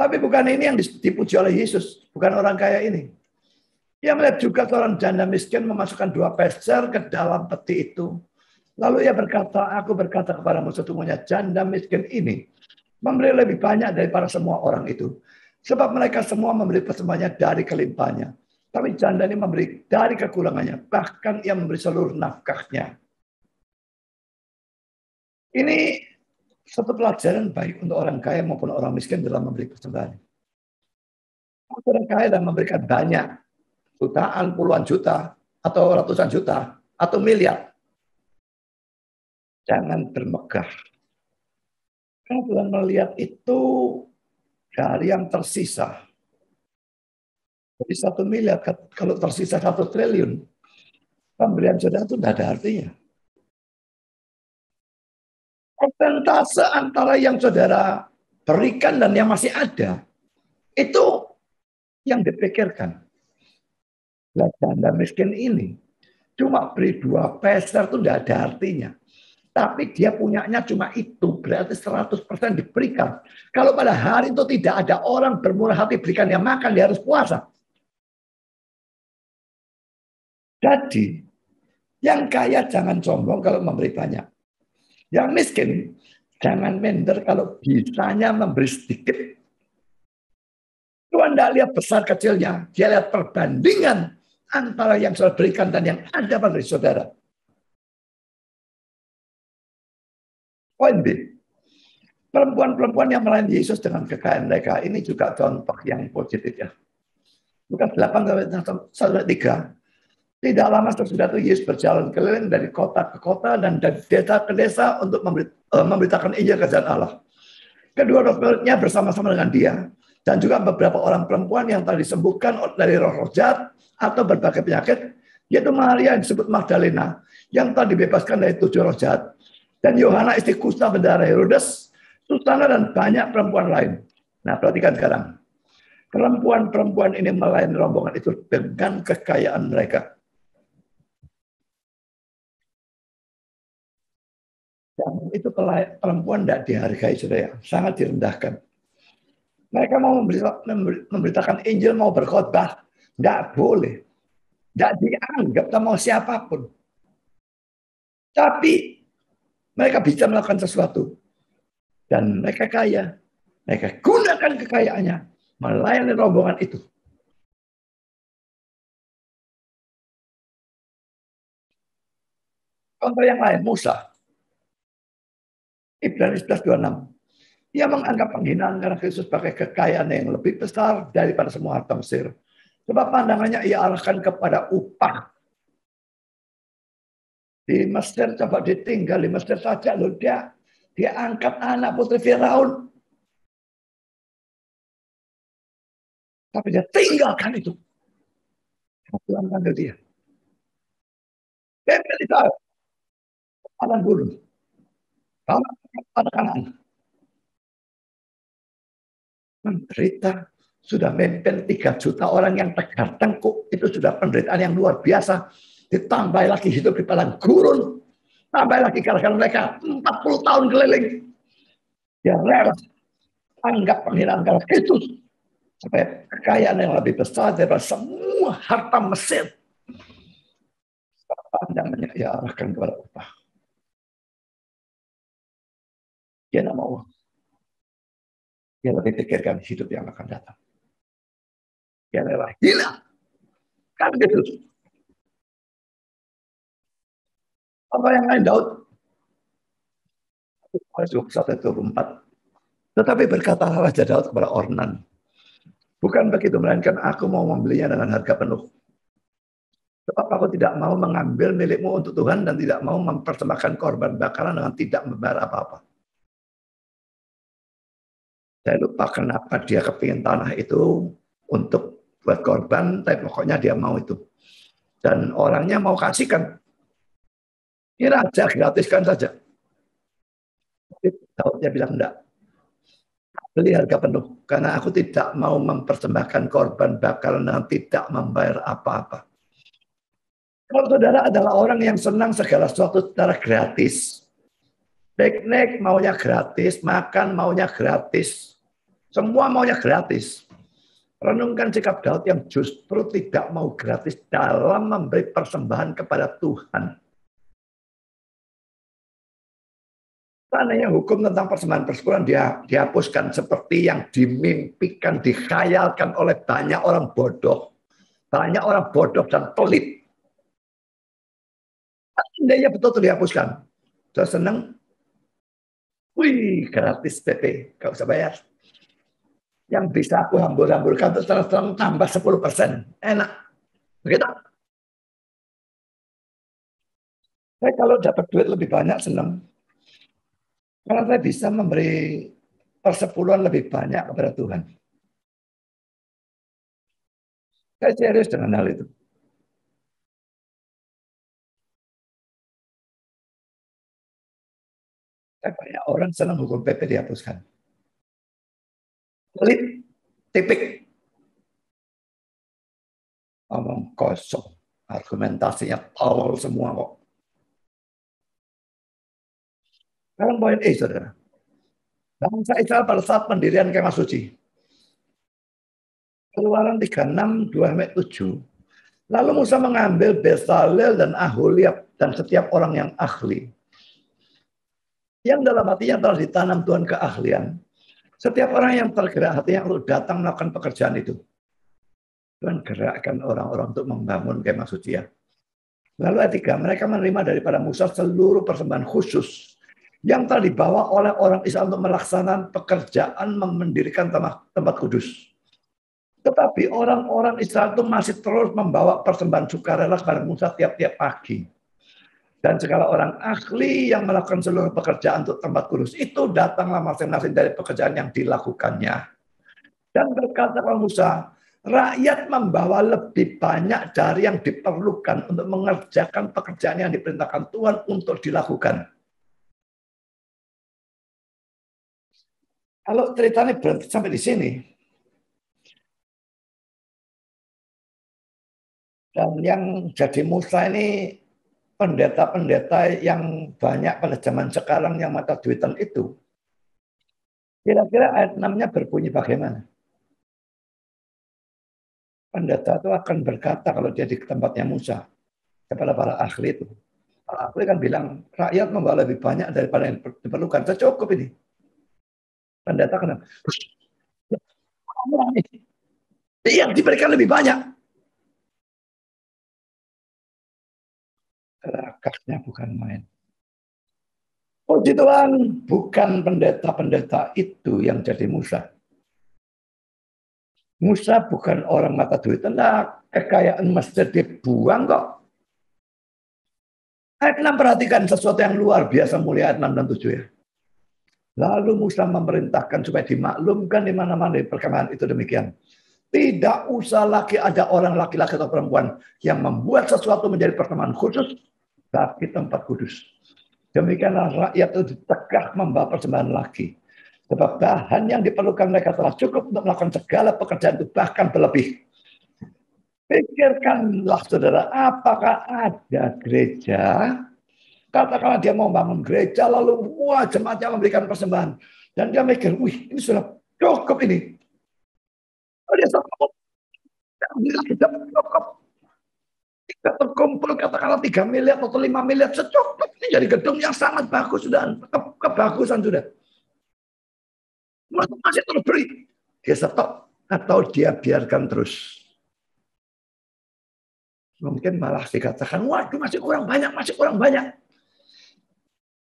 Tapi bukan ini yang dipuji oleh Yesus, bukan orang kaya ini. Ia melihat juga seorang janda miskin memasukkan 2 peser ke dalam peti itu. Lalu ia berkata, aku berkata kepadamu sesungguhnya janda miskin ini memberi lebih banyak daripada semua orang itu. Sebab mereka semua memberi persembahannya dari kelimpahannya. Tapi janda ini memberi dari kekurangannya. Bahkan ia memberi seluruh nafkahnya. Ini satu pelajaran baik untuk orang kaya maupun orang miskin dalam memberi persembahan. Orang kaya dan memberikan banyak. Jutaan, puluhan juta, atau ratusan juta, atau miliar. Jangan bermegah. Karena Tuhan melihat itu dari yang tersisa. Jadi 1 miliar, kalau tersisa 1 triliun, pemberian saudara itu tidak ada artinya. Persentase antara yang saudara berikan dan yang masih ada, itu yang dipikirkan. Nah, janda miskin ini cuma beri 2 peser itu tidak ada artinya. Tapi dia punyanya cuma itu, berarti 100% diberikan. Kalau pada hari itu tidak ada orang bermurah hati berikan dia makan, dia harus puasa. Jadi, yang kaya jangan sombong kalau memberi banyak. Yang miskin, jangan minder kalau bisanya memberi sedikit. Tuhan tidak lihat besar kecilnya, dia lihat perbandingan antara yang saudara berikan dan yang ada pada saudara. Poin B. Perempuan-perempuan yang melayani Yesus dengan kekayaan mereka, ini juga contoh yang positif ya. Lukas 8-3. Tidak lama sesudah itu Yesus berjalan keliling dari kota ke kota dan dari desa ke desa untuk memberitakan Injil kerajaan Allah. Kedua muridnya bersama-sama dengan dia dan juga beberapa orang perempuan yang telah disembuhkan dari roh-roh jahat atau berbagai penyakit, yaitu Maria yang disebut Magdalena yang telah dibebaskan dari 7 roh jahat, dan Yohana istri Kusa bendahara Herodes, Susana dan banyak perempuan lain. Nah, perhatikan sekarang. Perempuan-perempuan ini melayani rombongan itu dengan kekayaan mereka. Itu perempuan tidak dihargai, saudara, sangat direndahkan. Mereka mau memberitakan Injil, mau berkhotbah, nggak boleh, nggak dianggap sama siapapun. Tapi mereka bisa melakukan sesuatu dan mereka kaya. Mereka gunakan kekayaannya melayani rombongan itu. Contoh yang lain, Musa. Ibrani 11:26. Ia menganggap penghinaan karena Kristus pakai kekayaan yang lebih besar daripada semua harta Mesir. Sebab pandangannya ia arahkan kepada upah. Di Mesir, coba ditinggal di Mesir saja loh, dia angkat anak putri Firaun. Tapi dia tinggalkan itu. Tuhan panggil dia. Dia militer, anak bunuh. Anak-anak menderita, sudah memimpin 3 juta orang yang tegar tengkuk, itu sudah penderitaan yang luar biasa. Ditambah lagi hidup di padang gurun, tambah lagi gara-gara mereka 40 tahun keliling. Dia rela anggap penghinaan karena Kristus supaya kekayaan yang lebih besar daripada semua harta Mesir. Pandangannya ia arahkan kepada upah. Dia tidak mau. Dia lebih pikirkan hidup yang akan datang. Dia rela gila. Kan gitu. Apa yang lain Daud? Ayub 1:24. Tetapi berkata Raja Daud kepada Ornan, bukan begitu, melainkan aku mau membelinya dengan harga penuh. Sebab aku tidak mau mengambil milikmu untuk Tuhan dan tidak mau mempersembahkan korban bakaran dengan tidak membayar apa-apa. Saya lupa kenapa dia kepingin tanah itu untuk buat korban, tapi pokoknya dia mau itu. Dan orangnya mau kasihkan. Ini raja gratiskan saja. Daudnya bilang enggak. Beli harga penuh. Karena aku tidak mau mempersembahkan korban bakaran dengan tidak membayar apa-apa. Kalau saudara adalah orang yang senang segala sesuatu secara gratis. Piknik maunya gratis, makan maunya gratis. Semua maunya gratis. Renungkan sikap Daud yang justru tidak mau gratis dalam memberi persembahan kepada Tuhan. Seandainya hukum tentang persembahan persekutuan dihapuskan seperti yang dimimpikan, dikhayalkan oleh banyak orang bodoh. Banyak orang bodoh dan pelit. Seandainya betul-betul dihapuskan. Saya senang. Wih, gratis PP. Gak usah bayar. Yang bisa aku hambur-hamburkan itu terus tambah 10%. Enak. Begitu. Saya kalau dapat duit lebih banyak senang. Karena saya bisa memberi persepuluhan lebih banyak kepada Tuhan. Saya serius dengan hal itu. Saya banyak orang senang hukum PP dihapuskan. Pelit, tipik, ngomong kosong. Argumentasinya tolol semua kok. Sekarang poin E, saudara. Bangsa Israel pada saat pendirian kemah suci. Keluaran 36, 2-7. Lalu Musa mengambil Bezalel dan Aholiab dan setiap orang yang ahli. Yang dalam hatinya telah ditanam Tuhan keahlian. Setiap orang yang tergerak hatinya untuk datang melakukan pekerjaan itu. Tuhan gerakkan orang-orang untuk membangun kemah suci. Lalu ayat 3, mereka menerima daripada Musa seluruh persembahan khusus yang telah dibawa oleh orang Israel untuk melaksanakan pekerjaan mendirikan tempat kudus. Tetapi orang-orang Israel itu masih terus membawa persembahan sukarela kepada Musa tiap-tiap pagi. Dan segala orang ahli yang melakukan seluruh pekerjaan untuk tempat kudus itu datanglah masing-masing dari pekerjaan yang dilakukannya. Dan berkata kepada Musa, rakyat membawa lebih banyak dari yang diperlukan untuk mengerjakan pekerjaan yang diperintahkan Tuhan untuk dilakukan. Kalau ceritanya berhenti sampai di sini, dan yang jadi Musa ini pendeta-pendeta yang banyak pada zaman sekarang yang mata duitan itu, kira-kira ayat 6-nya berbunyi bagaimana? Pendeta itu akan berkata kalau dia di tempatnya Musa kepada para ahli itu. Para ahli kan bilang, rakyat membawa lebih banyak daripada yang diperlukan. Saya cukup ini. Pendeta kan, yang diberikan lebih banyak. Rakasnya bukan main. Puji Tuhan, bukan pendeta-pendeta itu yang jadi Musa. Musa bukan orang mata duit. Nah, kekayaan masjid dibuang kok. Ayat 6 perhatikan sesuatu yang luar biasa mulia ayat 6 dan 7 ya. Lalu Musa memerintahkan supaya dimaklumkan di mana-mana di perkemahan itu demikian. Tidak usah lagi ada orang laki-laki atau perempuan yang membuat sesuatu menjadi perkemahan khusus bagi tempat kudus. Demikianlah rakyat itu ditegak membawa persembahan lagi. Sebab bahan yang diperlukan mereka telah cukup untuk melakukan segala pekerjaan itu bahkan berlebih. Pikirkanlah saudara, apakah ada gereja? Katakanlah dia mau bangun gereja, lalu wah jemaatnya memberikan persembahan. Dan dia mikir, wih ini sudah cukup ini. Oh, dia cukup. Tidak terkumpul katakanlah 3 miliar atau 5 miliar. Secukup ini jadi gedung yang sangat bagus sudah. Kebagusan sudah. Masih terus beri. Dia stop atau dia biarkan terus. Mungkin malah dikatakan, waduh masih kurang banyak, masih kurang banyak.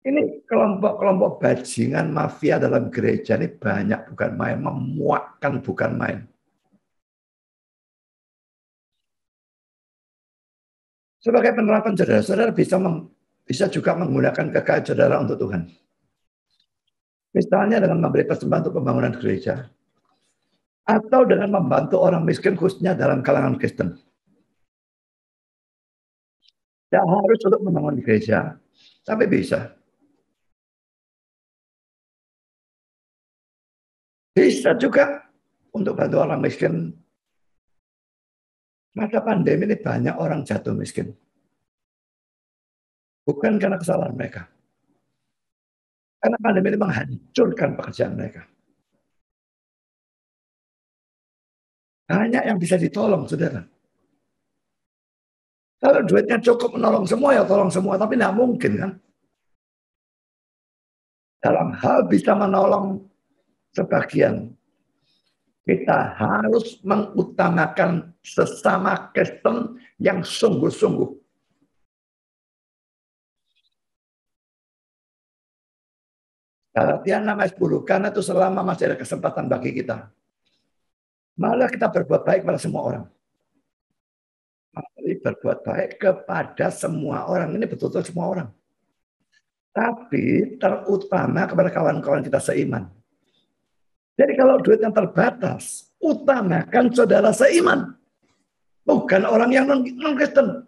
Ini kelompok-kelompok bajingan mafia dalam gereja ini banyak bukan main, memuakkan bukan main. Sebagai penerapan saudara bisa juga menggunakan kekayaan saudara untuk Tuhan. Misalnya dengan memberi persembahan untuk pembangunan gereja. Atau dengan membantu orang miskin khususnya dalam kalangan Kristen. Tidak harus untuk membangun gereja, tapi bisa. Bisa juga untuk bantu orang miskin. Masa pandemi ini banyak orang jatuh miskin. Bukan karena kesalahan mereka. Karena pandemi ini menghancurkan pekerjaan mereka. Hanya yang bisa ditolong, saudara. Kalau duitnya cukup menolong semua, ya tolong semua. Tapi tidak mungkin kan. Dalam hal bisa menolong sebagian, kita harus mengutamakan sesama Kristen yang sungguh-sungguh. Galatia 6:10, karena itu selama masih ada kesempatan bagi kita. Malah kita berbuat baik pada semua orang. Mari berbuat baik kepada semua orang. Ini betul-betul semua orang. Tapi terutama kepada kawan-kawan kita seiman. Jadi kalau duitnya terbatas, utamakan saudara seiman. Bukan orang yang non-Kristen.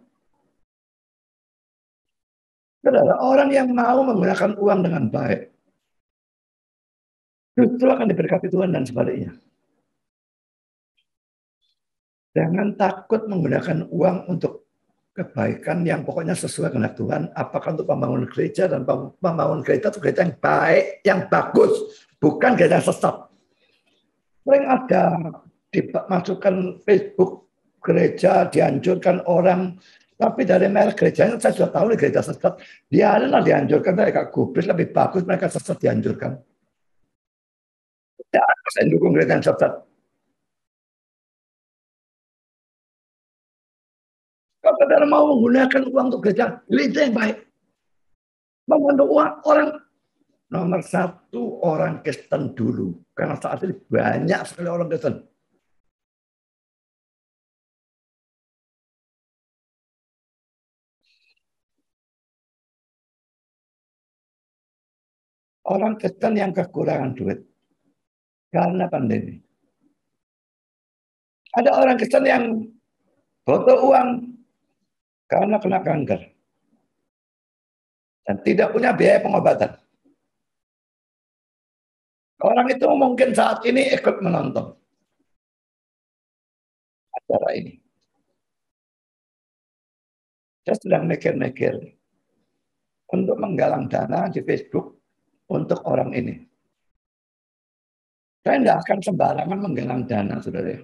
Saudara, orang yang mau menggunakan uang dengan baik, justru akan diberkati Tuhan dan sebaliknya. Jangan takut menggunakan uang untuk kebaikan yang pokoknya sesuai dengan Tuhan. Apakah untuk pembangunan gereja, dan pembangunan gereja itu gereja yang baik, yang bagus. Bukan gereja sesat. Sering ada dimasukkan Facebook gereja, dianjurkan orang. Tapi dari merek gerejanya, saya sudah tahu nih gereja sesat. Dia adalah dianjurkan, mereka gubris lebih bagus, mereka sesat dianjurkan. Tidak, saya dukung gereja yang sesat. Kalau saudara mau menggunakan uang untuk gereja yang baik. Membantu orang nomor satu orang Kristen dulu. Karena saat ini banyak sekali orang Kristen. Orang Kristen yang kekurangan duit karena pandemi. Ada orang Kristen yang butuh uang karena kena kanker dan tidak punya biaya pengobatan. Orang itu mungkin saat ini ikut menonton acara ini. Saya sedang mikir-mikir untuk menggalang dana di Facebook untuk orang ini. Saya tidak akan sembarangan menggalang dana, saudara.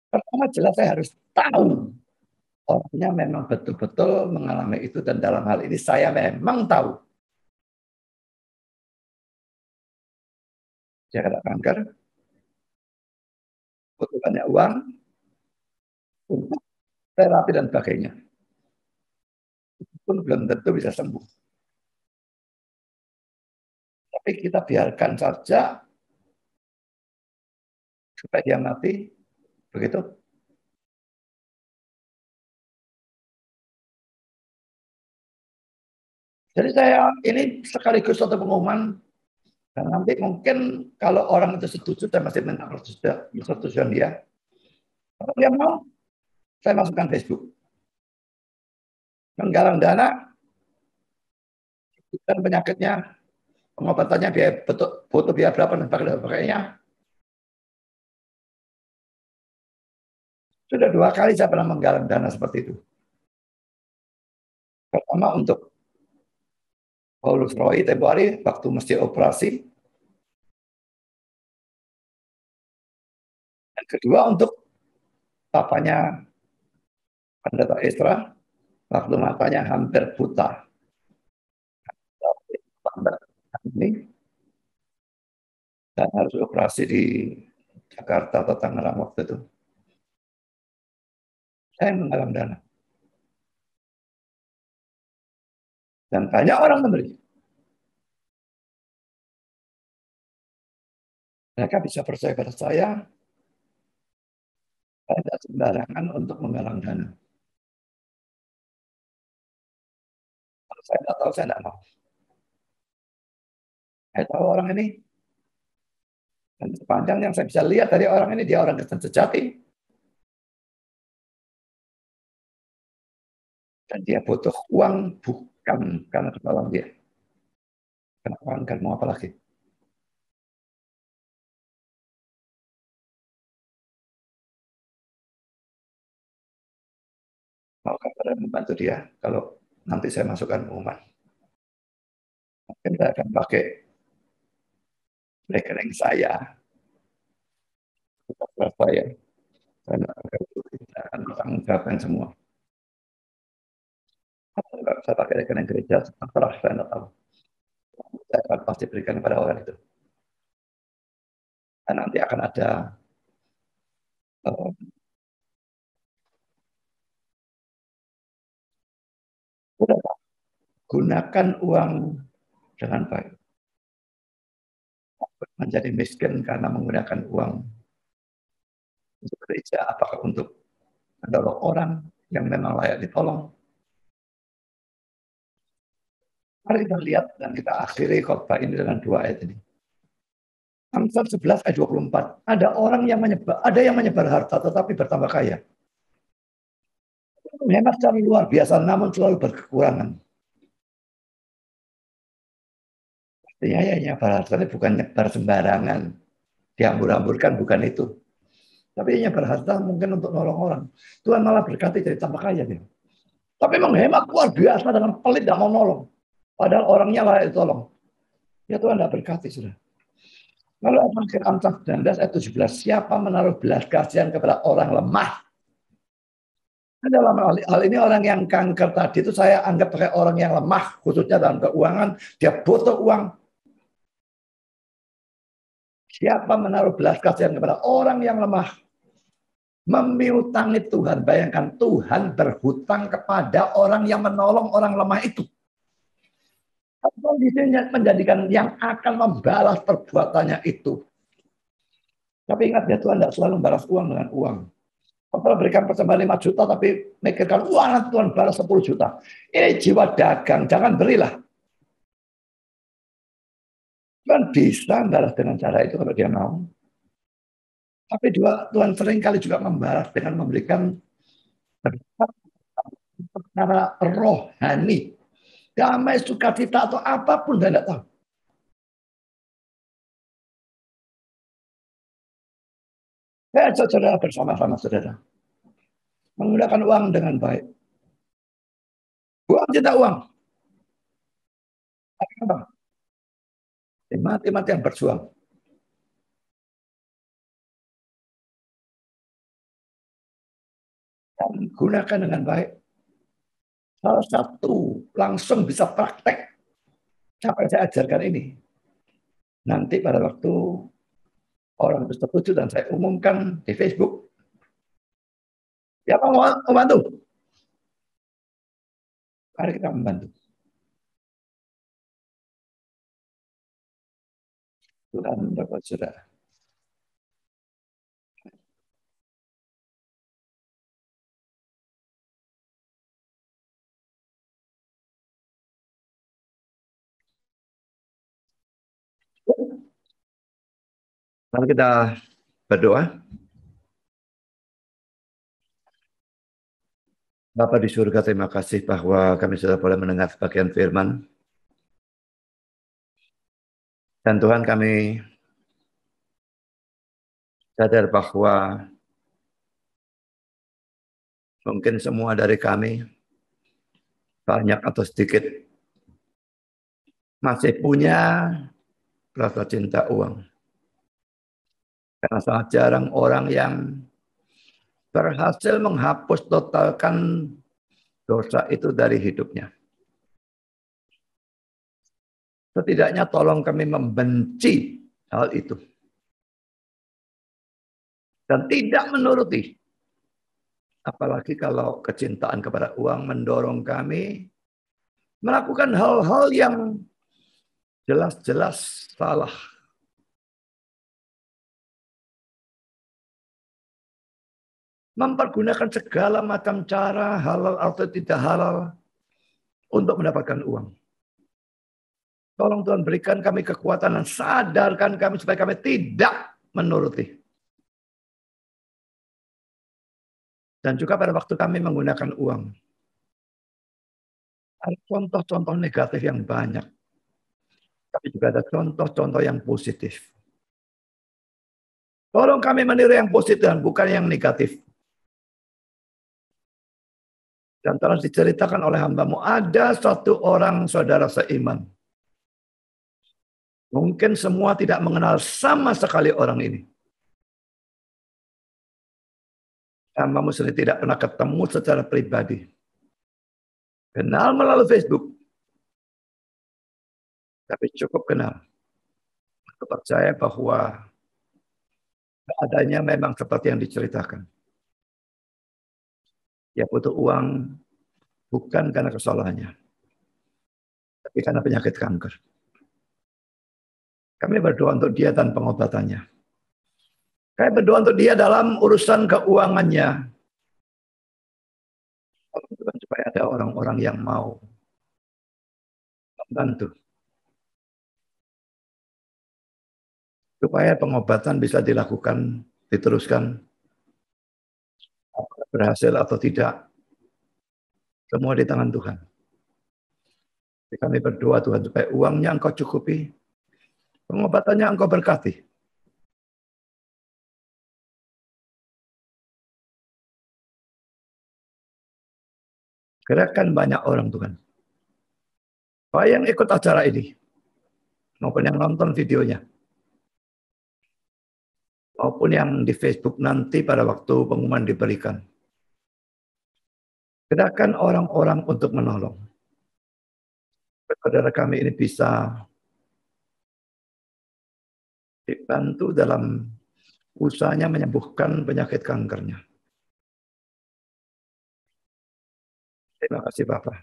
Pertama jelas saya harus tahu orangnya memang betul-betul mengalami itu dan dalam hal ini saya memang tahu dia kena kanker, butuh banyak uang untuk terapi dan sebagainya. Itu pun belum tentu bisa sembuh. Tapi kita biarkan saja supaya dia mati, begitu. Jadi saya ini sekaligus suatu pengumuman dan nanti mungkin kalau orang itu setuju, saya masih minta persetujuan dia. Kalau dia mau, saya masukkan Facebook. Menggalang dana, dan penyakitnya, pengobatannya biaya betul, butuh biaya berapa dan sebagainya. Sudah 2 kali saya pernah menggalang dana seperti itu. Pertama untuk Paulus Roy tempo hari waktu mesti operasi. Dan kedua untuk papanya Pendeta Esra waktu matanya hampir buta. Ini dan harus operasi di Jakarta atau Tangerang waktu itu. Saya menggalang dana. Dan banyak orang memberi. Mereka bisa percaya pada saya tidak sembarangan untuk menggalang dana. Kalau saya tidak tahu, saya tidak mau. Saya tahu orang ini, dan sepanjang yang saya bisa lihat dari orang ini, dia orang Kristen sejati. Dan dia butuh uang bukan karena ketolong dia. Karena uang kan mau apa lagi. Mau kalian membantu dia kalau nanti saya masukkan pengumuman. Mungkin saya akan pakai rekening saya. Berapa ya? Saya akan bertanggung jawabkan semua. Kalau saya pakai rekening gereja, setelah saya tidak tahu. Saya akan pasti berikan kepada orang itu. Dan nanti akan ada uh, gunakan uang dengan baik. Menjadi miskin karena menggunakan uang untuk gereja, apakah untuk menolong orang yang memang layak ditolong. Mari kita lihat dan kita akhiri khotbah ini dengan 2 ayat ini. Amsal 11 ayat 24. Ada yang menyebar harta tetapi bertambah kaya. Memang secara luar biasa namun selalu berkekurangan. Artinya ya nyebar harta ini bukan nyebar sembarangan. Dihambur-hamburkan bukan itu. Tapi nyebar harta mungkin untuk nolong orang. Tuhan malah berkati jadi tambah kaya dia. Tapi menghemat luar biasa dengan pelit dan mau nolong. Padahal orangnya layak ditolong. Ya Tuhan tidak berkati sudah. Lalu akhir Amsal 19 ayat 17. Siapa menaruh belas kasihan kepada orang lemah? Dalam hal ini orang yang kanker tadi itu saya anggap sebagai orang yang lemah. Khususnya dalam keuangan. Dia butuh uang. Siapa menaruh belas kasihan kepada orang yang lemah? Memiutangi Tuhan. Bayangkan Tuhan berhutang kepada orang yang menolong orang lemah itu. Kondisinya menjadikan yang akan membalas perbuatannya itu. Tapi ingat ya Tuhan tidak selalu membalas uang dengan uang. Kalau berikan persembahan 5 juta tapi mikirkan uang Tuhan balas 10 juta. Ini jiwa dagang, jangan berilah. Tuhan bisa membalas dengan cara itu kalau dia mau. Tapi Tuhan sering kali juga membalas dengan memberikan secara rohani. Damai, sukacita atau apapun saya tidak tahu. Saya saudara bersama-sama saudara. Menggunakan uang dengan baik. Uang cinta uang. Tapi apa? Mati-matian berjuang. Dan gunakan dengan baik. Salah satu langsung bisa praktek. Siapa yang saya ajarkan ini? Nanti pada waktu orang itu setuju dan saya umumkan di Facebook. Siapa mau membantu? Mari kita membantu. Tuhan berbuat saudara. Mari kita berdoa. Bapa di surga, terima kasih bahwa kami sudah boleh mendengar sebagian firman. Dan Tuhan, kami sadar bahwa mungkin semua dari kami, banyak atau sedikit, masih punya rasa cinta uang. Karena sangat jarang orang yang berhasil menghapus totalkan dosa itu dari hidupnya. Setidaknya tolong kami membenci hal itu. Dan tidak menuruti. Apalagi kalau kecintaan kepada uang mendorong kami melakukan hal-hal yang jelas-jelas salah. Mempergunakan segala macam cara, halal atau tidak halal, untuk mendapatkan uang. Tolong Tuhan berikan kami kekuatan dan sadarkan kami supaya kami tidak menuruti. Dan juga pada waktu kami menggunakan uang. Ada contoh-contoh negatif yang banyak. Tapi juga ada contoh-contoh yang positif. Tolong kami meniru yang positif dan bukan yang negatif. Dan telah diceritakan oleh hamba-Mu, ada satu orang saudara seiman. Mungkin semua tidak mengenal sama sekali orang ini. Hamba-Mu sendiri tidak pernah ketemu secara pribadi. Kenal melalui Facebook. Tapi cukup kenal. Aku percaya bahwa keadaannya memang seperti yang diceritakan. Dia butuh uang bukan karena kesalahannya, tapi karena penyakit kanker. Kami berdoa untuk dia dan pengobatannya. Kami berdoa untuk dia dalam urusan keuangannya. Supaya ada orang-orang yang mau membantu. Supaya pengobatan bisa dilakukan, diteruskan. Berhasil atau tidak, semua di tangan Tuhan. Jadi kami berdoa Tuhan supaya uangnya Engkau cukupi, pengobatannya Engkau berkati. Gerakan banyak orang Tuhan. Bahwa yang ikut acara ini, maupun yang nonton videonya, maupun yang di Facebook nanti pada waktu pengumuman diberikan. Gerakan orang-orang untuk menolong. Saudara kami ini bisa dibantu dalam usahanya menyembuhkan penyakit kankernya. Terima kasih Bapak.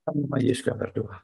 Kami Yesus berdoa.